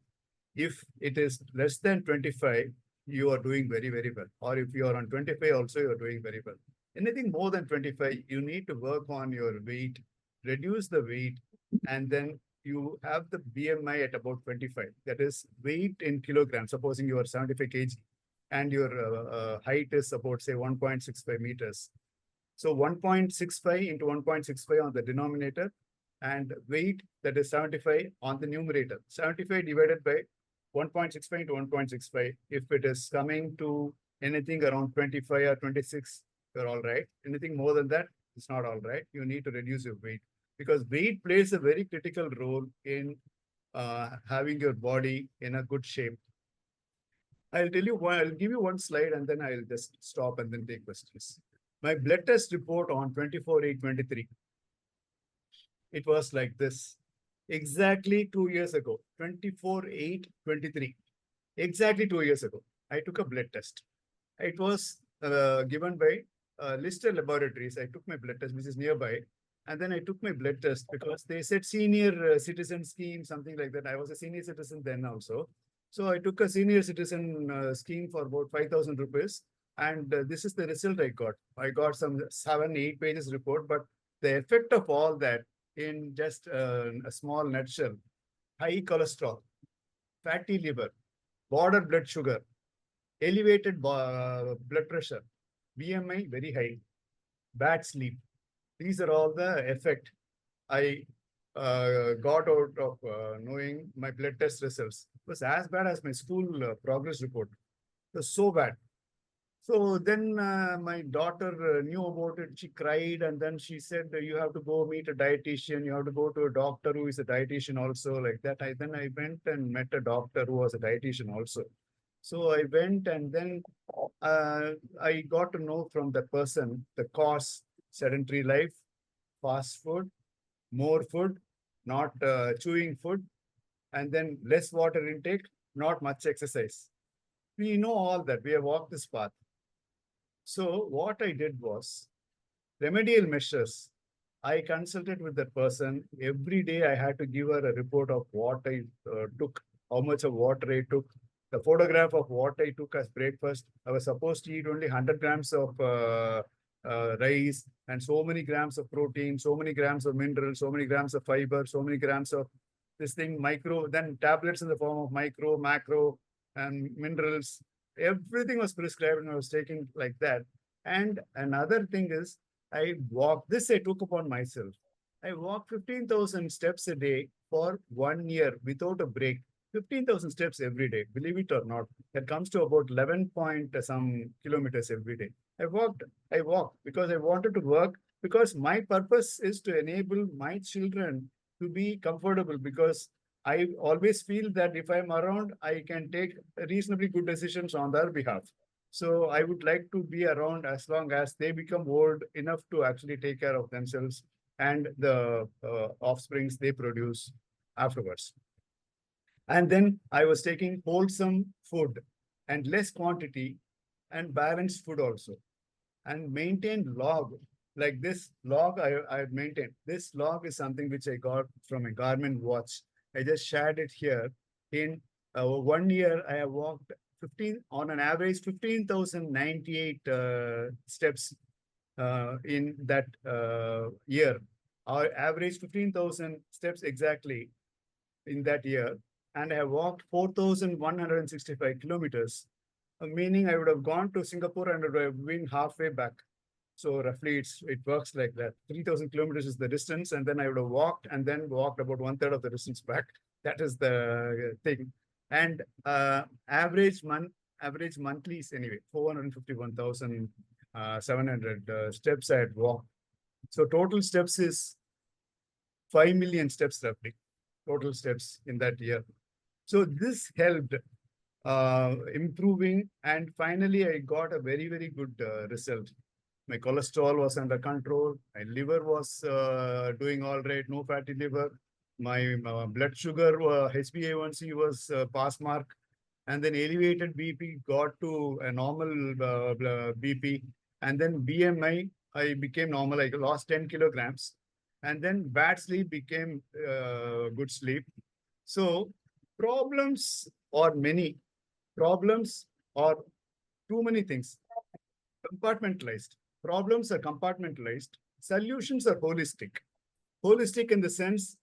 if it is less than 25, you are doing very, very well. Or if you are on 25 also, you are doing very well. Anything more than 25, you need to work on your weight, reduce the weight, and then you have the BMI at about 25. That is weight in kilograms, supposing you are 75 kg and your height is about, say, 1.65 meters. So 1.65 into 1.65 on the denominator, and weight, that is 75 on the numerator. 75 divided by 1.65 into 1.65. If it is coming to anything around 25 or 26, you're all right. Anything more than that, it's not all right. You need to reduce your weight, because weight plays a very critical role in having your body in a good shape. I'll give you one slide and then I'll just stop and then take questions. My blood test report on 24/8/23. It was like this. Exactly 2 years ago, 24/8/23. Exactly 2 years ago, I took a blood test. It was given by Lister Laboratories. I took my blood test, which is nearby. And then I took my blood test because they said senior citizen scheme, something like that. I was a senior citizen then also. So I took a senior citizen scheme for about 5,000 rupees. And this is the result I got. I got some 7-8 pages report, but the effect of all that in just a small nutshell: high cholesterol, fatty liver, border blood sugar, elevated blood pressure, BMI very high, bad sleep. These are all the effect I got out of knowing my blood test results. It was as bad as my school progress report. It was so bad. So then my daughter knew about it. She cried, and then she said, "You have to go meet a dietitian. You have to go to a doctor who is a dietitian also," like that. Then I went and met a doctor who was a dietitian also. So I went, and then I got to know from the person the cause: sedentary life, fast food, more food, not chewing food, and then less water intake, not much exercise. We know all that. We have walked this path. So what I did was remedial measures. I consulted with that person. Every day I had to give her a report of what I took, how much of water I took, the photograph of what I took as breakfast. I was supposed to eat only 100 grams of rice and so many grams of protein, so many grams of minerals, so many grams of fiber, so many grams of this thing, micro, then tablets in the form of micro, macro, and minerals. Everything was prescribed and I was taking like that. And another thing is, I took upon myself. I walked 15,000 steps a day for 1 year without a break. 15,000 steps every day, believe it or not. That comes to about 11 point some kilometers every day. I walked because I wanted to work, because my purpose is to enable my children to be comfortable, because I always feel that if I'm around, I can take reasonably good decisions on their behalf. So I would like to be around as long as they become old enough to actually take care of themselves and the offsprings they produce afterwards. And then I was taking wholesome food and less quantity and balanced food also, and maintain log. Like this log I maintained. This log is something which I got from a Garmin watch. I just shared it here. In 1 year, I have walked 15, on an average, 15,098 steps in that year. Our average 15,000 steps exactly in that year. And I have walked 4,165 kilometers, meaning I would have gone to Singapore and would have been halfway back. So roughly it works like that. 3,000 kilometers is the distance, and then I would have walked and then walked about 1/3 of the distance back. That is the thing. And average monthly is anyway 451,700 steps I had walked. So total steps is 5 million steps roughly. Total steps in that year. So this helped improving, and finally I got a very, very good result. My cholesterol was under control. My liver was doing all right, no fatty liver. My blood sugar, HbA1c was pass mark. And then elevated BP got to a normal BP. And then BMI, I became normal. I lost 10 kilograms. And then bad sleep became good sleep. So problems are many. Problems are too many things. Compartmentalized. Problems are compartmentalized. Solutions are holistic. Holistic in the sense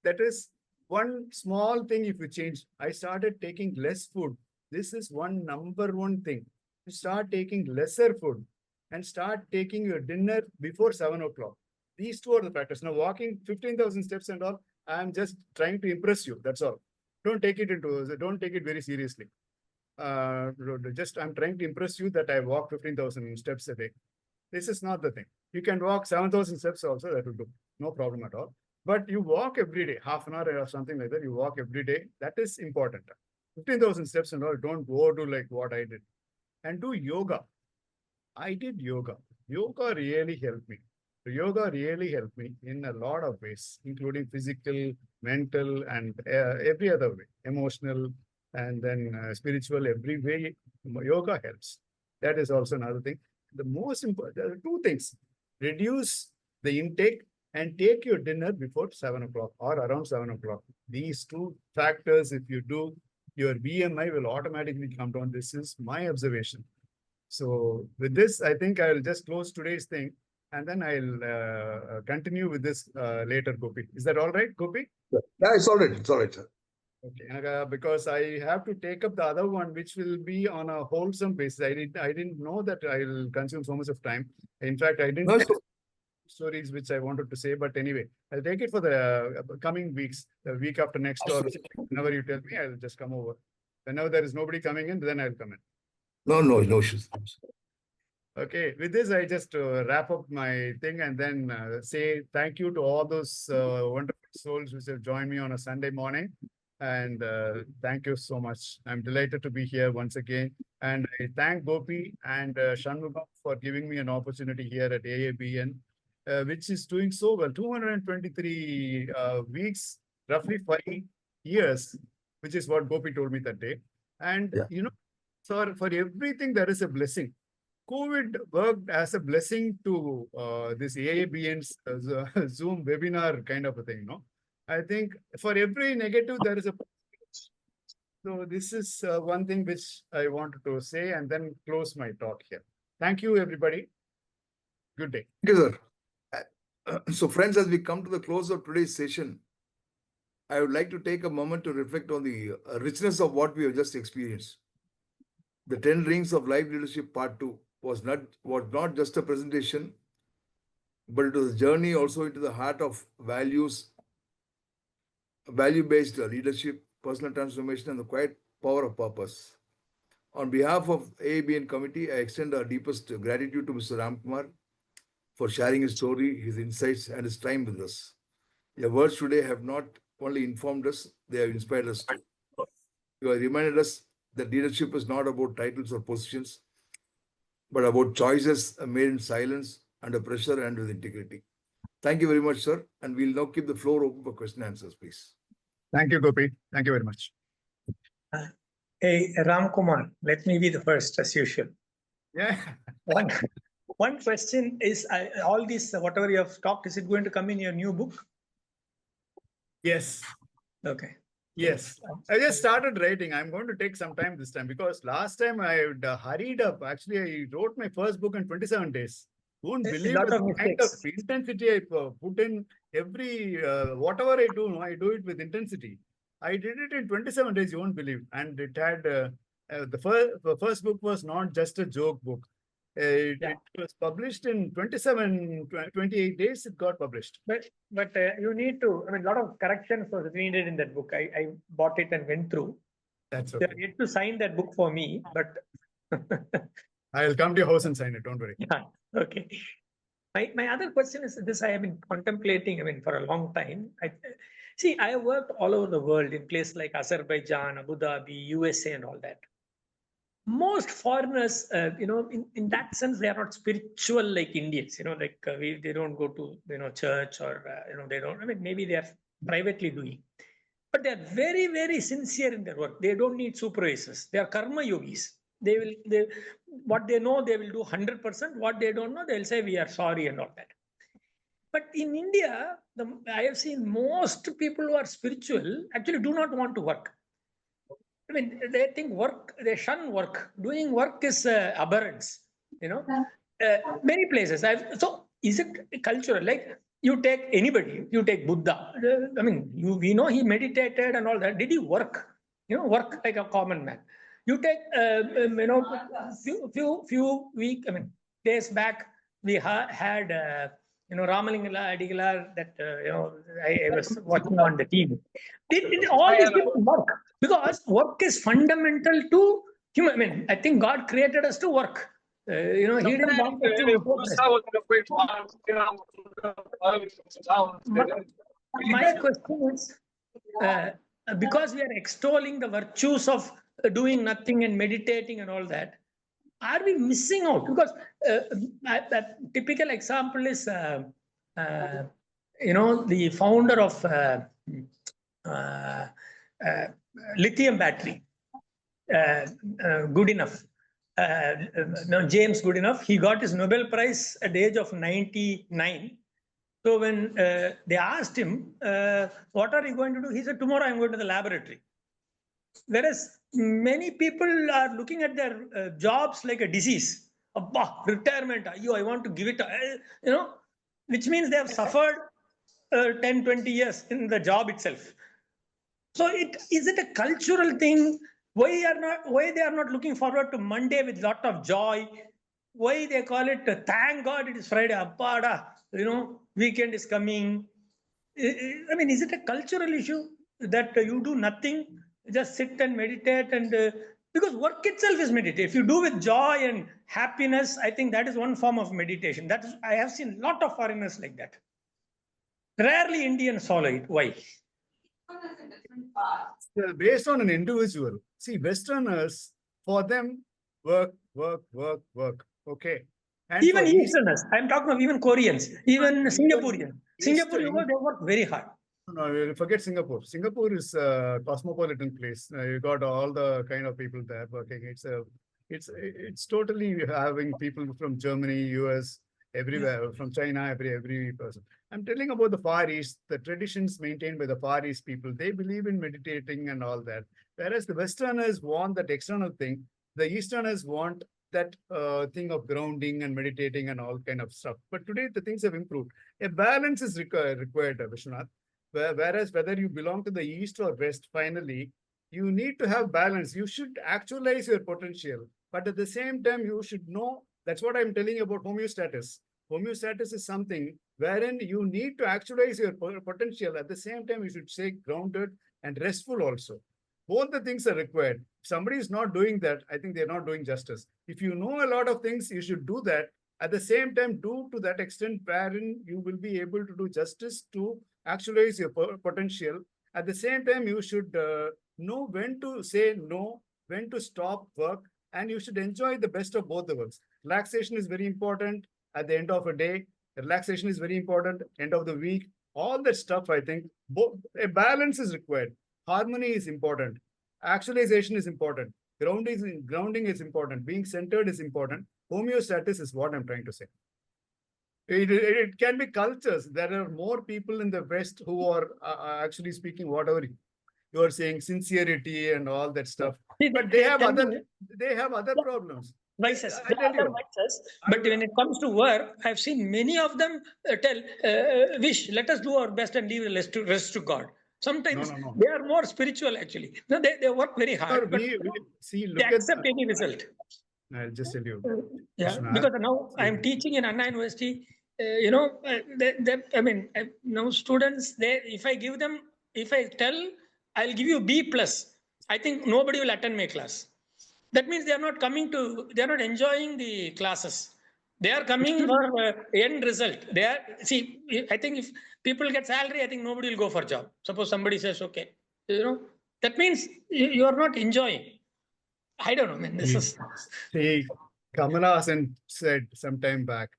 that is one small thing if you change. I started taking less food. This is number one thing. You start taking lesser food and start taking your dinner before 7 o'clock. These two are the factors. Now, walking 15,000 steps and all, I'm just trying to impress you. That's all. Don't take it very seriously. Just I'm trying to impress you that I walk 15,000 steps a day. This is not the thing. You can walk 7,000 steps also, that will do. No problem at all. But you walk every day, half an hour or something like that. You walk every day. That is important. 15,000 steps and all, don't overdo like what I did. And do yoga. I did yoga. Yoga really helped me. Yoga really helped me in a lot of ways, including physical, mental, and every other way, emotional, and then spiritual, every way. Yoga helps. That is also another thing. The most important, there are two things. Reduce the intake and take your dinner before 7 o'clock or around 7 o'clock. These two factors, if you do, your BMI will automatically come down. This is my observation. So with this, I think I'll just close today's thing and then I'll continue with this later, Gopi. Is that all right, Gopi? Yeah, it's all right. It's all right, sir. Okay, because I have to take up the other one, which will be on a wholesome basis. I didn't know that I'll consume so much of time. In fact, I didn't No, have stories which I wanted to say, but anyway, I'll take it for the coming weeks, the week after next, or whenever you tell me, I'll just come over. Whenever there is nobody coming in, then I'll come in. no issues. Okay, with this, I just wrap up my thing and then say thank you to all those wonderful souls which have joined me on a Sunday morning. And thank you so much. I'm delighted to be here once again. And I thank Gopi and Shanmugam for giving me an opportunity here at AABN, which is doing so well. 223 weeks, roughly 5 years, which is what Gopi told me that day. And, Yeah. for everything, there is a blessing. COVID worked as a blessing to this AABN's Zoom webinar kind of a thing, no? I think for every negative, there is a. So this is one thing which I wanted to say and then close my talk here. Thank you, everybody. Good day. Thank you, sir. So friends, as we come to the close of today's session, I would like to take a moment to reflect on the richness of what we have just experienced. The 10 Rings of Life Leadership Part 2 was not just a presentation, but it was a journey also into the heart of values, value-based leadership, personal transformation, and the quiet power of purpose. On behalf of AABN committee, I extend our deepest gratitude to Mr. Ramkumar for sharing his story, his insights, and his time with us. Your words today have not only informed us, they have inspired us too. You have reminded us that leadership is not about titles or positions, but about choices made in silence, under pressure, and with integrity. Thank you very much, sir. And we'll now keep the floor open for question and answers, please. Thank you, Gopi. Thank you very much. Hey, Ramkumar, let me be the first as usual. Yeah. One question is, all this, whatever you have talked, is it going to come in your new book? Yes. Okay. Yes. I just started writing. I'm going to take some time this time because last time I hurried up. Actually, I wrote my first book in 27 days. Won't believe lot the of kind of mistakes. intensity I put in every, whatever I do, I do it with intensity. I did it in 27 days, you won't believe. And it had, the first book was not just a joke book. It was published in 28 days, it got published. But you need to, a lot of corrections was needed in that book. I bought it and went through. That's You okay. need to sign that book for me, but. I'll come to your house and sign it, don't worry. Yeah, okay. My other question is this: I have been contemplating, for a long time. I have worked all over the world in places like Azerbaijan, Abu Dhabi, USA, and all that. most foreigners, in that sense, they are not spiritual like Indians, like they don't go to, church or, they don't, I mean, maybe they are privately doing, but they are very, very sincere in their work. They don't need supervisors. They are karma yogis. What they know, they will do 100%. What they don't know, they'll say, we are sorry and all that. But in India, I have seen most people who are spiritual actually do not want to work. I mean, they think work, they shun work. Doing work is aberrance, many places. So is it cultural? Like you take anybody, you take Buddha. I mean, we know he meditated and all that. Did he work? Work like a common man. You take, few weeks, I mean, days back, we had, Ramalingala Adigalar that, I was watching on the TV. Did all these people work? Because work is fundamental to human. I mean, I think God created us to work. He didn't want us to. My question is, because we are extolling the virtues of doing nothing and meditating and all that, are we missing out? Because a typical example is, the founder of lithium battery, good enough. No, James Goodenough, he got his Nobel Prize at the age of 99. So when they asked him, what are you going to do? He said, tomorrow I'm going to the laboratory. Whereas many people are looking at their jobs like a disease. Retirement, I want to give it, which means they have suffered 10, 20 years in the job itself. So is it a cultural thing? Why they are not looking forward to Monday with lot of joy? Why they call it, thank God it is Friday, appada, weekend is coming. I mean, is it a cultural issue that you do nothing, just sit and meditate because work itself is meditation. If you do with joy and happiness, I think that is one form of meditation. I have seen a lot of foreigners like that. Rarely Indians follow it. Why? Based on an individual. See, Westerners, for them, work. Okay. And even for Easterners, I'm talking of even Koreans, even Singaporeans. Singapore, they work very hard. No, forget Singapore. Singapore is a cosmopolitan place. You got all the kind of people there working. It's totally having people from Germany, US, everywhere, from China, every person. I'm telling about the Far East, the traditions maintained by the Far East people. They believe in meditating and all that. Whereas the Westerners want that external thing. The Easterners want that thing of grounding and meditating and all kind of stuff. But today the things have improved. A balance is required, Vishwanath. Whereas whether you belong to the East or West, finally, you need to have balance. You should actualize your potential. But at the same time, you should know, that's what I'm telling you about homeostasis. Homeostasis is something wherein you need to actualize your potential. At the same time, you should stay grounded and restful also. Both the things are required. If somebody is not doing that, I think they're not doing justice. If you know a lot of things, you should do that. At the same time, do to that extent wherein you will be able to do justice to actualize your potential. At the same time, you should know when to say no, when to stop work, and you should enjoy the best of both the worlds. Relaxation is very important at the end of a day. Relaxation is very important, end of the week. All that stuff, I think, a balance is required. Harmony is important. Actualization is important. Grounding is important. Being centered is important. Homeostasis is what I'm trying to say. It can be cultures. There are more people in the West who are actually speaking whatever you are saying, sincerity and all that stuff. But they have other problems. Vices. But when it comes to work, I've seen many of them tell, wish, let us do our best and leave the rest to God. Sometimes they are more spiritual actually. No, they work very hard, but they accept any result. I'll just tell you. Yeah, because now I'm teaching in Anna University. Now students, if I tell, I'll give you B+, I think nobody will attend my class. That means they are not enjoying the classes. They are coming for end result. I think if people get salary, I think nobody will go for job. Suppose somebody says, okay, that means you are not enjoying. I don't know. I mean, this is See, Kamala Hassan said some time back,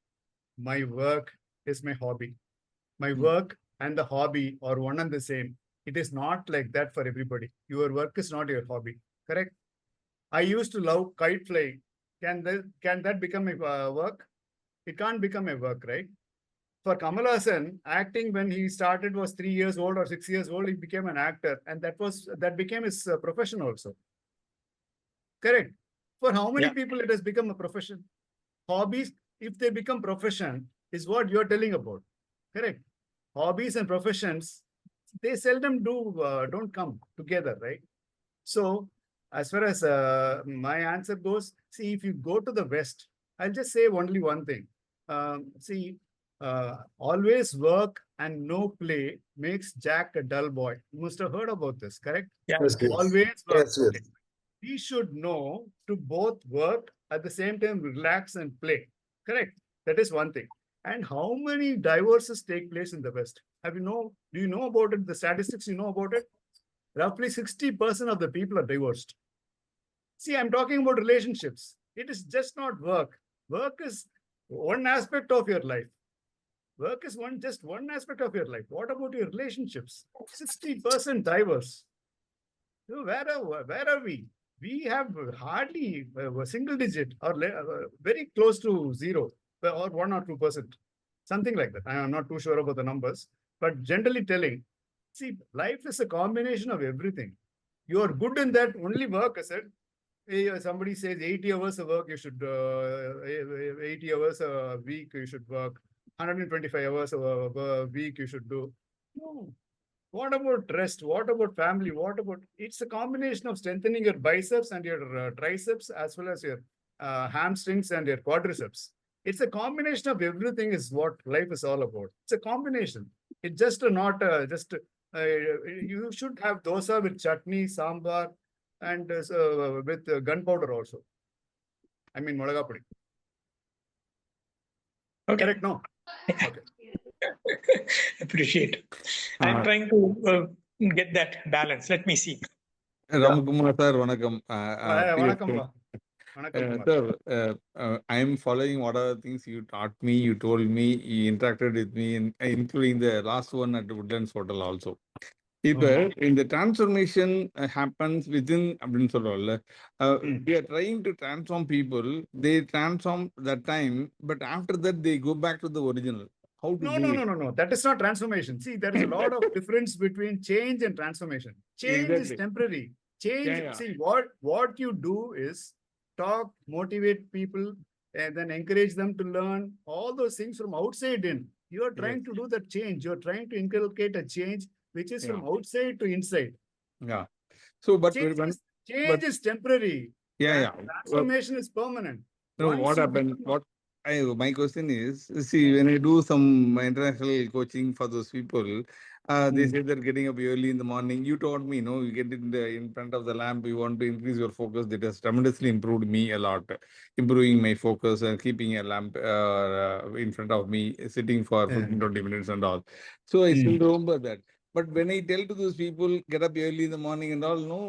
my work is my hobby. My work and the hobby are one and the same. It is not like that for everybody. Your work is not your hobby. Correct? I used to love kite flying. Can that become a work? It can't become a work, right? For Kamal Hassan, acting when he started was 3 years old or 6 years old. He became an actor, and that became his profession also. Correct. For how many Yeah. people it has become a profession? Hobbies, if they become profession, is what you're telling about. Correct. Hobbies and professions, they seldom don't come together, right? So, as far as my answer goes, see, if you go to the West, I'll just say only one thing. See, always work and no play makes Jack a dull boy. You must have heard about this, correct? yeah. Yes, yes. Always work. Yes, yes. Okay. We should know to both work at the same time relax and play. Correct. That is one thing. And how many divorces take place in the West? Do you know about it? The statistics, you know about it? Roughly 60% of the people are divorced. See, I'm talking about relationships. It is just not work. Work is one aspect of your life. Work is just one aspect of your life. What about your relationships? 60% diverse. So where are we? We have hardly a single digit or very close to zero or 1 or 2%, something like that. I am not too sure about the numbers, but generally telling, see, life is a combination of everything. You are good in that only work, I said. Somebody says 80 hours of work, you should 80 hours a week, you should work. 125 hours a week, you should do. No. What about rest? What about family? It's a combination of strengthening your biceps and your triceps as well as your hamstrings and your quadriceps. It's a combination of everything is what life is all about. It's a combination. It's just not you should have dosa with chutney, sambar, and with gunpowder also. I mean, molagapudi. Okay. Correct? No. Okay. Appreciate. I'm trying to get that balance. Let me see. Ramkumar sir, vanakkam. Vanakkam. Vanakkam, Kumar. Sir, I am following whatever things you taught me, you told me, you interacted with me, including the last one at Woodlands Hotel also. இப்போ இந்த transformation happens within அப்படின்னு சொல்றோம்ல, we are trying to transform people, they transform that time, but after that they go back to the original. How to do it? No. That is not transformation. See, there is a lot of difference between change and transformation. Change is Exactly. temporary. Change, Yeah. see, what you do is talk, motivate people, and then encourage them to learn all those things from outside in. You are trying to do that change. You're trying to inculcate a change which is from outside to inside. Yeah. So, but Change is temporary. yeah. Transformation is permanent. No, Once what you happened? become- My question is, see, when I do some international coaching for those people, they say they're getting up early in the morning. You told me, no, you get in front of the lamp, you want to increase your focus. That has tremendously improved me a lot, improving my focus and keeping a lamp in front of me, sitting for 15, 20 minutes and all. So I still remember that. But when I tell to those people, get up early in the morning and all, no,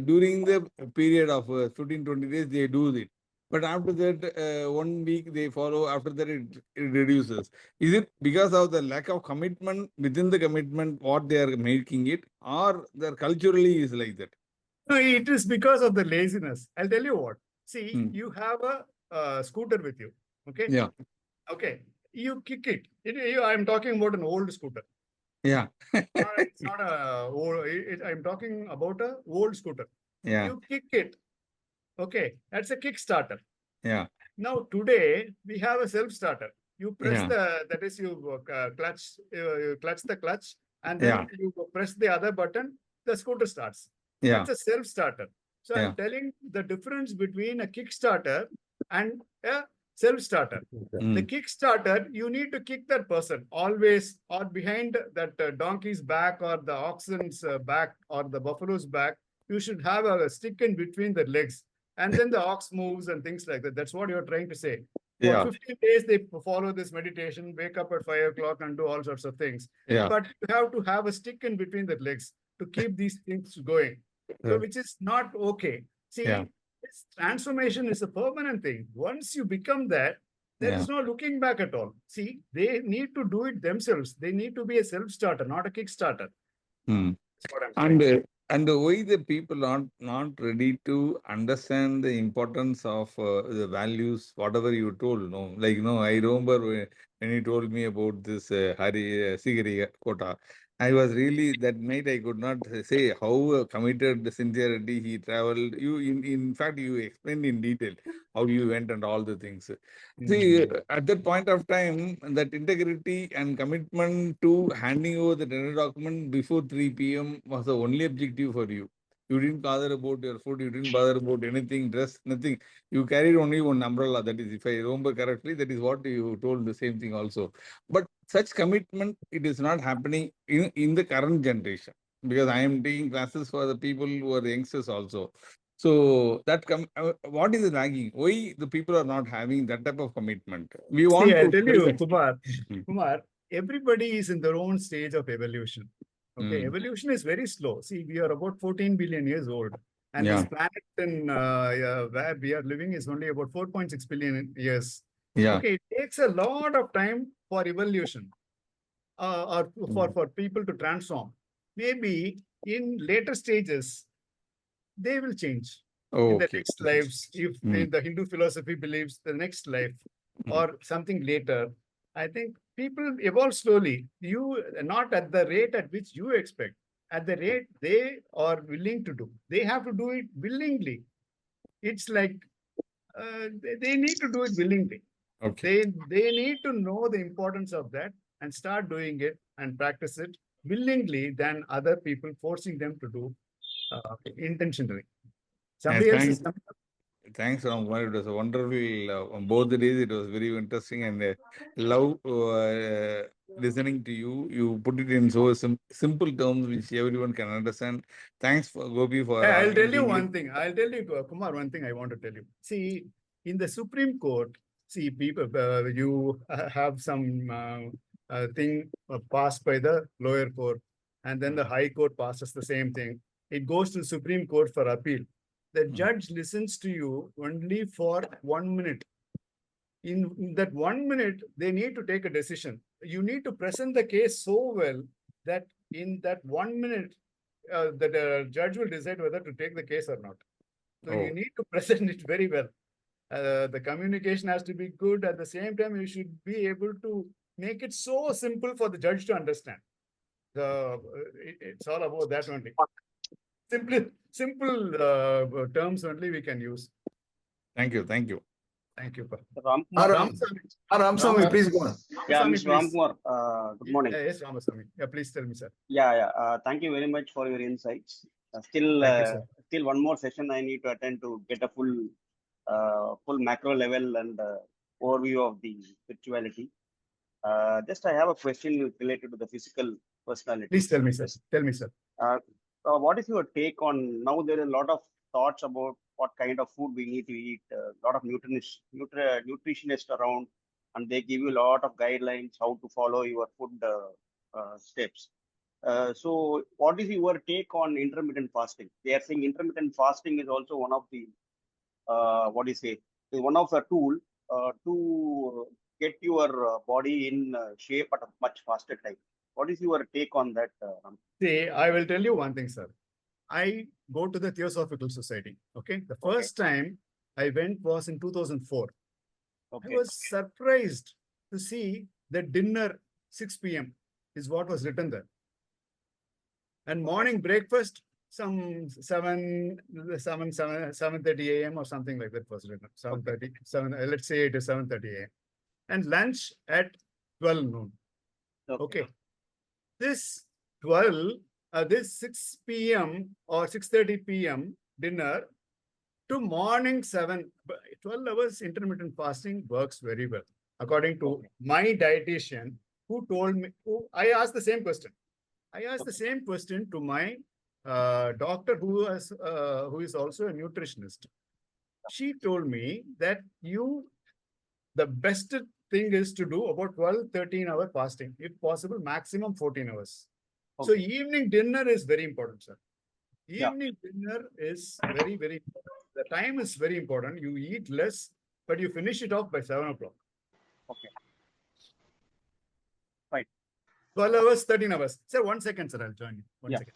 during the period of 15, 20 days, they do it. But after that, 1 week they follow, after that it reduces. Is it because of the lack of commitment within the commitment, what they are making it, or their culturally is like that? No, it is because of the laziness. I'll tell you what. See, you have a scooter with you. Okay. Yeah. Okay. You kick it. I'm talking about an old scooter. Yeah. It's not a old. I'm talking about a old scooter. Yeah. You kick it. Okay. That's a Kickstarter. Yeah. Now today we have a self starter. You press you clutch the clutch, and then you press the other button, the scooter starts. Yeah. That's a self starter. So Yeah. I'm telling the difference between a Kickstarter and a self starter. The Kickstarter, you need to kick that person always, or behind that donkey's back or the oxen's back or the buffalo's back. You should have a stick in between the legs. And then the ox moves and things like that. That's what you're trying to say. For 15 days, they follow this meditation, wake up at 5 o'clock and do all sorts of things. Yeah. But you have to have a stick in between the legs to keep these things going, so, which is not okay. See, this transformation is a permanent thing. Once you become that, there Yeah. is no looking back at all. See, they need to do it themselves. They need to be a self-starter, not a kickstarter. Hmm. That's what I'm saying. And why the people are not ready to understand the importance of the values, whatever you told, no? Like, no, I remember when you told me about this Sigari quota. I was really, that night I could not say how committed, the sincerity he traveled. In fact, you explained in detail how you went and all the things. See, at that point of time, that integrity and commitment to handing over the tender document before 3 p.m. was the only objective for you. You didn't bother about your food, you didn't bother about anything, dress, nothing. You carried only one umbrella. That is, if I remember correctly, that is what you told the same thing also. But such commitment, it is not happening in the current generation, because I am taking classes for the people who are youngsters also. So what is lagging? Why the people are not having that type of commitment? We want See, I to tell build you, a- Kumar, everybody is in their own stage of evolution. Okay, Mm. evolution is very slow. See, we are about 14 billion years old, and this Yeah. planet where we are living is only about 4.6 billion years. Yeah. Okay, it takes a lot of time for evolution, or for people to transform. Maybe in later stages, they will change in the Okay. next lives. If Mm. the Hindu philosophy believes the next life or something later, I think people evolve slowly. You not at the rate at which you expect, at the rate they are willing to do. They have to do it willingly. It's like they need to do it willingly. Okay. They need to know the importance of that and start doing it and practice it willingly than other people forcing them to do intentionally. And Somebody else is coming up. thanks, Ramkumar. It was a wonderful, on both the days, it was very interesting, and love listening to you. You put it in so simple terms which everyone can understand. Thanks, for Gopi, for I'll tell you organizing one it. thing. I'll tell you, Kumar, one thing I want to tell you. See, in the Supreme Court, see, people, you have some thing passed by the lower court, and then the High Court passes the same thing. It goes to the Supreme Court for appeal. The judge listens to you only for 1 minute. In that 1 minute, they need to take a decision. You need to present the case so well that in that 1 minute, the judge will decide whether to take the case or not. So you Oh. need to present it very well. The communication has to be good. At the same time, you should be able to make it so simple for the judge to understand. It's all about that only. Simple terms only we can use. Thank you. Thank you. Thank you. Ramkumar. Ramasamy. Ramasamy, please go on. Yeah, Ramasamy, Mr. please. Ramkumar, good morning. Yes, Ramasamy. Yeah, please tell me, sir. Yeah. Thank you very much for your insights. Thank you, sir. Still one more session I need to attend to get a full macro level and overview of the spirituality. Just I have a question related to the physical personality. Please tell me, sir. Tell me, sir. What is your take on, now there are a lot of thoughts about what kind of food we need to eat, a lot of nutritionists around, and they give you a lot of guidelines how to follow your food steps. So what is your take on intermittent fasting? They are saying intermittent fasting is also one of the, one of the tool to get your body in shape at a much faster time. What is your take on that? See, I will tell you one thing, sir. I go to the Theosophical Society. Okay. The first time I went was in 2004. Okay. I was surprised to see the dinner 6 p.m. is what was written there. And morning breakfast, some 7:30 a.m. or something like that was written. 7:30, let's say it is 7:30 a.m. And lunch at 12 noon. Okay. This 6 p.m. or 6:30 p.m. dinner to morning 7, 12 hours intermittent fasting works very well. According to my dietitian, who told me, I asked the same question. I asked the same question to my doctor who is also a nutritionist. She told me that the best thing is to do about 12-13 hour fasting, if possible, maximum 14 hours. So evening dinner is very important, sir. Evening dinner is very, very important. The time is very important. You eat less, but you finish it off by 7 o'clock. Okay. Right. 12 hours, 13 hours. Sir, 1 second, sir. I'll join you. One Yeah. second.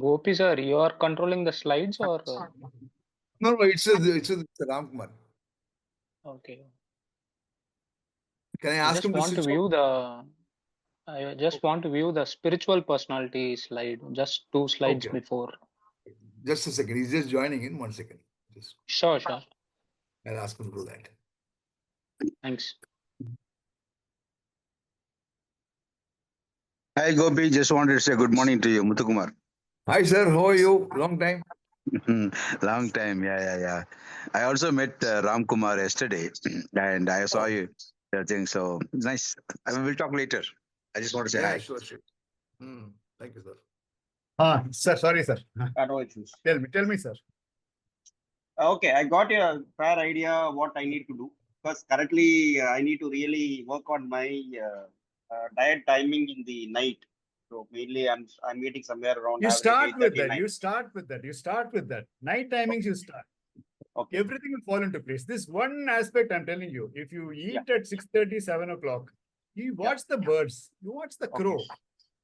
Gopi sir, you are controlling the slides or No, it's Ramkumar. okay? Can I I ask just him to want to switch view off? the I just want to view the spiritual personality slide, just 2 slides Okay. before. Just a second. He's just joining in. 1 second. Just Sure. I'll ask him to do that. Thanks. Hi Gopi, just wanted to say good morning to you, Muthukumar. Hi, sir. How are you? Long time. Long time, yeah. I also met Ramkumar yesterday, and I saw you. I think so. Nice. I will talk later. I just want to say Yeah, hi. sure. Thank you, sir. Sir, sorry, sir. No issues. Tell me, sir. Okay, I got a fair idea what I need to do, because currently I need to really work on my diet timing in the night. So mainly I'm eating somewhere around You average start with 8:30, that. 9. You start with that. Night timings, you start. Okay. Everything will fall into place. This one aspect I'm telling you, if you eat at 6:30, 7 o'clock, you watch the birds, you watch the crow.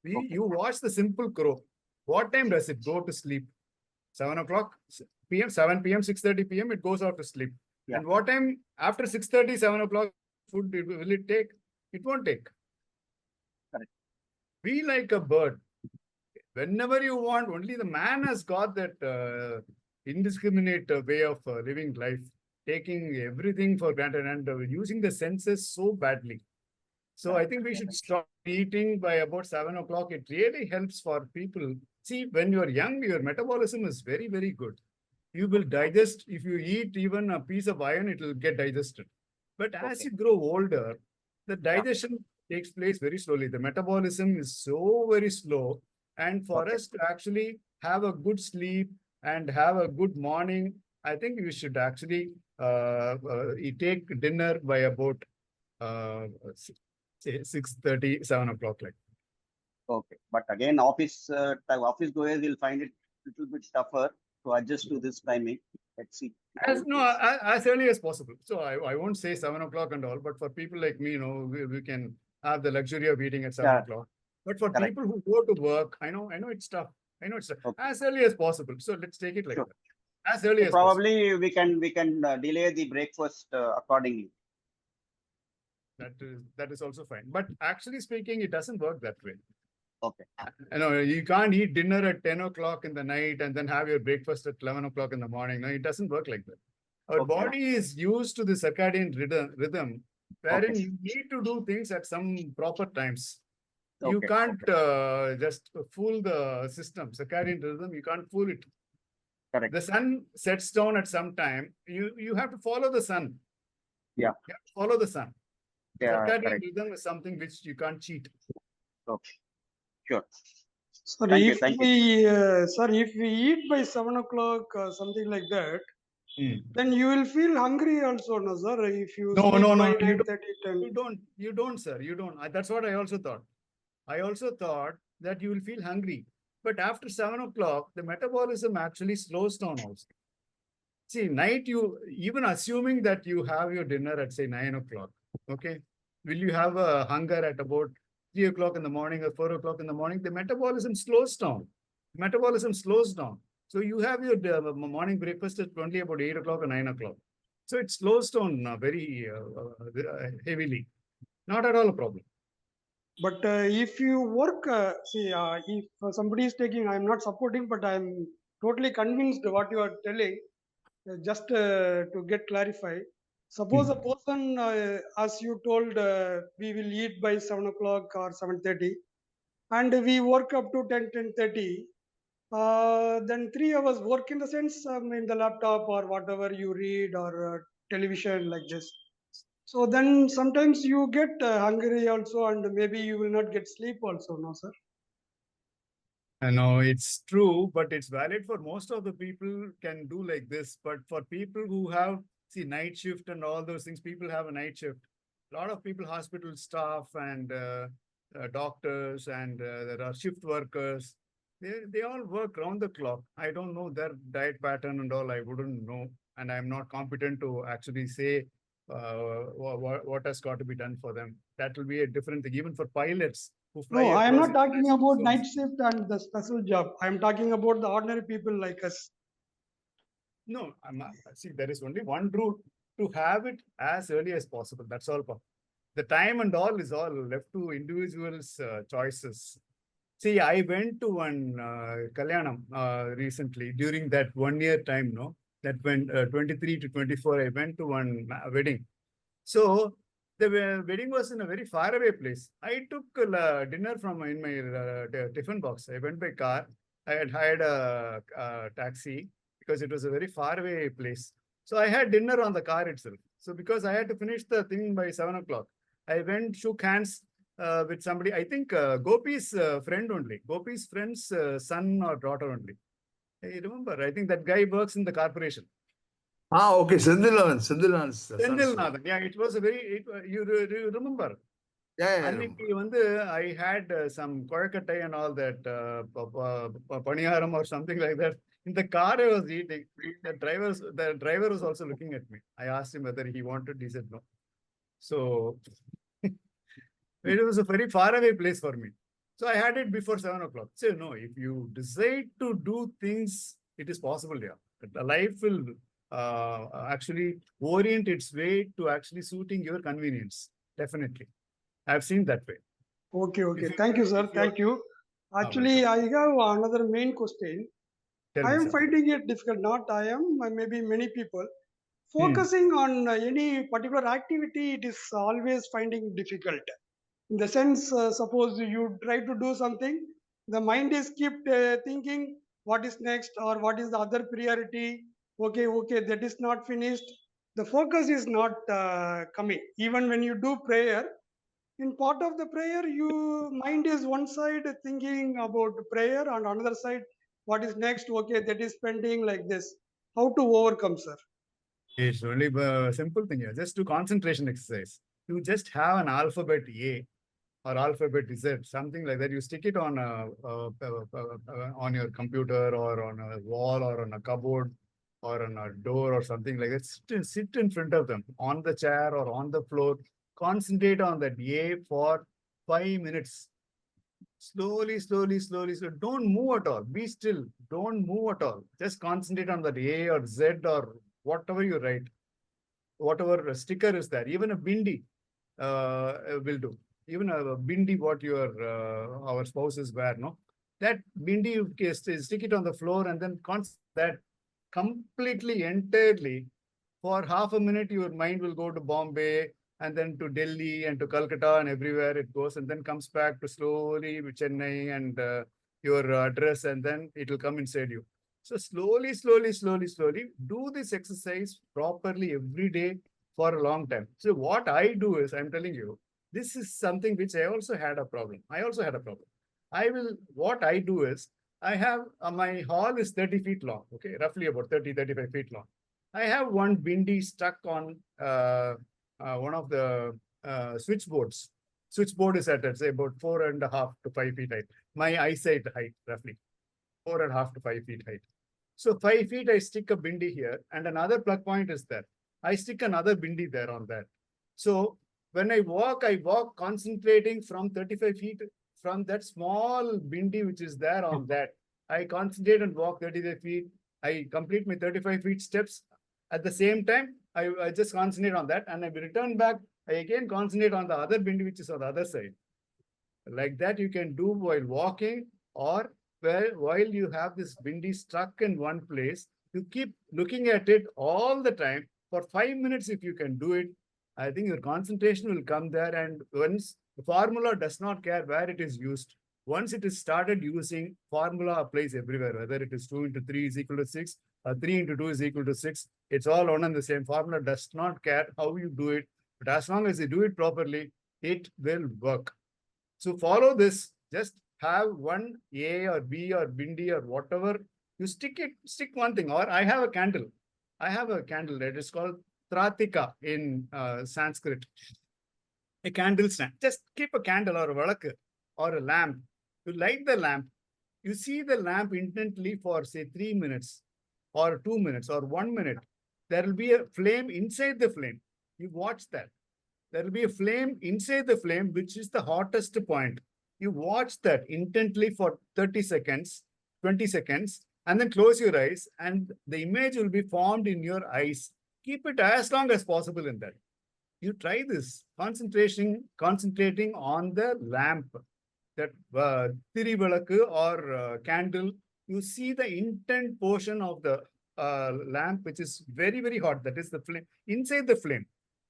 You watch the simple crow. What time does it go to sleep? 7 o'clock p.m., 7 p.m., 6:30 p.m., it goes out to sleep. Yeah. And what time after 6:30, 7 o'clock, food will it take? It won't take. Correct. Be like a bird. Whenever you want, only the man has got that indiscriminate way of living life, taking everything for granted and using the senses so badly. So I think we should stop eating by about 7 o'clock. It really helps for people. See, when you're young, your metabolism is very, very good. You will digest, if you eat even a piece of iron, it will get digested. But as you grow older, the digestion takes place very slowly. The metabolism is so very slow. And for us to actually have a good sleep and have a good morning, I think we should actually take dinner by about say 6:30, 7 o'clock. Like. Okay, but again, office goers will find it a little bit tougher to adjust to this timing. Let's see. As early as possible. So I won't say 7 o'clock and all, but for people like me, we can have the luxury of eating at 7 o'clock. But for people who go to work, I know it's tough. As early as possible. So let's take it like that. As early as probably possible. we can delay the breakfast accordingly. That is also fine. But actually speaking, it doesn't work that way. Okay. You can't eat dinner at 10 o'clock in the night and then have your breakfast at 11 o'clock in the morning. No, it doesn't work like that. Our body is used to the circadian rhythm wherein you need to do things at some proper times. You can't just fool the system, circadian rhythm. You can't fool it. Correct. The sun sets down at some time. You have to follow the sun. Yeah. You have to follow the sun. Yeah, circadian rhythm is something which you can't cheat. Okay. Sure. Sir, Thank if you. if we eat by 7 o'clock, something like that, then you will feel hungry also, no, sir? If you No, sleep no, by no. 9:30, You don't, sir. You don't. That's what I also thought. I also thought that you will feel hungry. But after 7 o'clock, the metabolism actually slows down also. See, night, even assuming that you have your dinner at, say, 9 o'clock, okay? Will you have a hunger at about 3 o'clock in the morning or 4 o'clock in the morning? The metabolism slows down. So you have your morning breakfast at only about 8 o'clock or 9 o'clock. So it slows down very heavily. Not at all a problem. but if you work, if somebody is taking, I'm not supporting, but I'm totally convinced what you are telling. Just to get clarified, suppose a person, as you told, we will eat by 7 o'clock or 7:30, and we work up to 10:30. then 3 hours work in the sense in the laptop or whatever you read or television like this. So then sometimes you get hungry also, and maybe you will not get sleep also, no, sir? No, it's true, but it's valid for most of the people can do like this. But for people who have, see, night shift and all those things, people have a night shift. A lot of people, hospital staff and doctors and there are shift workers. They all work round the clock. I don't know their diet pattern and all. I wouldn't know, and I'm not competent to actually say what has got to be done for them. That will be a different thing. Even for pilots who fly No, I am across not talking about international night zones. shift and the special job. I am talking about the ordinary people like us. No, I'm not. See, there is only one route to have it as early as possible. That's all. The time and all is all left to individuals' choices. See, I went to one Kalyanam recently during that 1 year time, no? That when 23 to 24, I went to one wedding. So the wedding was in a very far away place. I took dinner from in my tiffin box. I went by car. I had hired a taxi because it was a very far away place. So I had dinner on the car itself. So because I had to finish the thing by 7 o'clock, I went, shook hands with somebody. I think Gopi's friend only. Gopi's friend's son or daughter only. I remember. I think that guy works in the corporation. Ah, okay. Senthil's son. Senthilnathan. Yeah, it was a very, you remember. Yeah. Aniki I had some koyakattai and all that, paniyaram or something like that. In the car I was eating. The driver was also looking at me. I asked him whether he wanted. He said no. So it was a very far away place for me. So I had it before 7 o'clock. So no, if you decide to do things, it is possible. Yeah, the life will actually orient its way to actually suiting your convenience. Definitely. I've seen that way. Okay. Thank you, sir. Thank you. Actually, I have another main question. Tell I me, am sir. finding it difficult. Not I am, maybe many people. Focusing on any particular activity, it is always finding difficult. In the sense, suppose you try to do something, the mind is kept thinking what is next or what is the other priority. Okay, that is not finished. The focus is not coming. Even when you do prayer, in part of the prayer, you mind is one side thinking about prayer, and another side what is next. Okay, that is pending like this. How to overcome, sir? It's only a simple thing here. Just do concentration exercise. You just have an alphabet A or alphabet Z, something like that. You stick it on on your computer or on a wall or on a cupboard or on a door or something like that. Sit in front of them on the chair or on the floor. Concentrate on that A for 5 minutes. Slowly. Don't move at all. Be still. Don't move at all. Just concentrate on that A or Z or whatever you write. Whatever sticker is there. Even a bindi will do. Even a bindi, what our spouses wear, no? That bindi, you stick it on the floor and then concentrate that completely, entirely. For half a minute, your mind will go to Bombay and then to Delhi and to Calcutta and everywhere it goes, and then comes back to slowly Chennai and your address, and then it will come inside you. So slowly, do this exercise properly every day for a long time. So what I do is, I'm telling you, this is something which I also had a problem. What I do is, I have, my hall is 30 feet long, okay, roughly about 35 feet long. I have one bindi stuck on one of the switchboards. Switchboard is at, say, about 4.5 to 5 feet height. My eyesight height, roughly 4.5 to 5 feet height. So 5 feet, I stick a bindi here, and another plug point is there. I stick another bindi there on that. So when I walk concentrating from 35 feet from that small bindi which is there on that. I concentrate and walk 35 feet. I complete my 35 feet steps. At the same time, I just concentrate on that, and I return back. I again concentrate on the other bindi which is on the other side. Like that, you can do while walking, or while you have this bindi stuck in one place, you keep looking at it all the time for 5 minutes. If you can do it, I think your concentration will come there. And once the formula does not care where it is used, Once it is started using, formula applies everywhere, whether it is 2 into 3 is equal to 6 or 3 into 2 is equal to 6. It's all one and the same. Formula does not care how you do it, but as long as you do it properly, it will work. So follow this, just have one A or B or Bindi or whatever, you stick one thing. Or I have a candle. I have a candle that is called Tratika in Sanskrit. A candle stand. Just keep a candle or a valak or a lamp. You light the lamp. You see the lamp intently for say 3 minutes or 2 minutes or 1 minute. There will be a flame inside the flame. You watch that. There will be a flame inside the flame, which is the hottest point. You watch that intently for 30 seconds, 20 seconds, and then close your eyes, and the image will be formed in your eyes. Keep it as long as possible in that. You try this, concentrating on the lamp, that tirivalakku or candle. You see the intent portion of the lamp, which is very, very hot. That is the flame. Inside the flame,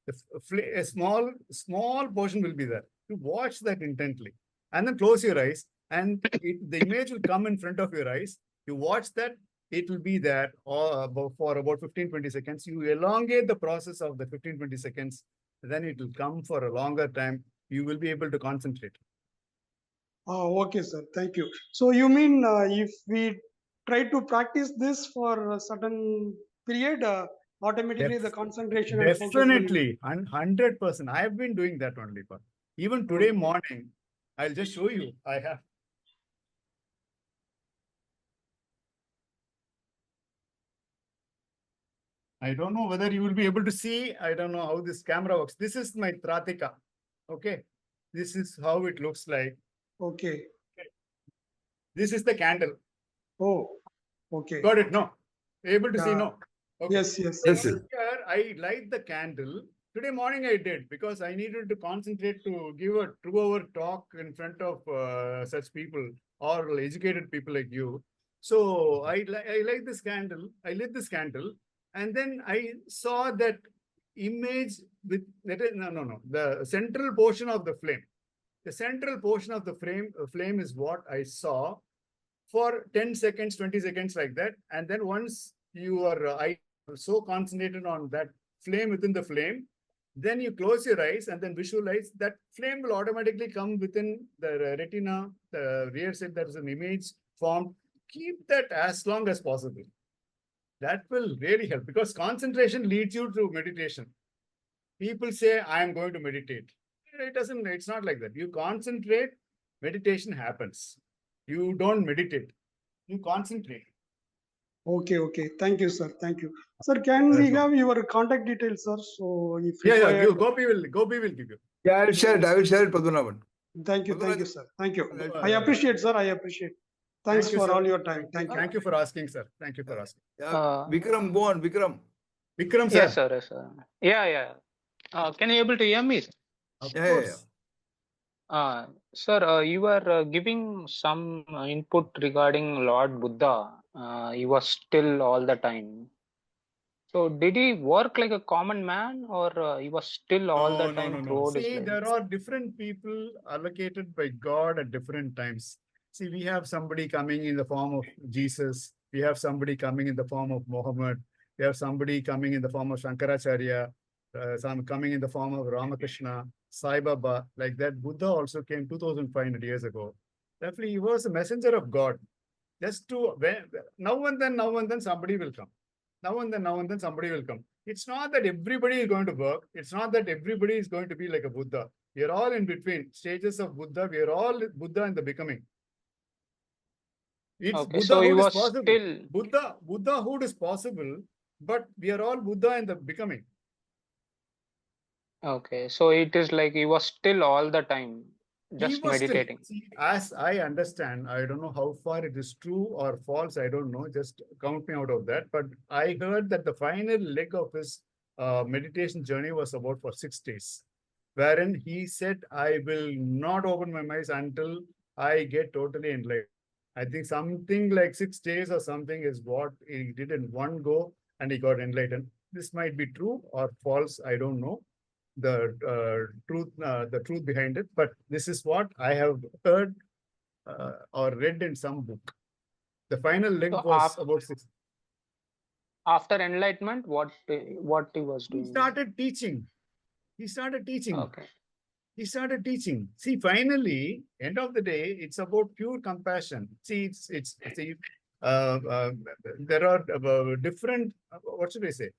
a small portion will be there. You watch that intently and then close your eyes, and the image will come in front of your eyes. You watch that, it will be there for about 15-20 seconds. You elongate the process of the 15-20 seconds, then it will come for a longer time. You will be able to concentrate. Okay, sir. Thank you. So you mean if we try to practice this for a certain period, automatically the concentration and focus will... Definitely, 100%. I have been doing that only. Even today morning, I'll just show you. I have. I don't know whether you will be able to see. I don't know how this camera works. This is my Tratika. Okay. This is how it looks like. Okay. This is the candle. Oh, okay. Got it? No. Able to see? No. Okay. Yes, yes. Yes, Here I light the candle. Today morning I did because I needed to concentrate to give a 2-hour talk in front of such people or educated people like you. So I light this candle. I lit this candle, and then I saw that image with the central portion of the flame. The central portion of the flame is what I saw for 10 seconds, 20 seconds like that. And then once you are so concentrated on that flame within the flame, then you close your eyes and then visualize that flame will automatically come within the retina, the rear side. There is an image formed. Keep that as long as possible. That will really help because concentration leads you to meditation. People say, I am going to meditate. It's not like that. You concentrate, meditation happens. You don't meditate. You concentrate. Okay, okay. Thank you, sir. Thank you. Sir, can we have your contact details, sir? So if required... Gopi will give you. Yeah, I will share it, Padmanabhan. Thank you, sir. Thank you. I appreciate, sir. I appreciate. Thanks for all your time. Thank you. Thank you for asking, sir. Thank you for asking. Vikram, go on, Vikram. Vikram, sir. Yes, sir. Yes, sir. Yeah. Can you able to hear me? Of Yeah, course. Sir, you were giving some input regarding Lord Buddha. He was still all the time. So did he work like a common man, or he was still all the time throughout his See, life? there are different people allocated by God at different times. See, we have somebody coming in the form of Jesus. We have somebody coming in the form of Muhammad. We have somebody coming in the form of Shankaracharya. Some coming in the form of Ramakrishna, Sai Baba. Like that, Buddha also came 2,500 years ago. Definitely, he was a messenger of God. Just to now and then somebody will come. Now and then somebody will come. It's not that everybody is going to work. It's not that everybody is going to be like a Buddha. We are all in between stages of Buddha. We are all Buddha in the becoming. It's Okay, so he Buddhahood was is possible. still Buddhahood is possible, but we are all Buddha in the becoming. okay. So it is like he was still all the time just meditating. See, as I understand, I don't know how far it is true or false. I don't know. Just count me out of that. But I heard that the final leg of his meditation journey was about for 6 days, wherein he said, I will not open my eyes until I get totally enlightened. I think something like 6 days or something is what he did in one go, and he got enlightened. This might be true or false. I don't know the truth behind it, but this is what I have heard or read in some book. The final link So was about 6. after enlightenment, what he was He doing? started teaching. He started teaching. Okay. He started teaching. See, finally, end of the day, it's about pure compassion. See, see, there are different. What should I say?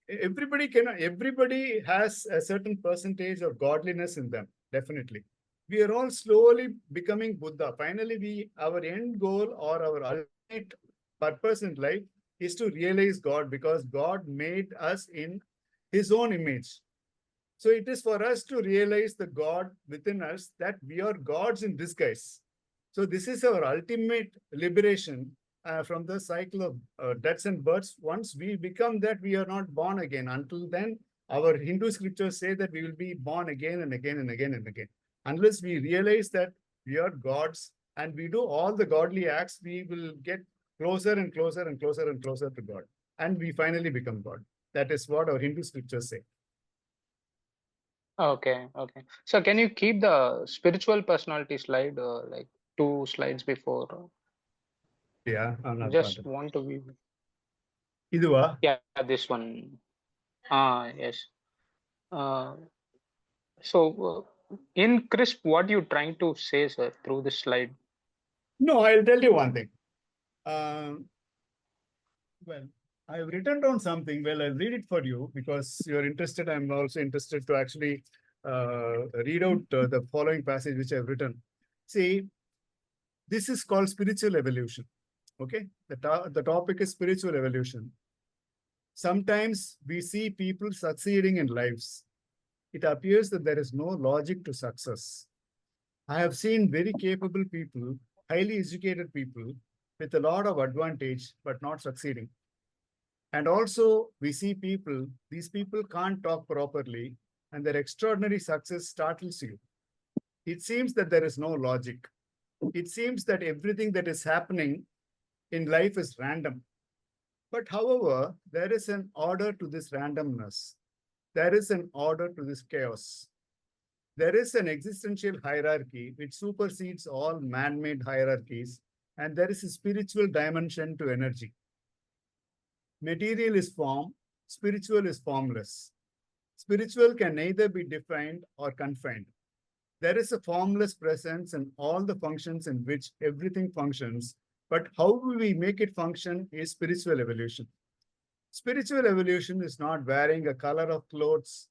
Everybody has a certain percentage of godliness in them. Definitely, we are all slowly becoming Buddha. Finally, our end goal or our ultimate purpose in life is to realize God, because God made us in His own image. So it is for us to realize the God within us, that we are gods in disguise. So this is our ultimate liberation from the cycle of deaths and births. Once we become that, we are not born again. Until then, our Hindu scriptures say that we will be born again and again and again and again. Unless we realize that we are gods and we do all the godly acts, we will get closer and closer and closer and closer to God. And we finally become God. That is what our Hindu scriptures say. Okay. Okay. So can you keep the spiritual personality slide like 2 slides before? Yeah, I'm not Just bothered. want to view. Iduva? Yeah, this one. Yes. Uh, so in crisp, what you trying to say, sir, through this slide? No, I'll tell you one thing. Well, I've written down something. Well, I'll read it for you because you're interested. I'm also interested to actually read out the following passage which I've written. See, this is called spiritual evolution. Okay, the topic is spiritual evolution. Sometimes we see people succeeding in lives. It appears that there is no logic to success. I have seen very capable people, highly educated people with a lot of advantage, but not succeeding. And also, we see people, these people can't talk properly, and their extraordinary success startles you. It seems that there is no logic. It seems that everything that is happening in life is random. But however, there is an order to this randomness. There is an order to this chaos. There is an existential hierarchy which supersedes all man-made hierarchies, and there is a spiritual dimension to energy. Material is form, spiritual is formless. Spiritual can neither be defined or confined. There is a formless presence in all the functions in which everything functions, but how we make it function is spiritual evolution. Spiritual evolution is not wearing a color of clothes,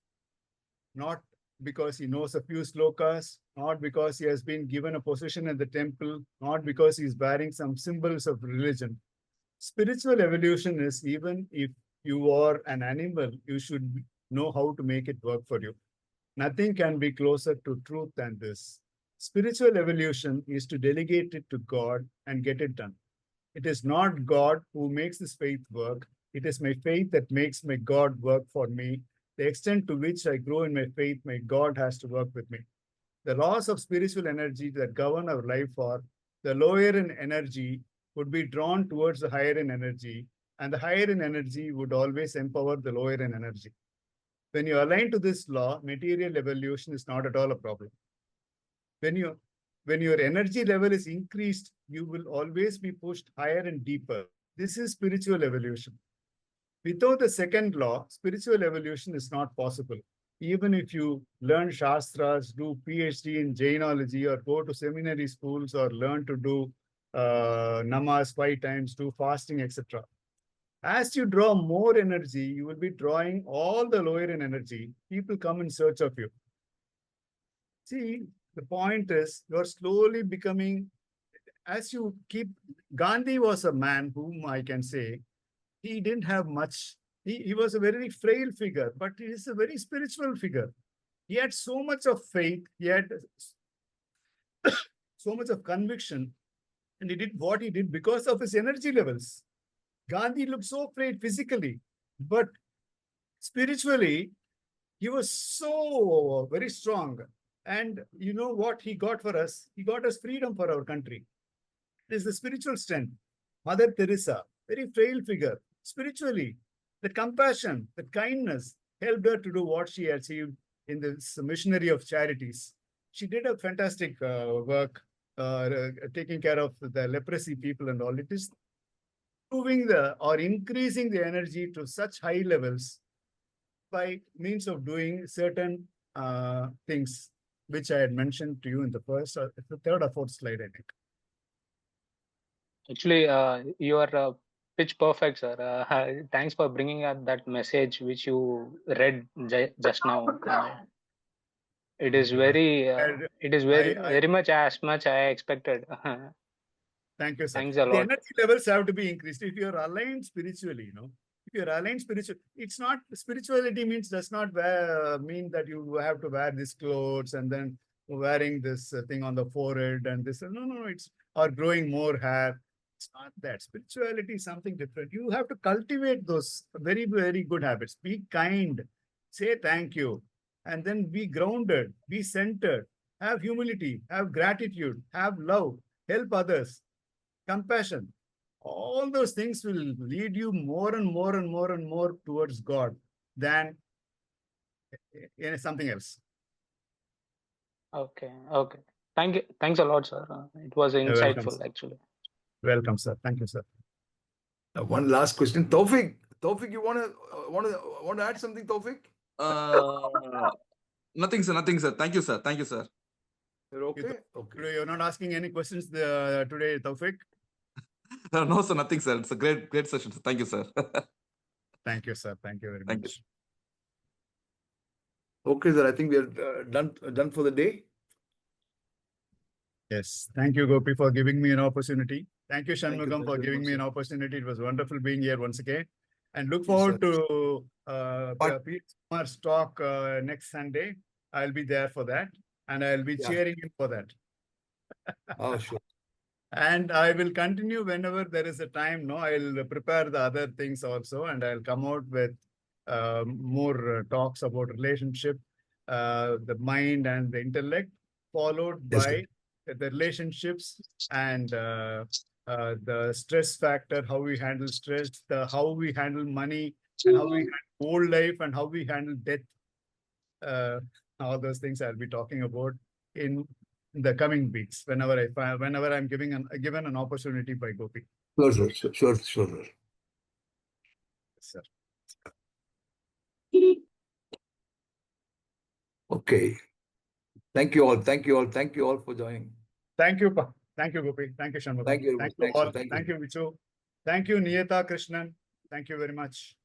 not because he knows a few slokas, not because he has been given a position in the temple, not because he is wearing some symbols of religion. Spiritual evolution is, even if you are an animal, you should know how to make it work for you. Nothing can be closer to truth than this. Spiritual evolution is to delegate it to God and get it done. It is not God who makes this faith work. It is my faith that makes my God work for me. The extent to which I grow in my faith, my God has to work with me. The laws of spiritual energy that govern our life are the lower in energy would be drawn towards the higher in energy, and the higher in energy would always empower the lower in energy. When you align to this law, material evolution is not at all a problem. When your energy level is increased, you will always be pushed higher and deeper. This is spiritual evolution. Without the second law, spiritual evolution is not possible. Even if you learn Shastras, do PhD in Jainology, or go to seminary schools, or learn to do namas 5 times, do fasting, etc. As you draw more energy, you will be drawing all the lower in energy. People come in search of you. See, the point is, you're slowly becoming, as you keep, Gandhi was a man whom I can say, he didn't have much. He was a very frail figure, but he is a very spiritual figure. He had so much of faith, he had so much of conviction, and he did what he did because of his energy levels. Gandhi looked so frail physically, but spiritually, he was so very strong. And you know what he got for us? He got us freedom for our country. It is the spiritual strength. Mother Teresa, very frail figure, spiritually, the compassion, the kindness helped her to do what she achieved in this missionary of charities. She did a fantastic work. taking care of the leprosy people and all. It is improving or increasing the energy to such high levels by means of doing certain things, which I had mentioned to you in the first, the third or fourth slide, I think. Actually, you are pitch perfect, sir. Thanks for bringing up that message which you read just now. It is very, very much as much I expected. Thank you, sir. Thanks a The lot. energy levels have to be increased. If you're aligned spiritually, if you're aligned spiritually, it's not, spirituality does not mean that you have to wear these clothes and then wearing this thing on the forehead and this. No, it's, or growing more hair. It's not that. Spirituality is something different. You have to cultivate those very, very good habits. Be kind, say thank you, and then be grounded, be centered, have humility, have gratitude, have love, help others, compassion. All those things will lead you more and more and more and more towards God than something else. Okay. Thank you. Thanks a lot, sir. It was insightful, Welcome, actually. Welcome, sir. Thank you, sir. One last question, Taufik. Taufik, you want to add something, Taufik? Nothing, sir. Thank you, sir. You're okay. Okay. You're not asking any questions today, Taufik? No, sir, nothing, sir. It's a great session. Thank you, sir. Thank you, sir. Thank you very Thank much. Okay, sir. I think we are done for the day. Yes. Thank you, Gopi, for giving me an opportunity. Thank you, Thank you, Shanmugam, for thank you giving very me an much, opportunity. It was wonderful being here once again. And look Yes, forward sir. to Part- Peter Kumar's talk next Sunday. I'll be there for that. And I'll be Yeah. cheering him for that. Oh, sure. And I will continue whenever there is a time. No, I'll prepare the other things also, and I'll come out with more talks about relationship, the mind and the intellect, followed Yes, by the relationships and the stress factor, how we handle stress, how we handle money, and how we handle old life, and how we handle death. All those things I'll be talking about in the coming weeks, whenever I'm given an opportunity by Gopi. Sure, sir. Sure. Yes, sir. Okay. Thank you all for joining. Thank you, Gopi. Thank you, Shanmugam. Thank you very much. Thank you Thanks, sir. all. Thank you. Thank you, Vichu. Thank you, Niyata Krishnan. Thank you very much.